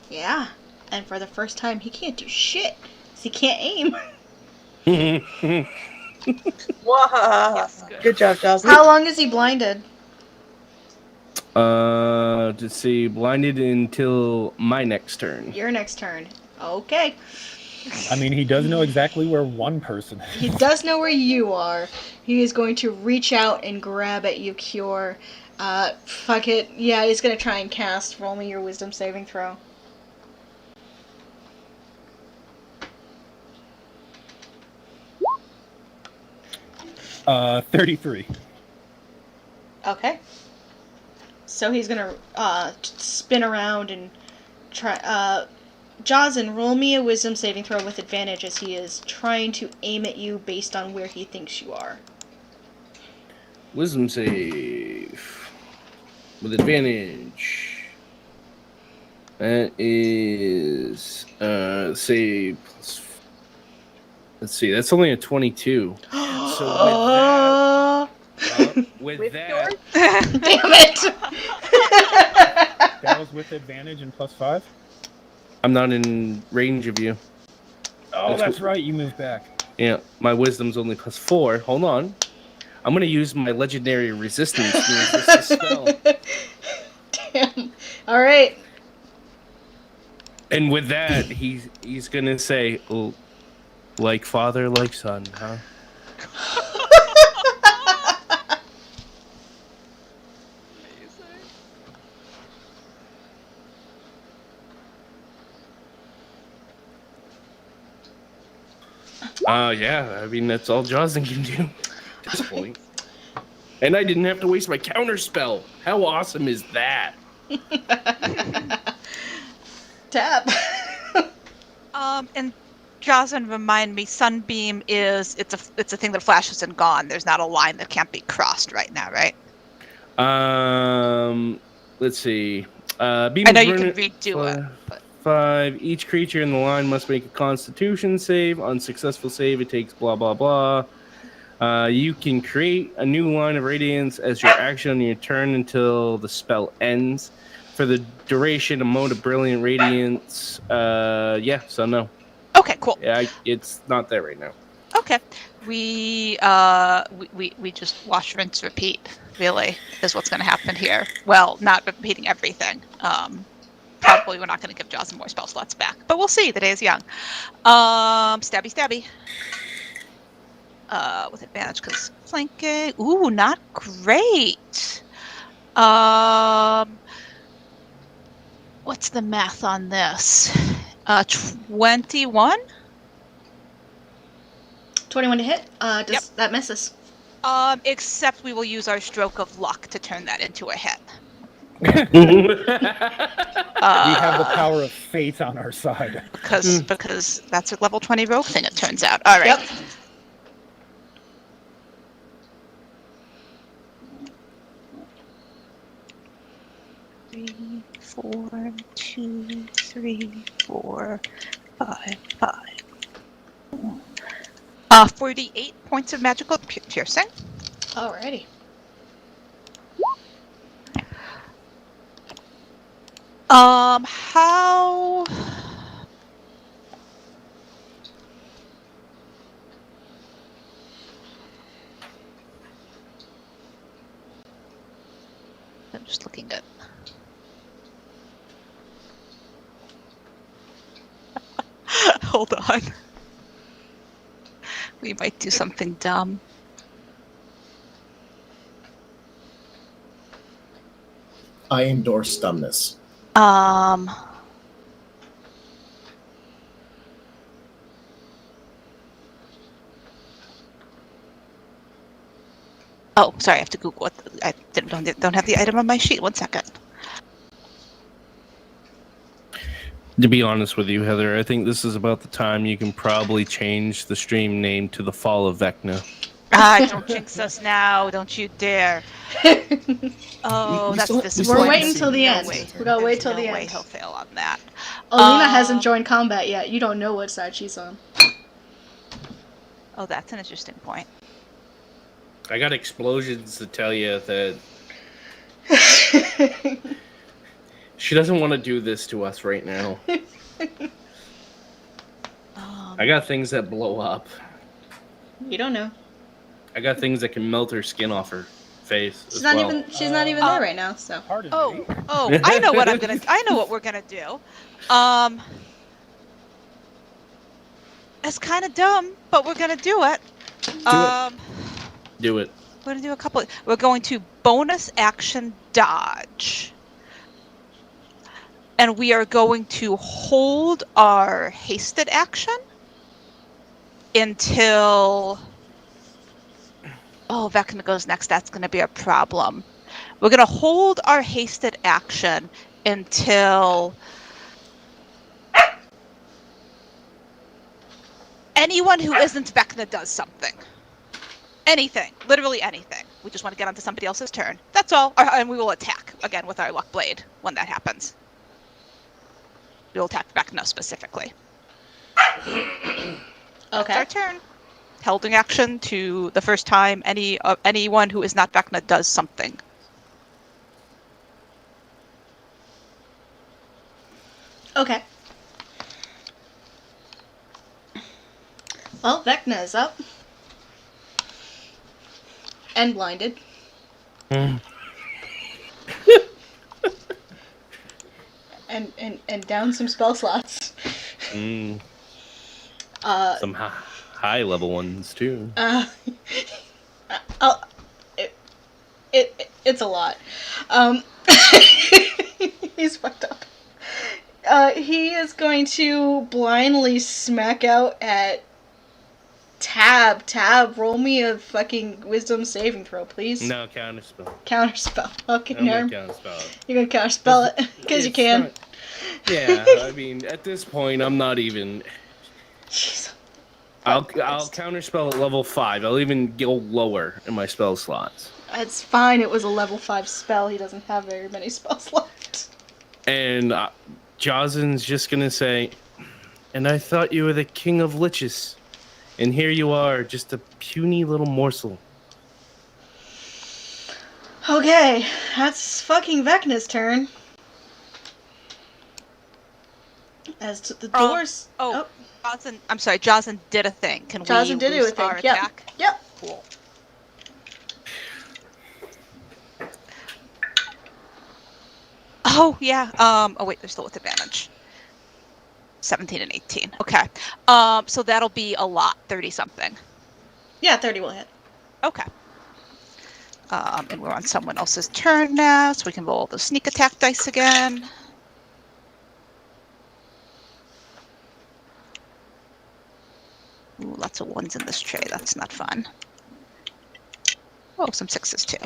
Yeah. And for the first time, he can't do shit. 'Cause he can't aim. whoa. Yes, good. Good job, Jocelyn. How long is he blinded? To see, blinded until my next turn. Your next turn. Okay. I mean, he does know exactly where one person is. He does know where you are. He is going to reach out and grab at you, Cure. Fuck it. Yeah, he's going to try and cast. Roll me your wisdom saving throw. 33. Okay. So he's going to spin around and try... Jocelyn, roll me a wisdom saving throw with advantage as he is trying to aim at you based on where he thinks you are. Wisdom save with advantage. That is save plus. Let's see. That's only a 22. So with that, Damn it! That was with advantage and +5? I'm not in range of you. Oh, that's right. You moved back. Yeah, my wisdom's only +4. Hold on. I'm gonna use my legendary resistance to resist the spell. Damn. All right. And with that, he's gonna say, "Oh, like father, like son, huh?" Yeah. I mean, that's all Jocelyn can do at this point. And I didn't have to waste my counter spell. How awesome is that? Tap. And Jocelyn, remind me, Sunbeam it's a thing that flashes and gone. There's not a line that can't be crossed right now, right? Let's see. Beam I know is you can burning- redo it, but 5. Each creature in the line must make a Constitution save. Unsuccessful save, it takes blah blah blah. You can create a new line of radiance as your action on your turn until the spell ends. For the duration, a mode of brilliant radiance. So no. okay, cool. Yeah, it's not there right now. Okay, we just wash, rinse, repeat. Really, is what's going to happen here. Well, not repeating everything. Probably we're not going to give Jaws more spell slots back, but we'll see. The day is young. Stabby. With advantage because flanking. Ooh, not great. What's the math on this? 21. 21 to hit. That misses. Except we will use our stroke of luck to turn that into a hit. We have the power of fate on our side. Because that's a level 20 rogue thing, it turns out. All right. Yep. Three, 4, 2, 3, 4, 5. 48 points of magical piercing. Alrighty. How... I'm just looking at... Hold on. We might do something dumb. I endorse dumbness. Oh, sorry, I have to Google it. I don't have the item on my sheet. 1 second. To be honest with you, Heather, I think this is about the time you can probably change the stream name to the Fall of Vecna. Don't jinx us now. Don't you dare. Oh, that's disappointing. We're waiting till the end. Way. We gotta wait till There's the no way end. he'll fail on that. Alina hasn't joined combat yet. You don't know what side she's on. Oh, that's an interesting point. I got explosions to tell you that she doesn't want to do this to us right now. I got things that blow up. You don't know. I got things that can melt her skin off her face. She's not even there right now. So. Pardon me. I know what I know what we're gonna do. It's kind of dumb, but we're gonna do it. Do it. We're gonna do a couple. We're going to bonus action dodge, and we are going to hold our hasted action until. Oh, Vecna goes next. That's going to be a problem. We're going to hold our hasted action until anyone who isn't Vecna does something. Anything. Literally anything. We just want to get onto somebody else's turn. That's all. And we will attack, again, with our luck blade when that happens. We will attack Vecna specifically. Okay. That's our turn. Holding action to the first time anyone who is not Vecna does something. Okay. Well, Vecna is up. And blinded. and down some spell slots. Some high level ones too. It's a lot. He's fucked up. He is going to blindly smack out at Tab, roll me a fucking wisdom saving throw, please. No, counterspell. Counterspell. Okay, I'm no. gonna counterspell it. You're gonna counterspell it because you can. Yeah, I mean, at this point, I'm not even. Jeez. I'll Christ. counterspell at level 5. I'll even go lower in my spell slots. It's fine. It was a level 5 spell. He doesn't have very many spells left. And Jozin's just gonna say, "And I thought you were the king of liches, and here you are, just a puny little morsel." Okay, that's fucking Vecna's turn. As to the doors. Johnson, I'm sorry, Johnson did a thing. Can Johnson we did do lose a thing. our Yep. attack? Yep. Cool. Oh yeah. Oh wait, they're still with advantage. 17 and 18. Okay. So that'll be a lot. 30 something. Yeah, 30 will hit. Okay. And we're on someone else's turn now, so we can roll the sneak attack dice again. Ooh, lots of ones in this tray. That's not fun. Oh, some sixes too.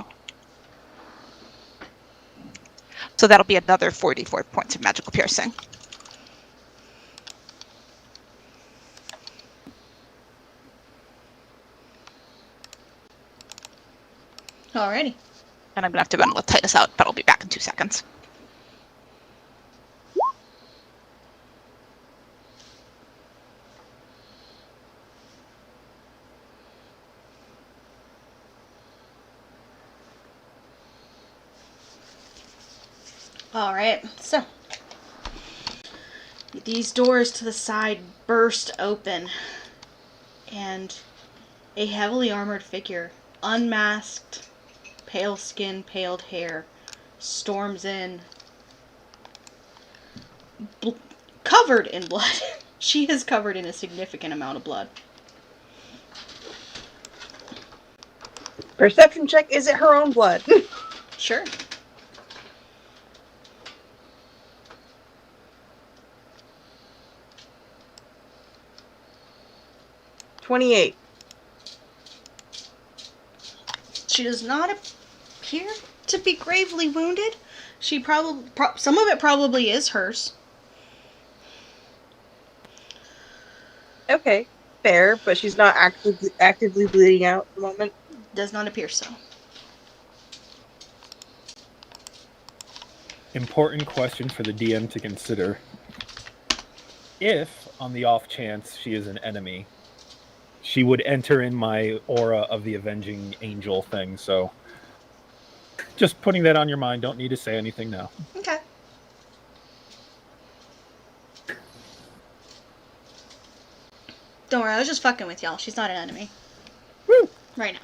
So that'll be another 44 points of magical piercing. Alrighty. And I'm gonna have to run with Titus out, but I'll be back in 2 seconds. Alright, so. These doors to the side burst open. And a heavily armored figure, unmasked, pale skin, paled hair, storms in. Covered in blood. She is covered in a significant amount of blood. Perception check, is it her own blood? Sure. $28. She does not appear to be gravely wounded. She probably, some of it probably is hers. Okay, fair, but she's not actively bleeding out at the moment. Does not appear so. Important question for the DM to consider. If, on the off chance she is an enemy, she would enter in my aura of the avenging angel thing, so just putting that on your mind. Don't need to say anything now. Okay. Don't worry, I was just fucking with y'all. She's not an enemy. Woo! Right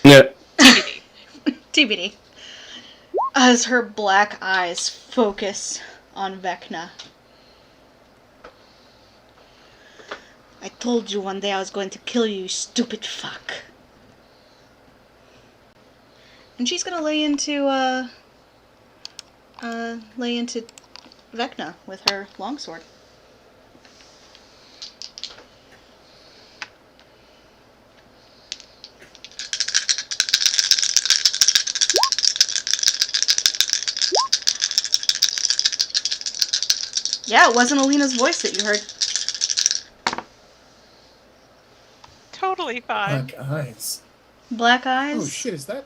Yeah. now. TBD. As her black eyes focus on Vecna. I told you one day I was going to kill you, you stupid fuck. And she's gonna lay into Vecna with her longsword. Yeah, it wasn't Alina's voice that you heard. Totally fine. Black eyes. Black eyes. Oh shit, is that?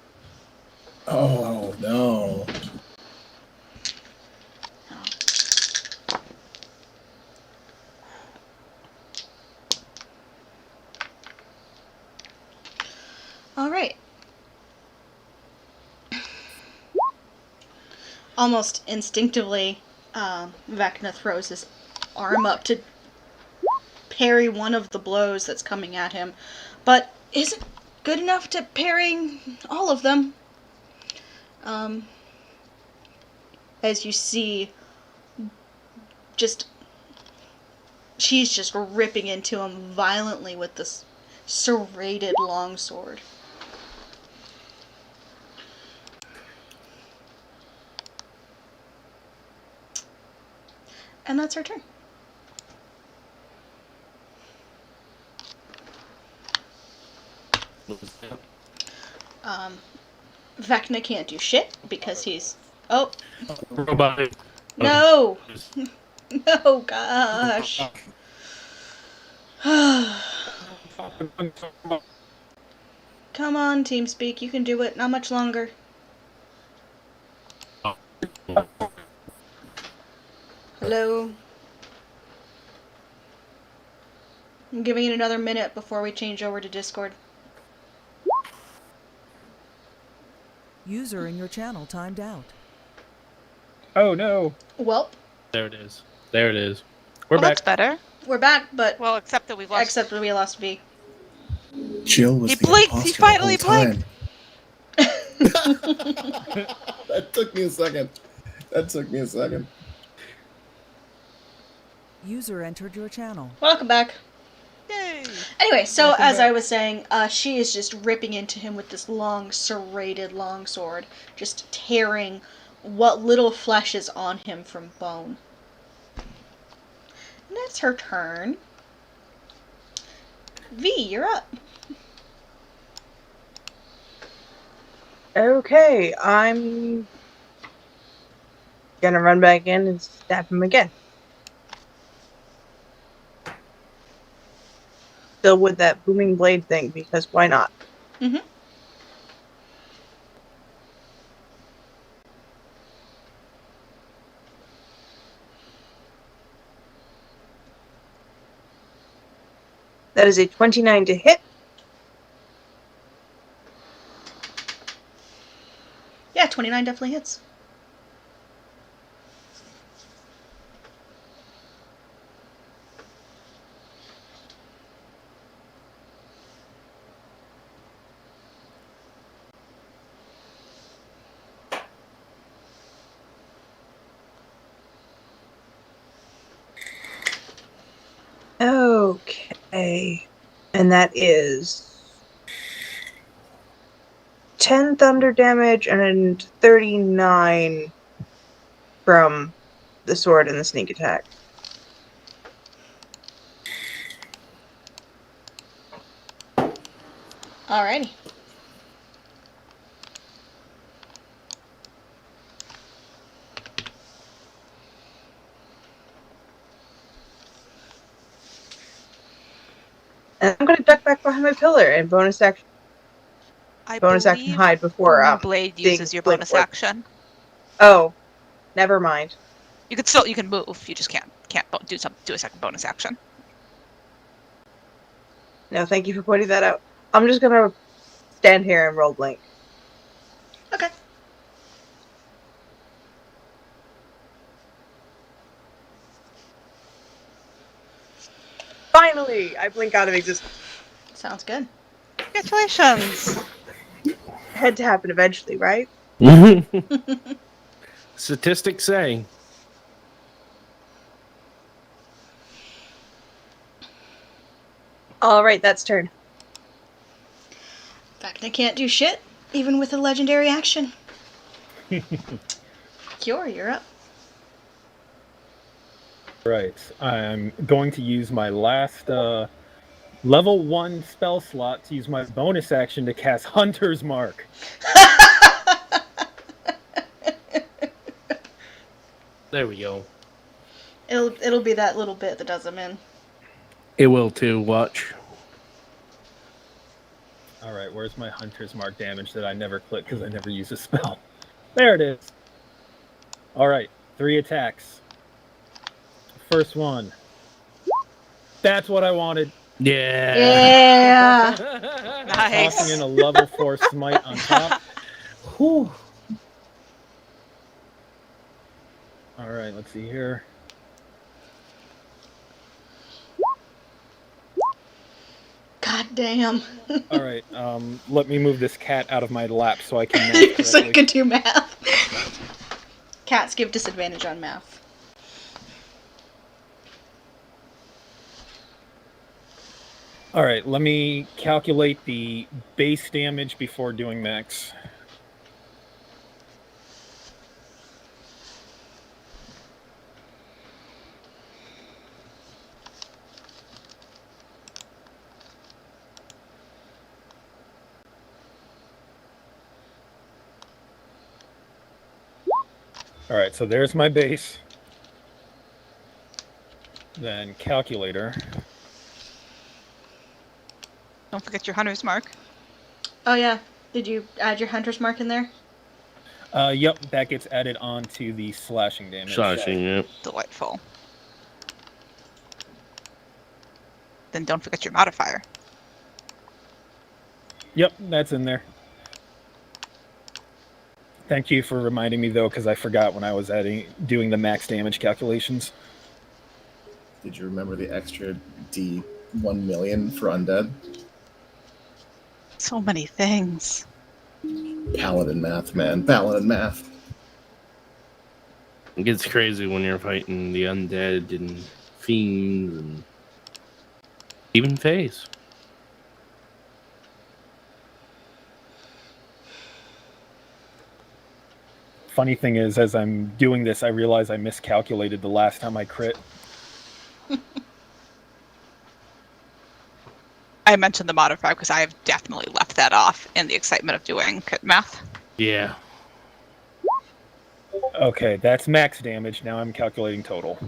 Oh no. Alright. Almost instinctively, Vecna throws his arm up to parry one of the blows that's coming at him, but isn't good enough to parry all of them. As you see, she's just ripping into him violently with this serrated longsword. And that's her turn. Vecna can't do shit because he's... Oh. Robot. No! No, gosh. Come on, TeamSpeak, you can do it. Not much longer. Hello? I'm giving it another minute before we change over to Discord. User in your channel timed out. Oh no. Welp, There it is. There it is. We're Well, back. that's better. we're back, but Well, except that we've lost. except that we lost V. Jill was He the blinked. imposter He finally the whole blinked. time. That took me a second. User entered your channel. Welcome back. Yay. Anyway, so Welcome as I back. was saying, she is just ripping into him with this long, serrated longsword, just tearing what little flesh is on him from bone. And that's her turn. V, you're up. Okay, I'm gonna run back in and stab him again. Still with that booming blade thing, because why not? Mm-hmm. That is a 29 to hit. Yeah, 29 definitely hits. Okay. And that is 10 thunder damage and 39 from the sword and the sneak attack. Alrighty. And I'm gonna duck back behind my pillar and bonus action I action believe hide before Booming Blade being uses your blade bonus forward. action. Oh, never mind. You can move. You just can't do a second bonus action. No, thank you for pointing that out. I'm just gonna stand here and roll blink. Okay. Finally, I blink out of existence. Sounds good. Congratulations. Had to happen eventually, right? Statistics say. All right, that's turn. Vecna can't do shit, even with a legendary action. Cure, you're up. Right. I'm going to use my last level 1 spell slot to use my bonus action to cast Hunter's Mark. There we go. It'll be that little bit that does him in. It will too. Watch. All right, where's my Hunter's Mark damage that I never click because I never use a spell? There it is. All right, 3 attacks. First one. That's what I wanted. Yeah. Yeah. Nice. Tossing in a level 4 smite on top. Whew. All right, let's see here. God damn. All right, let me move this cat out of my lap so I can math So you correctly. can do math. Cats give disadvantage on math. All right, let me calculate the base damage before doing max. All right, so there's my base. Then calculator. Don't forget your hunter's mark. Oh yeah. Did you add your hunter's mark in there? Yep, that gets added on to the slashing damage. Slashing, yep. Delightful. Then don't forget your modifier. Yep, that's in there. Thank you for reminding me, though, because I forgot when I was doing the max damage calculations. Did you remember the extra D1 million for undead? So many things. Paladin math, man. Paladin math. It gets crazy when you're fighting the undead and fiends and even Fays. Funny thing is, as I'm doing this, I realize I miscalculated the last time I crit. I mentioned the modifier because I have definitely left that off in the excitement of doing crit math. Yeah. Okay, that's max damage. Now I'm calculating total.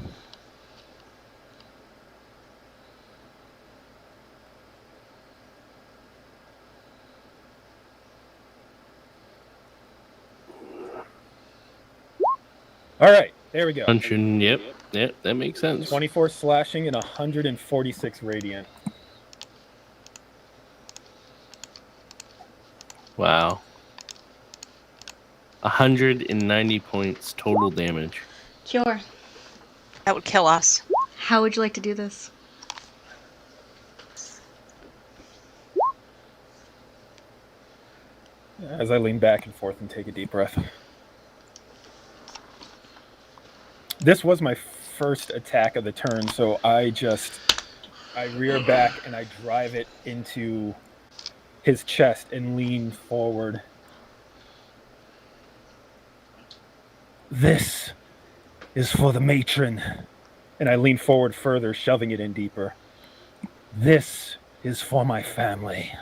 All right, there we go. Punching, yep, that makes sense. 24 slashing and 146 radiant. Wow. 190 points total damage. Sure. That would kill us. How would you like to do this? As I lean back and forth and take a deep breath. This was my first attack of the turn, so I rear back and I drive it into his chest and lean forward. This is for the matron. And I lean forward further, shoving it in deeper. This is for my family.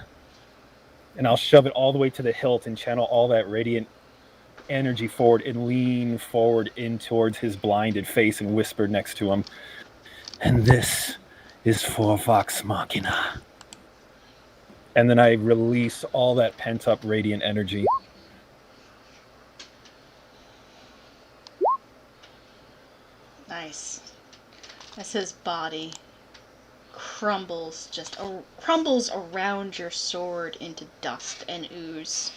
And I'll shove it all the way to the hilt and channel all that radiant energy forward and lean forward in towards his blinded face and whisper next to him. And this is for Vox Machina. And then I release all that pent-up radiant energy. Nice. As his body crumbles around your sword into dust and ooze.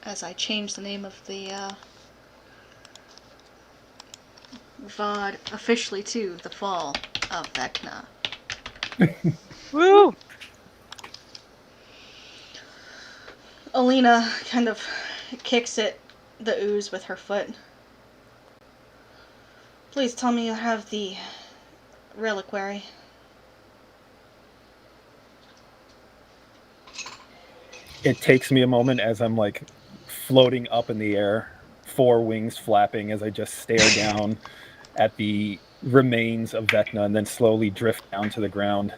As I change the name of the VOD officially to The Fall of Vecna. Woo! Alina kind of kicks at the ooze with her foot. Please tell me you have the reliquary. It takes me a moment as I'm like floating up in the air, 4 wings flapping as I just stare down at the remains of Vecna and then slowly drift down to the ground.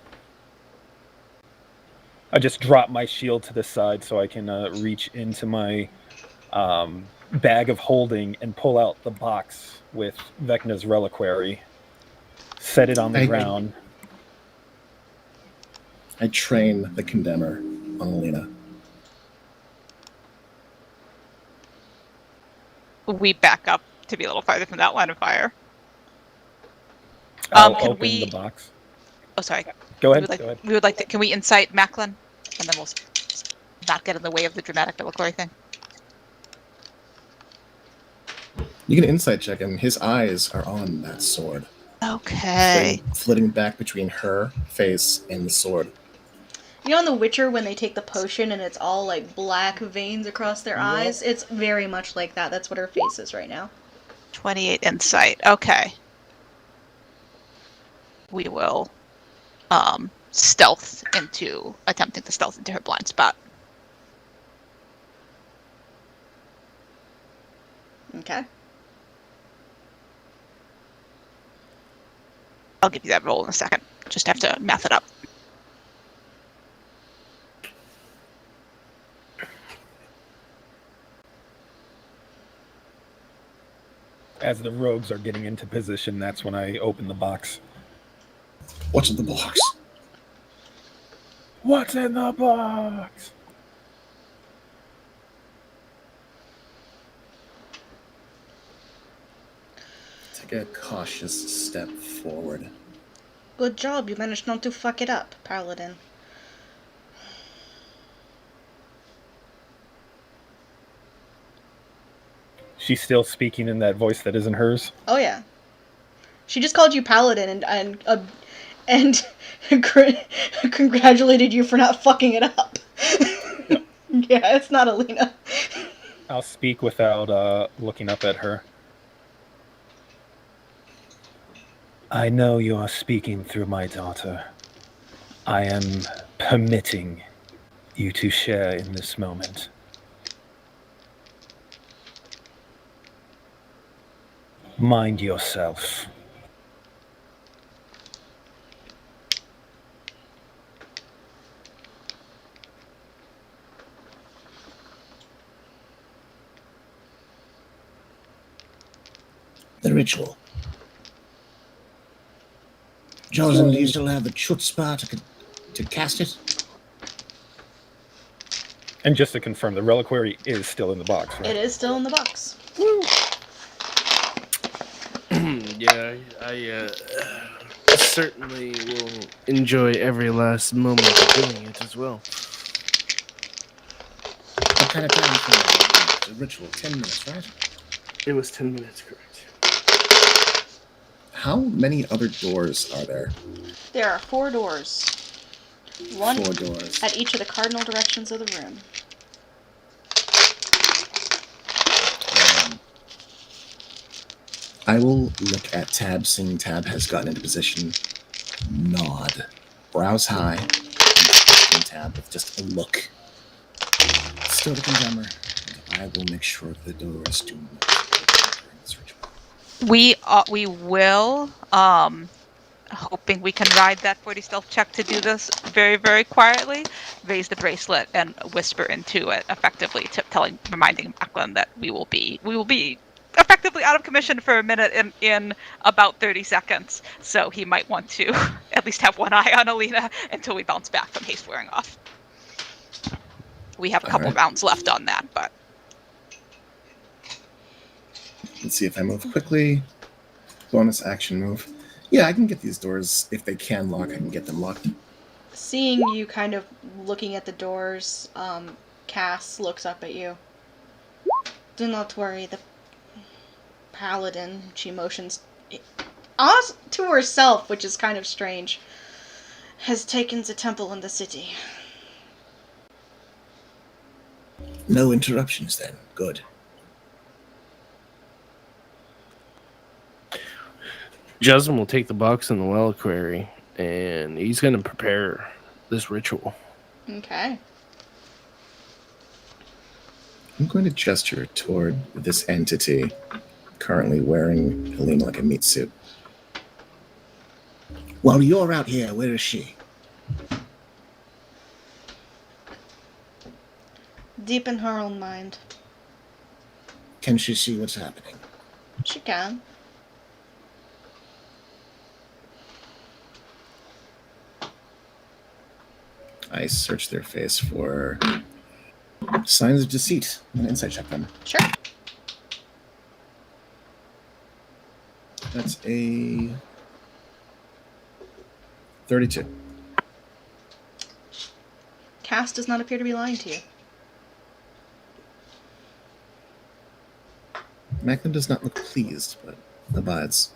I just drop my shield to the side so I can reach into my bag of holding and pull out the box with Vecna's reliquary. Set it on the ground. I train the Condemner on Alina. We back up to be a little farther from that line of fire. I'll Can open we? the box. Oh, sorry. Go ahead. Go ahead. We would like to. Can we incite Macklin, and then we'll not get in the way of the dramatic reliquary thing. You can insight check him. His eyes are on that sword. Okay. Flitting back between her face and the sword. You know in The Witcher when they take the potion and it's all like black veins across their eyes? It's very much like that. That's what her face is right now. 28 insight. Okay. We will attempting to stealth into her blind spot. Okay. I'll give you that roll in a second. Just have to math it up. As the rogues are getting into position, that's when I open the box. What's in the box? What's in the box? Take a cautious step forward. Good job, you managed not to fuck it up, Paladin. She's still speaking in that voice that isn't hers. Oh yeah. She just called you Paladin and congratulated you for not fucking it up. Yep. Yeah, it's not Alina. I'll speak without looking up at her. I know you are speaking through my daughter. I am permitting you to share in this moment. Mind yourself. The ritual. Jocelyn, do you still have the chutzpah to cast it? And just to confirm, the reliquary is still in the box, right? It is still in the box. Yeah, I certainly will enjoy every last moment of doing it as well. What kind of time for the ritual? 10 minutes, right? It was 10 minutes, correct. How many other doors are there? There are 4 doors. 1 4 doors. at each of the cardinal directions of the room. I will look at Tab, seeing Tab has gotten into position. Nod. Brows high. And Tab with just a look. Still the condemner. And I will make sure the doors do not open during this ritual. We will, hoping we can ride that 40 stealth check to do this very, very quietly, raise the bracelet and whisper into it, effectively reminding Macklin that we will be effectively out of commission for a minute in about 30 seconds. So he might want to at least have one eye on Alina until we bounce back from haste wearing off. We have a couple rounds left on that, but Let's see if I move quickly. Bonus action move. Yeah, I can get these doors. If they can lock, I can get them locked. Seeing you kind of looking at the doors, Cass looks up at you. Do not worry, the Paladin, she motions to herself, which is kind of strange, has taken the temple in the city. No interruptions then. Good. Justin will take the box in the reliquary, and he's going to prepare this ritual. Okay. I'm going to gesture toward this entity currently wearing Helena like a meat suit. While you're out here, where is she? Deep in her own mind. Can she see what's happening? She can. I search their face for signs of deceit. I'm gonna insight check them. Sure. That's a 32. Cass does not appear to be lying to you. Macklin does not look pleased, but abides.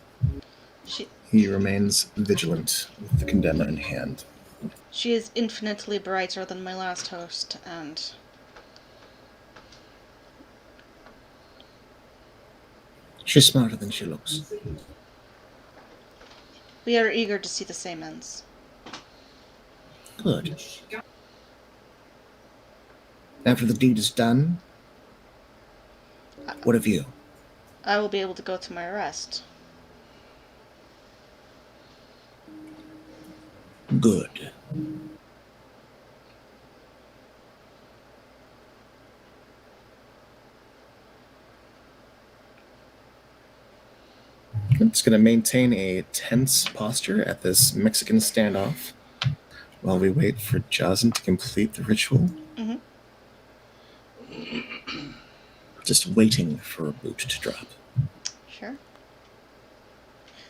She He remains vigilant with the condemner in hand. She is infinitely brighter than my last host, and She's smarter than she looks. we are eager to see the same ends. Good. After the deed is done, what of you? I will be able to go to my rest. Good. It's going to maintain a tense posture at this Mexican standoff while we wait for Jazin to complete the ritual. Mm-hmm. Just waiting for a boot to drop. Sure.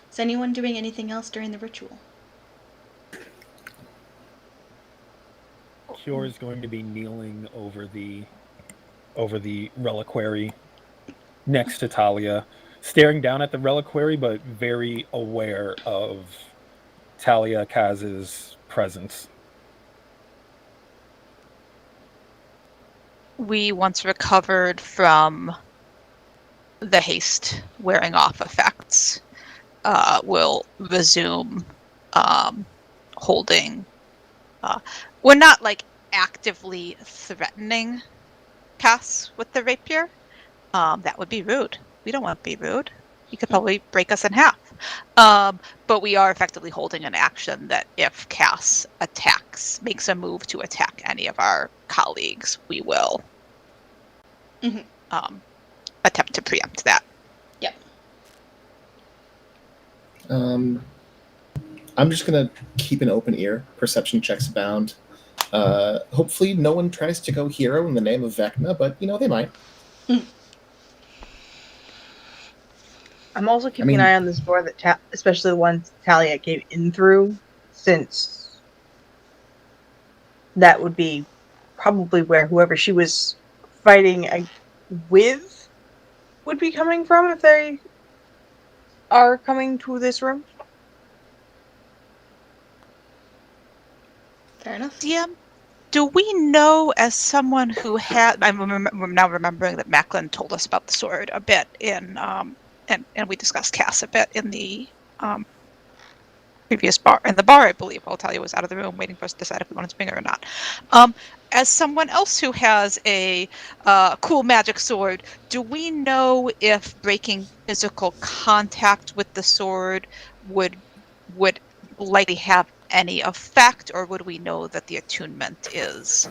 Is anyone doing anything else during the ritual? Cure is going to be kneeling over the reliquary next to Talia, staring down at the reliquary, but very aware of Talia Kaz's presence. We once recovered from the haste wearing off effects. Will resume holding. We're not like actively threatening Cass with the rapier. That would be rude. We don't want to be rude. He could probably break us in half. But we are effectively holding an action that if Cass makes a move to attack any of our colleagues, we will attempt to preempt that. Yep. I'm just going to keep an open ear. Perception checks abound. Hopefully no one tries to go hero in the name of Vecna, but, they might. I'm also keeping an eye on this door, especially the ones Talia came in through, since that would be probably where whoever she was fighting with would be coming from if they are coming to this room. Fair enough. DM, do we know, as someone who had, I'm now remembering that Macklin told us about the sword a bit in, and we discussed Cass a bit in the previous bar, I believe, while Talia was out of the room waiting for us to decide if we wanted to bring her or not. As someone else who has a cool magic sword, do we know if breaking physical contact with the sword would likely have any effect, or would we know that the attunement is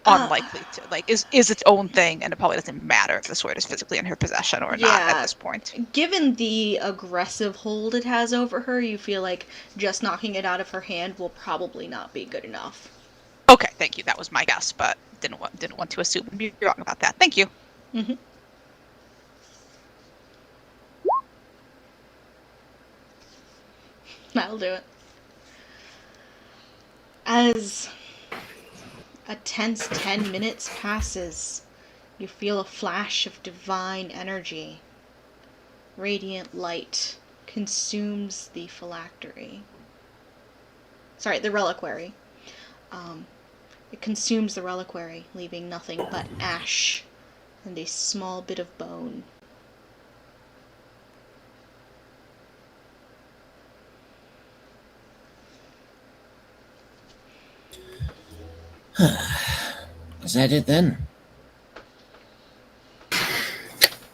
unlikely to, is its own thing, and it probably doesn't matter if the sword is physically in her possession or not at this point? Given the aggressive hold it has over her, you feel like just knocking it out of her hand will probably not be good enough. Okay, thank you. That was my guess, but didn't want to assume and be wrong about that. Thank you. Mm-hmm. That'll do it. As a tense 10 minutes passes, you feel a flash of divine energy. Radiant light consumes the phylactery. Sorry, the reliquary. It consumes the reliquary, leaving nothing but ash and a small bit of bone. Is that it then?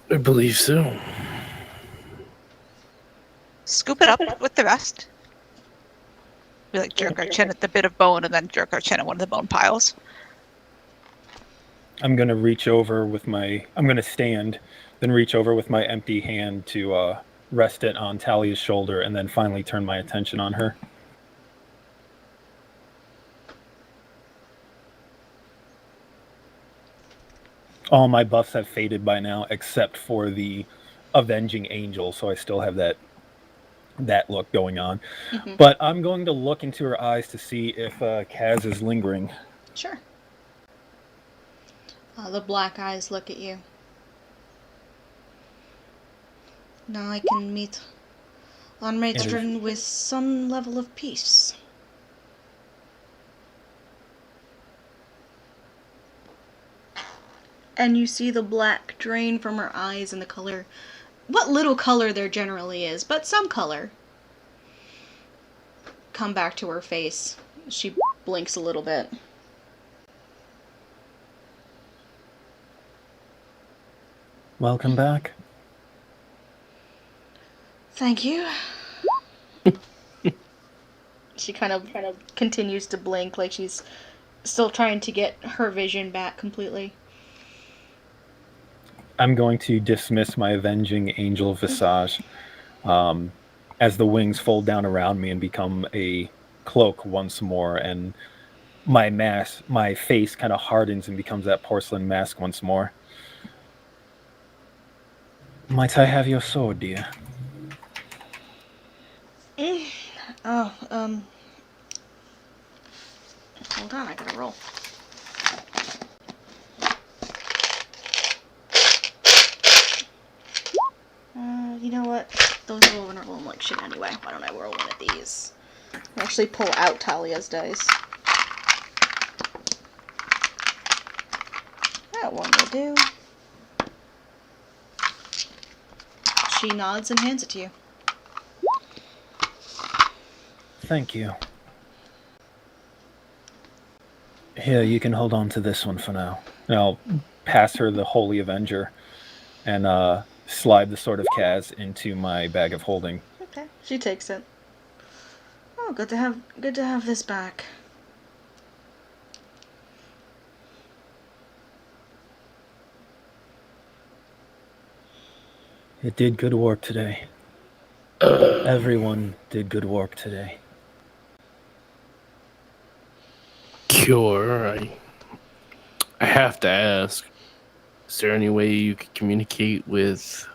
I believe so. Scoop it up with the rest. We jerk our chin at the bit of bone and then jerk our chin at one of the bone piles. I'm going to I'm going to stand, then reach over with my empty hand to rest it on Talia's shoulder, and then finally turn my attention on her. All my buffs have faded by now, except for the Avenging Angel, so I still have that look going on. Mm-hmm. But I'm going to look into her eyes to see if Kaz is lingering. Sure. The black eyes look at you. Now I can meet our matron with some level of peace. And you see the black drain from her eyes and the color, what little color there generally is, but some color, come back to her face. She blinks a little bit. Welcome back. Thank you. She kind of continues to blink like she's still trying to get her vision back completely. I'm going to dismiss my avenging angel visage as the wings fold down around me and become a cloak once more, and my face kind of hardens and becomes that porcelain mask once more. Might I have your sword, dear? Oh, hold on, I gotta roll. You know what? Those are rolling like shit anyway. Why don't I roll one of these? I'll actually pull out Talia's dice. That one will do. She nods and hands it to you. Thank you. Here, you can hold on to this one for now. And I'll pass her the Holy Avenger and slide the Sword of Kaz into my bag of holding. Okay, she takes it. Oh, good to have this back. It did good work today. Everyone did good work today. Cure, I have to ask, is there any way you could communicate with,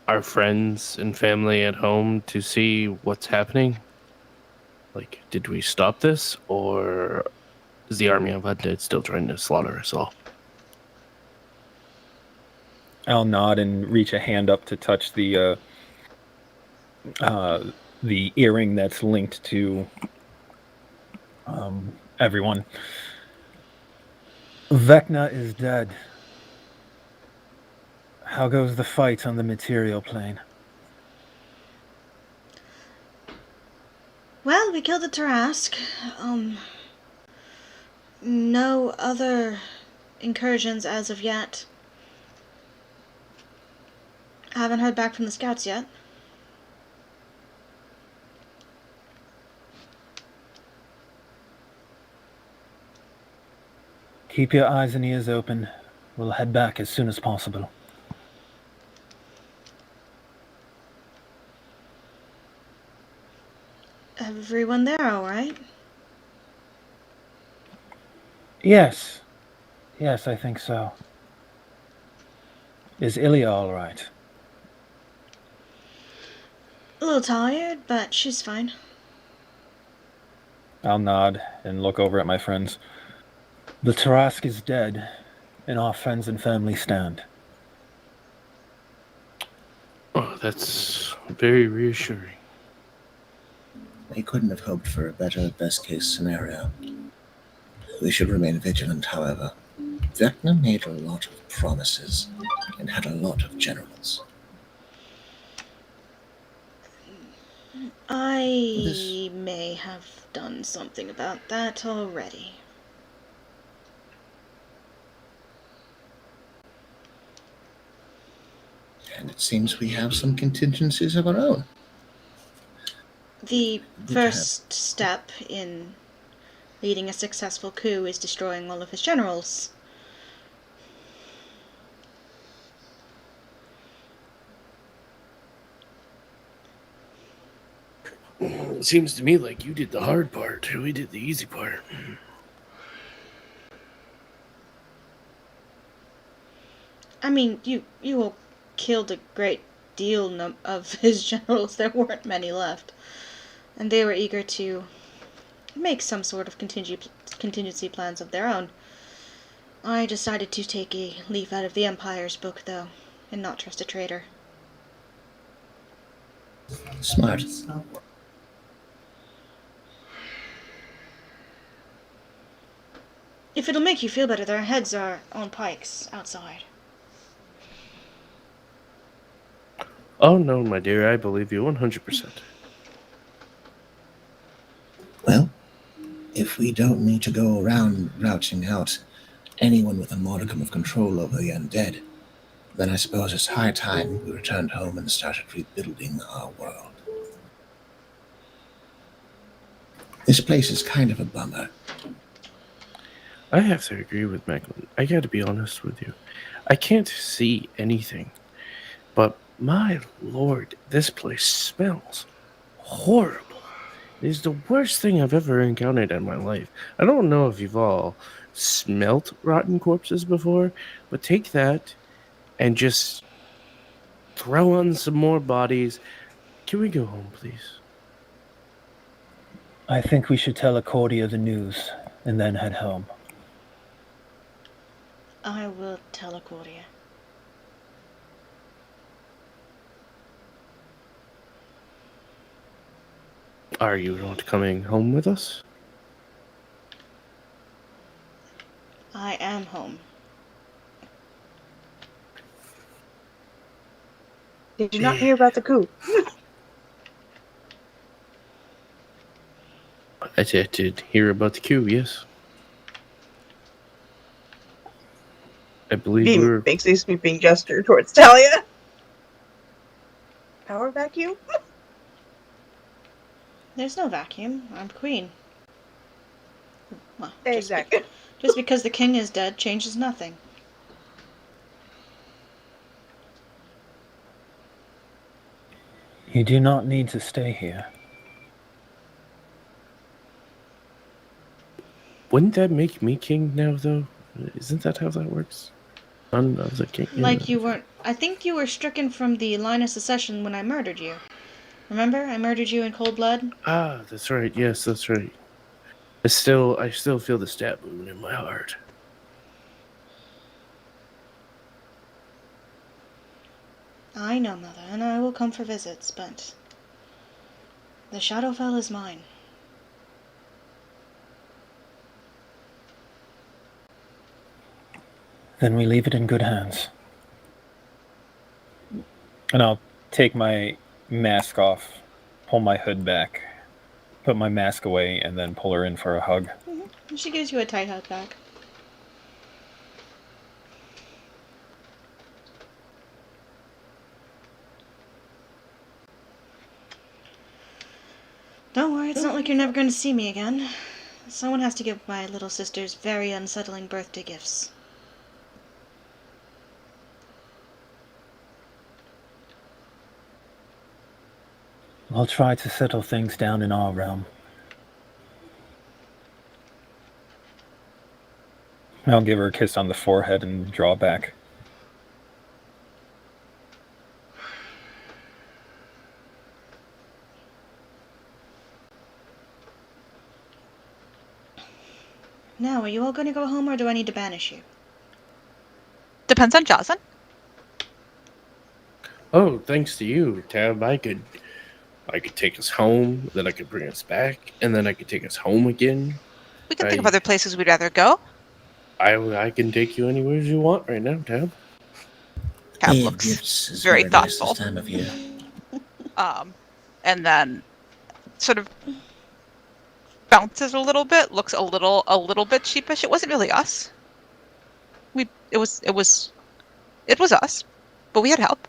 our friends and family at home to see what's happening? Like, did we stop this, or is the army of undead still trying to slaughter us all? I'll nod and reach a hand up to touch the earring that's linked to everyone. Vecna is dead. How goes the fight on the material plane? Well, we killed the Tarask. No other incursions as of yet. Haven't heard back from the scouts yet. Keep your eyes and ears open. We'll head back as soon as possible. Everyone there all right? Yes. Yes, I think so. Is Ilya all right? A little tired, but she's fine. I'll nod and look over at my friends. The Tarask is dead, and our friends and family stand. Oh, that's very reassuring. We couldn't have hoped for a better best-case scenario. We should remain vigilant, however. Vecna made a lot of promises and had a lot of generals. I may have done something about that already. And it seems we have some contingencies of our own. The first step in leading a successful coup is destroying all of his generals. It seems to me like you did the hard part. We did the easy part. I mean, you all killed a great deal of his generals. There weren't many left. And they were eager to make some sort of contingency plans of their own. I decided to take a leaf out of the Empire's book, though, and not trust a traitor. Smart. If it'll make you feel better, their heads are on pikes outside. Oh, no, my dear, I believe you 100%. Well, if we don't need to go around routing out anyone with a modicum of control over the undead, then I suppose it's high time we returned home and started rebuilding our world. This place is kind of a bummer. I have to agree with Macklin. I gotta be honest with you. I can't see anything. But my lord, this place smells horrible. It is the worst thing I've ever encountered in my life. I don't know if you've all smelt rotten corpses before, but take that and just throw on some more bodies. Can we go home, please? I think we should tell Accordia the news and then head home. I will tell Accordia. Are you not coming home with us? I am home. Did you not hear about the coup? I did hear about the queue, yes. I believe He we're... makes a sweeping gesture towards Talia. Power vacuum? There's no vacuum. I'm queen. Well, Exactly. Just because the king is dead changes nothing. You do not need to stay here. Wouldn't that make me king now, though? Isn't that how that works? Son of the king? Like you weren't. I think you were stricken from the line of succession when I murdered you. Remember? I murdered you in cold blood? Ah, that's right. Yes, that's right. I still feel the stab wound in my heart. I know, Mother, and I will come for visits, but the Shadowfell is mine. Then we leave it in good hands. And I'll take my mask off, pull my hood back, put my mask away, and then pull her in for a hug. Mm-hmm. She gives you a tight hug back. Don't worry, it's not like you're never going to see me again. Someone has to give my little sisters very unsettling birthday gifts. I'll try to settle things down in our realm. I'll give her a kiss on the forehead and draw back. Now, are you all going to go home, or do I need to banish you? Depends on Jocelyn. Oh, thanks to you, Tab. I could take us home, then I could bring us back, and then I could take us home again. We can think of other places we'd rather go. I can take you anywhere you want right now, Tab. Tab Hey, looks gifts is very what it is thoughtful. this time of year. And then sort of bounces a little bit, looks a little bit sheepish. It wasn't really us. It was us, but we had help.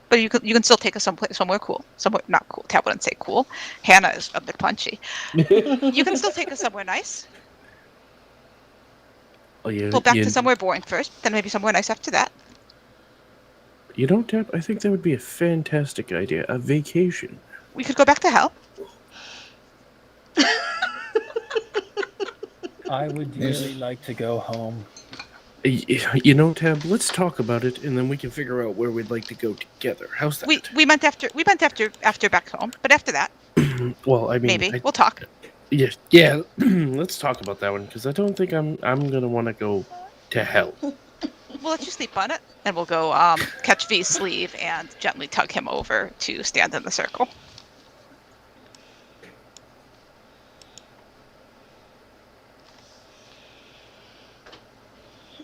But you can still take us somewhere cool. Somewhere not cool. Tab wouldn't say cool. Hannah is a bit punchy. You can still take us somewhere nice. Oh, yeah. Well, back to somewhere boring first, then maybe somewhere nice after that. You know, Tab, I think that would be a fantastic idea. A vacation. We could go back to hell. I would dearly like to go home. You know, Tab, let's talk about it, and then we can figure out where we'd like to go together. How's that? We meant after back home, but after that, well, I mean, maybe we'll talk. Yeah. Let's talk about that one, because I don't think I'm gonna want to go to hell. We'll let you sleep on it, and we'll go catch V's sleeve and gently tug him over to stand in the circle.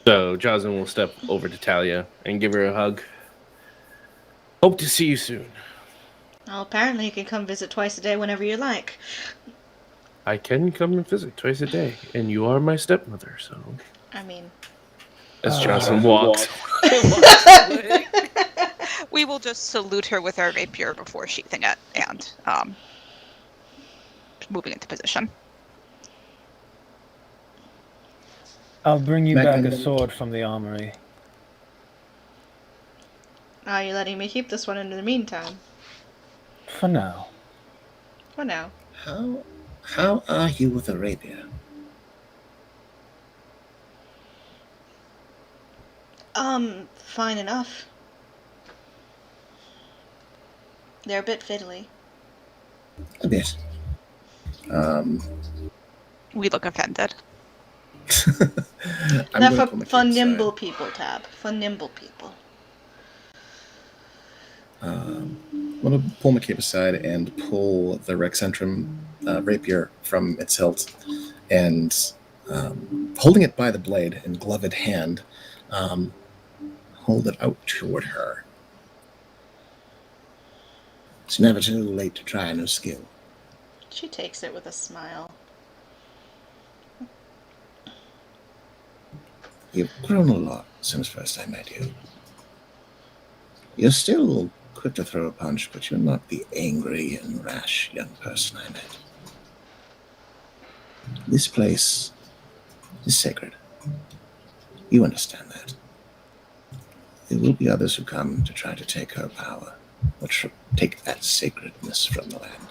So Jocelyn will step over to Talia and give her a hug. Hope to see you soon. Well, apparently you can come visit twice a day whenever you like. I can come and visit twice a day, and you are my stepmother, so... I mean... As Jocelyn walks. We will just salute her with our rapier before sheathing it and moving into position. I'll bring you back a Magnum. sword from the armory. Are you letting me keep this one in the meantime? For now. For now. How are you with a rapier? Fine enough. They're a bit fiddly. A bit. We look offended. I'm They're going to pull my for cape nimble aside. people, Tab. For nimble people. I'm going to pull my cape aside and pull the Rexentrum rapier from its hilt, and holding it by the blade in gloved hand, hold it out toward her. It's never too late to try a new skill. She takes it with a smile. You've grown a lot since first I met you. You're still quick to throw a punch, but you're not the angry and rash young person I met. This place is sacred. You understand that. There will be others who come to try to take her power, or take that sacredness from the land.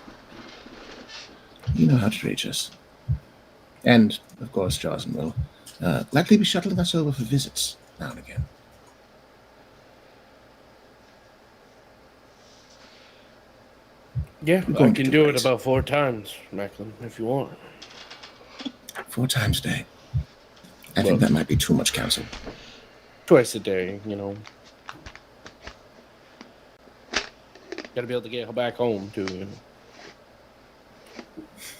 You know how to reach us. And, of course, Jarzan will likely be shuttling us over for visits now and again. Yeah, We're I going to can do do it right. about 4 times, Macklin, if you want. 4 times a day. I Well, think that might be too much counsel. twice a day, you know. Gotta be able to get back home, too, you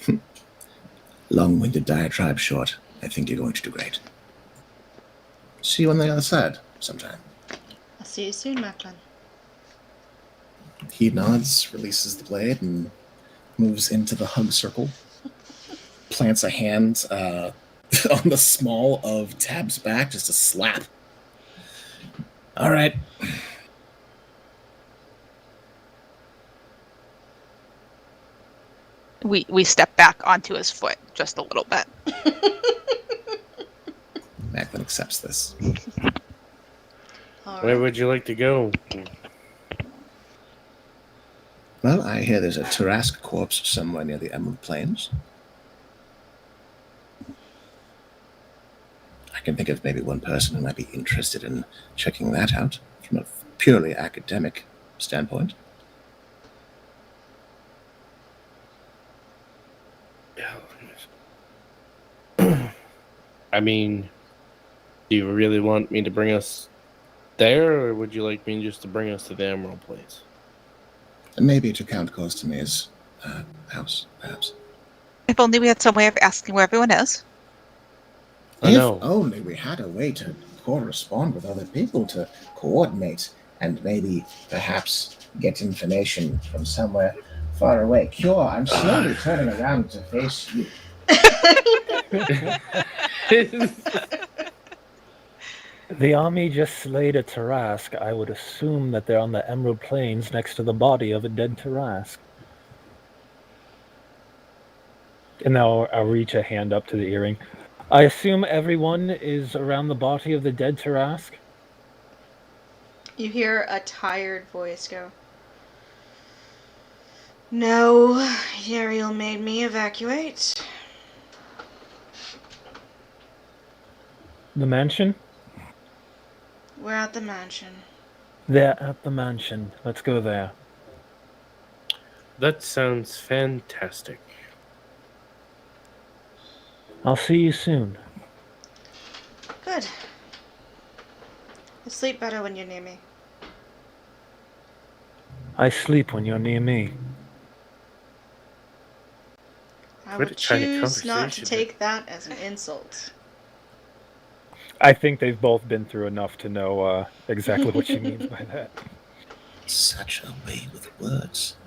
know. Long-winded diatribe short. I think you're going to do great. See you on the other side sometime. I'll see you soon, Macklin. He nods, releases the blade, and moves into the hug circle. Plants a hand on the small of Tab's back, just a slap. All right. We step back onto his foot just a little bit. Macklin accepts this. All Where right. would you like to go? Well, I hear there's a Tarask corpse somewhere near the Emerald Plains. I can think of maybe one person who might be interested in checking that out from a purely academic standpoint. I mean, do you really want me to bring us there, or would you like me just to bring us to the Emerald Place? And maybe to Count Kostamir's house, perhaps. If only we had some way of asking where everyone is. I If know. only we had a way to correspond with other people, to coordinate, and maybe, perhaps, get information from somewhere far away. Cure, I'm slowly turning around to face you. The army just slayed a Tarask. I would assume that they're on the Emerald Plains next to the body of a dead Tarask. And now I'll reach a hand up to the earring. I assume everyone is around the body of the dead Tarask? You hear a tired voice go, "No, Yariel made me evacuate." The mansion? We're at the mansion. They're at the mansion. Let's go there. That sounds fantastic. I'll see you soon. Good. I sleep better when you're near me. I sleep when you're near me. I What will a kind of choose not to conversation. take that as an insult. I think they've both been through enough to know exactly what she means by that. Such a way with words.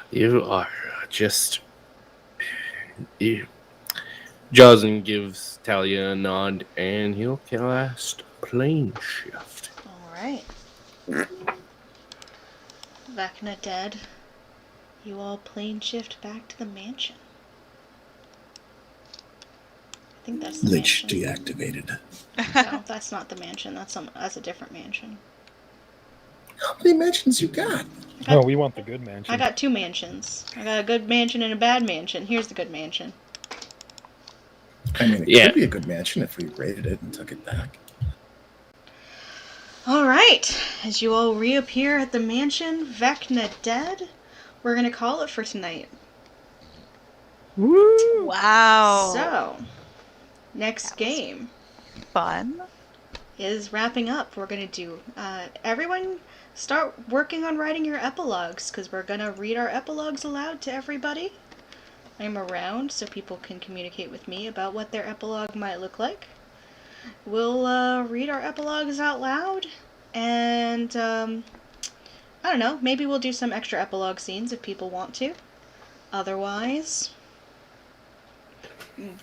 You are just... You. Jarzan gives Talia a nod, and he'll cast Plane Shift. Alright. Vecna dead. You all plane shift back to the mansion. think that's the Lich mansion. deactivated. No, that's not the mansion. That's a different mansion. How many mansions you got? No, we want the good mansion. I got 2 mansions. I got a good mansion and a bad mansion. Here's the good mansion. I mean, it Yeah. could be a good mansion if we raided it and took it back. All right, as you all reappear at the mansion, Vecna dead, we're gonna call it for tonight. Woo! Wow. So, next That was- game Fun. is wrapping up. We're gonna do everyone start working on writing your epilogues because we're gonna read our epilogues aloud to everybody. I'm around so people can communicate with me about what their epilogue might look like. We'll read our epilogues out loud, and I don't know, maybe we'll do some extra epilogue scenes if people want to. Otherwise,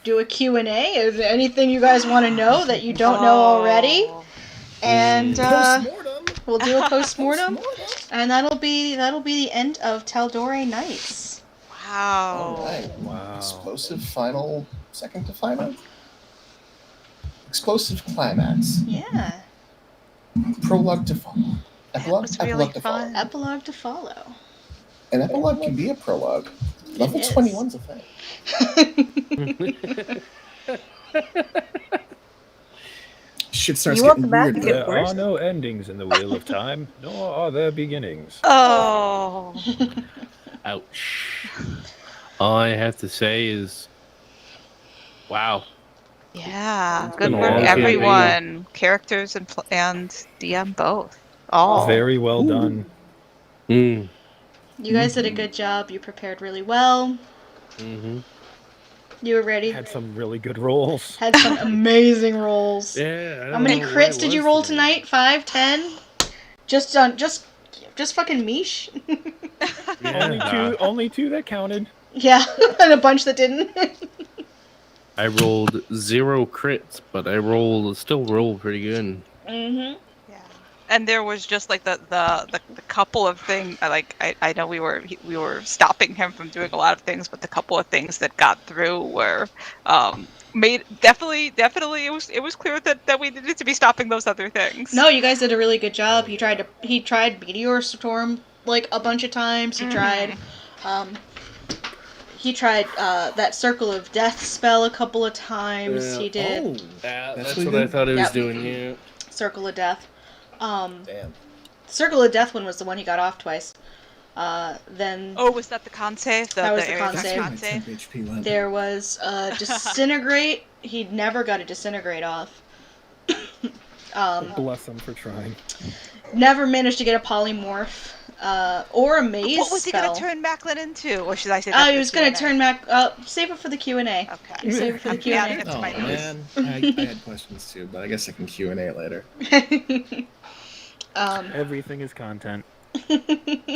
do a Q&A. Is there anything you guys want to know that you don't know already? Oh. And Postmortem. we'll do a postmortem, Postmortem. and that'll be the end of Taldore Nights. Wow. All right. Wow. Explosive final, second to final. Explosive climax. Yeah, Prologue to follow. Epilogue. was really Epilogue to fun. follow. epilogue to follow. An epilogue can be a prologue. Level is. 21's a thing. Shit starts You want getting the map weird. to though. get There worse? are no endings in the Wheel of Time, nor are there beginnings. Oh. Ouch. All I have to say is, wow. Yeah. It's Good been a work, long everyone. Characters and DM both. All. Very well done. Mm. You guys did a good job. You prepared really well. Mm-hmm. You were ready. Had some really good rolls. Had some amazing rolls. Yeah. I How don't many know what crits it did you was roll tonight? 5, 10? Just fucking Mish. Yeah. Only two that counted. Yeah, and a bunch that didn't. I rolled 0 crits, but I still rolled pretty good. Mm-hmm. Yeah. And there was just like the couple of things. I know we were stopping him from doing a lot of things, but the couple of things that got through were made definitely it was clear that we needed to be stopping those other things. No, you guys did a really good job. He tried Meteor Storm like a bunch of times. He tried that Circle of Death spell a couple of times. He did Oh, That's what what he I did? thought it was Yep. doing, yeah. Circle of Death. damn. Circle of Death one was the one he got off twice. Then Oh, was that the con save? That was the area con That's save. where con my save? 10 HP went. there was Disintegrate. He never got a Disintegrate off. Bless them for trying. Never managed to get a Polymorph or a Maze What was he spell. going to turn Macklin into? Or should I say that? Oh, he for was going to Q&A? turn back. Save it for the Q&A. Okay. Save it for the I'm adding Q&A. it to Oh my notes. man, I had questions too, but I guess I can Q&A later. Everything is content.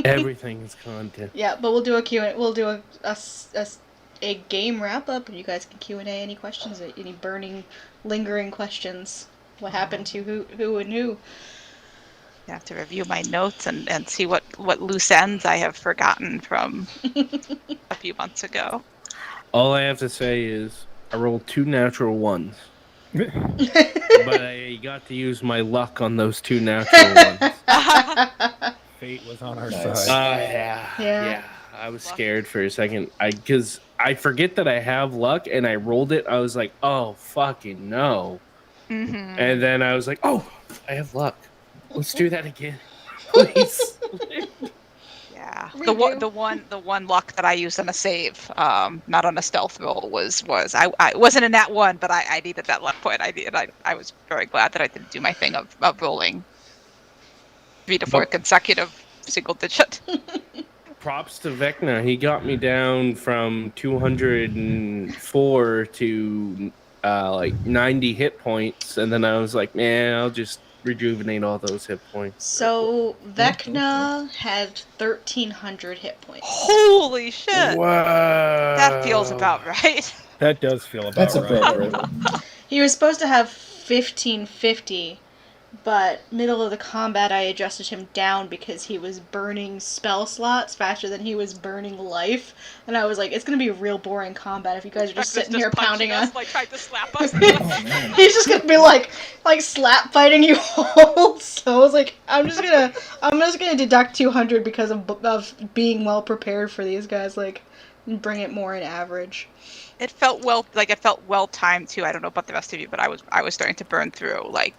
Everything is content. Yeah, but we'll do a Q&A. We'll do a game wrap up, and you guys can Q&A any questions, any burning, lingering questions. What happened to who and who? I have to review my notes and see what loose ends I have forgotten from a few months ago. All I have to say is I rolled 2 natural ones, but I got to use my luck on those 2 natural ones. Fate was on our Nice. side. Yeah. I was scared for a second. Because I forget that I have luck, and I rolled it. I was like, oh, fucking no. Mm-hmm. And then I was like, oh, I have luck. Let's do that again, please. Yeah, Redo. the one luck that I used on a save, not on a stealth roll, was I wasn't in that one, but I needed that luck point. I was very glad that I didn't do my thing of rolling 3 to 4 consecutive single digit. Props to Vecna. He got me down from 204 to like 90 hit points, and then I was like, man, I'll just rejuvenate all those hit points. So Vecna had 1,300 hit points. Holy shit! Wow. That feels about right. That does feel about That's right. appropriate. He was supposed to have 1,550, but middle of the combat I adjusted him down because he was burning spell slots faster than he was burning life, and I was like, it's gonna be a real boring combat if you guys are just sitting here pounding us, us. like tried to slap us. Oh man. He's just gonna be like slap fighting you all. So I was like, I'm just gonna deduct 200 because of being well prepared for these guys, like, and bring it more in average. It felt well timed too. I don't know about the rest of you, but I was starting to burn through like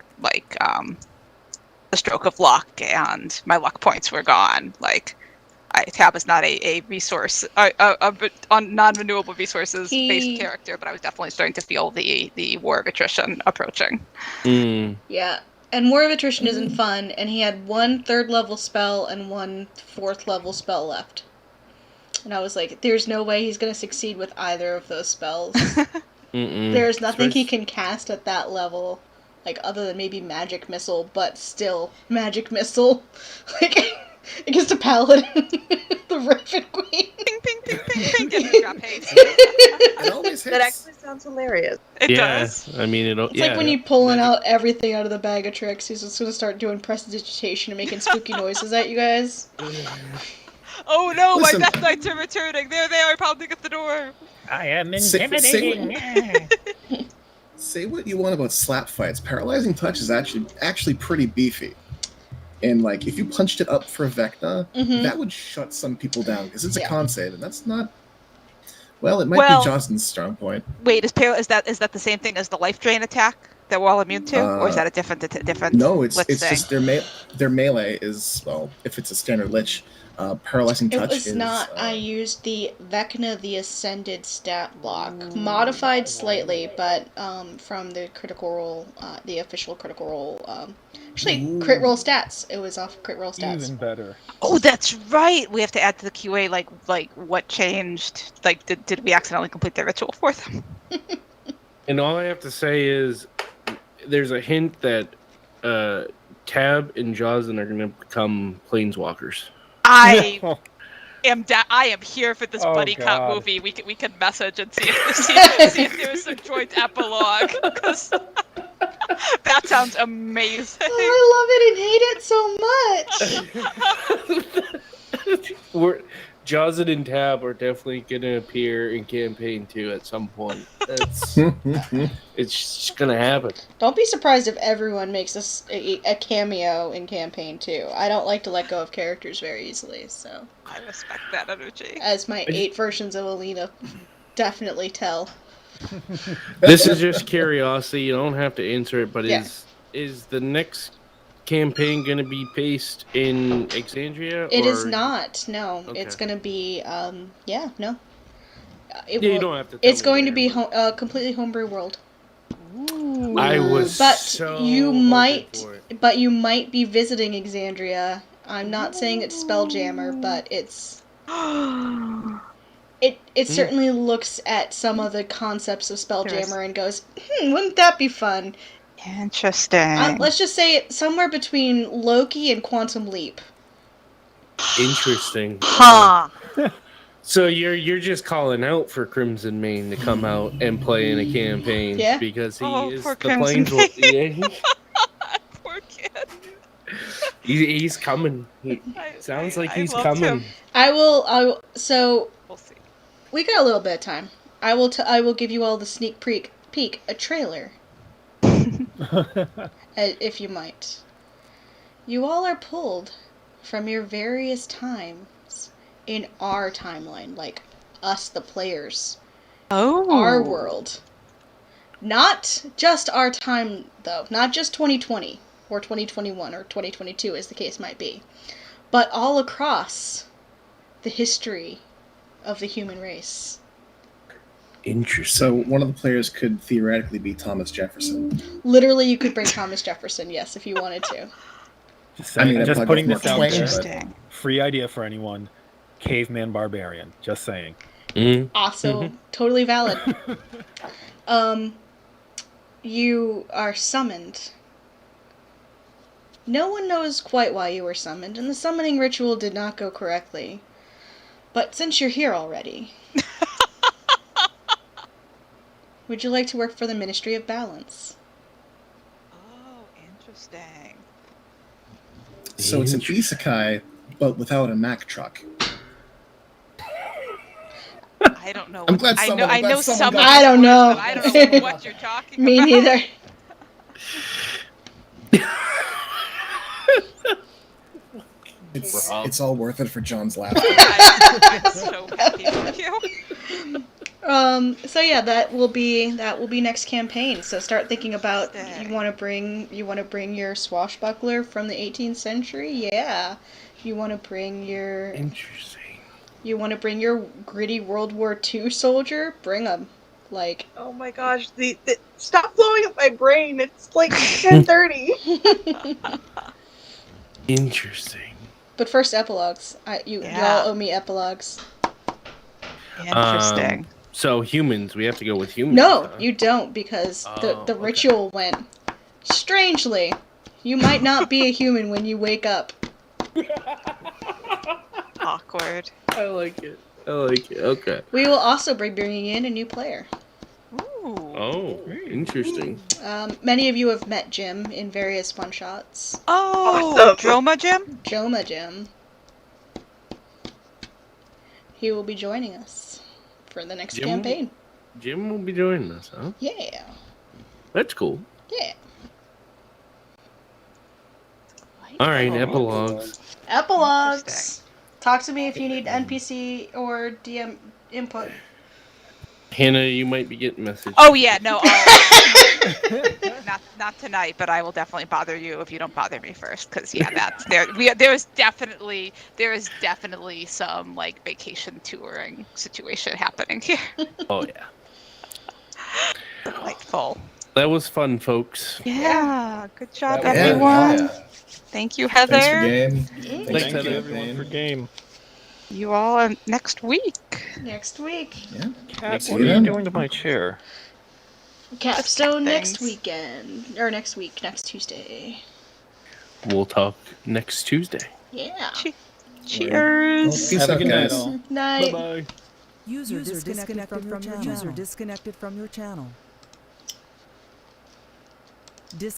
the stroke of luck, and my luck points were gone. Like, Tab is not a resource, on non-renewable resources based character, but I was definitely starting to feel the war of attrition approaching. Yeah, and War of Attrition isn't fun, and he had 1 3rd level spell and 1 4th level spell left. And I was like, there's no way he's going to succeed with either of those spells. There's nothing he can cast at that level, like, other than maybe Magic Missile, but still, Magic Missile. Like, against a Paladin, the Raven Queen. Ping, ping, ping, ping, ping, get the drop haste. It always hits. That actually sounds hilarious. It does. I mean, It's like when you're pulling out everything out of the bag of tricks, he's just going to start doing prestidigitation and making spooky noises at you guys. Oh no, Listen. my Death Knights are returning. There they are, pounding at the door. I am Say- intimidating. Say what you want about slap fights. Paralyzing touch is actually pretty beefy. And like, if you punched it up for a Vecna, that would shut some people down because it's a con save, and that's not. Well, it might be Johnson's strong point. Wait, is that the same thing as the life drain attack that we're all immune to, or is that a different? No, it's let's say? just their melee is, well, if it's a standard lich, paralyzing touch It was is not. I used the Vecna the Ascended stat block. Modified slightly, but from the critical roll, the official critical roll. Actually, crit roll stats. It was off crit roll stats. Even better. Oh, that's right. We have to add to the QA like what changed. Like, did we accidentally complete the ritual for them? And all I have to say is, there's a hint that Tab and Jocelyn are going to become planeswalkers. I am here for this Oh, buddy cop God. movie. We can message and see if there is some joint epilogue, because that sounds amazing. Oh, I love it and hate it so much. Jocelyn and Tab are definitely going to appear in campaign 2 at some point. It's just going to happen. Don't be surprised if everyone makes a cameo in campaign 2. I don't like to let go of characters very easily, so. I respect that energy. As my 8 versions of Alina definitely tell. This is just curiosity. You don't have to answer it, but Yeah. is the next campaign going to be based in Exandria? It is not. No, Okay. it's going to be. No. You don't have to. Tell It's me going to there, be completely homebrew world. but I was But so you hoping might, for it. but you might be visiting Exandria. I'm not saying it's Spelljammer, but it's. It certainly looks at some of the concepts of Spelljammer and goes, wouldn't that be fun? Interesting. Let's just say it's somewhere between Loki and Quantum Leap. Interesting. Huh. So you're just calling out for Crimson Mane to come out and play in a campaign, Yeah. because he Oh, is poor the Crimson planeswalker. Yeah, Poor kid. he's coming. Sounds like he's loved coming. him. I will. So We'll see. we got a little bit of time. I will give you all the sneak peek, a trailer, if you might. You all are pulled from your various times in our timeline, like us, the players, Oh. our world. Not just our time, though. Not just 2020 or 2021 or 2022, as the case might be, but all across the history of the human race. Interesting. So one of the players could theoretically be Thomas Jefferson. Literally, you could bring Thomas Jefferson, yes, if you wanted to. Just, I mean, just that'd putting probably this be out more there. Twain, but- Interesting. Free idea for anyone. Caveman barbarian. Just saying. Also, totally valid. You are summoned. No one knows quite why you were summoned, and the summoning ritual did not go correctly. But since you're here already, would you like to work for the Ministry of Balance? Oh, Interesting. So it's an isekai, but without a Mack truck. I don't know. I'm glad someone- I I'm glad know someone some. got of I these don't words, know. But I don't know what you're talking Me about. neither. It's all worth it for John's laughter. I'm so happy for you. So yeah, that will be next campaign. So start thinking about you want to bring your swashbuckler from the 18th century. Yeah, you want to bring your Interesting. you want to bring your gritty World War II soldier. Bring him. Like Oh my gosh, the stop blowing up my brain. It's like 10:30. Interesting. But first epilogues. Yeah. Y'all owe me epilogues. Interesting. So humans, we have to go with humans. No, huh? you don't, because the okay. ritual went strangely. You might not be a human when you wake up. Awkward. I like it. Okay. We will also be bringing in a new player. Ooh. Oh, interesting. Many of you have met Jim in various one-shots. Oh, Awesome. Droma Jim? Joma Jim. He will be joining us for the next campaign. Jim will be joining us, huh? Yeah. That's cool. Yeah. All right, epilogues. Epilogues. Interesting. Talk to me if you need NPC or DM input. Hannah, you might be getting messages. Oh yeah, no. Not tonight, but I will definitely bother you if you don't bother me first, because that's there. There is definitely some like vacation touring situation happening here. Oh yeah. Delightful. That was fun, folks. Yeah. Good job, Yeah, everyone. yeah. Thank you, Heather. Thanks for game. Yeah. Thanks, Thank you, Heather. everyone, for game. You all next week. Next week. Yeah. Kat, See what you are you then. doing to my chair? Capstone next things. weekend. Or next week, next Tuesday. We'll talk next Tuesday. Yeah. Cheers. Peace Have a out, good night, guys. all. Night. Bye-bye. User disconnected from your channel. User disconnected from your channel.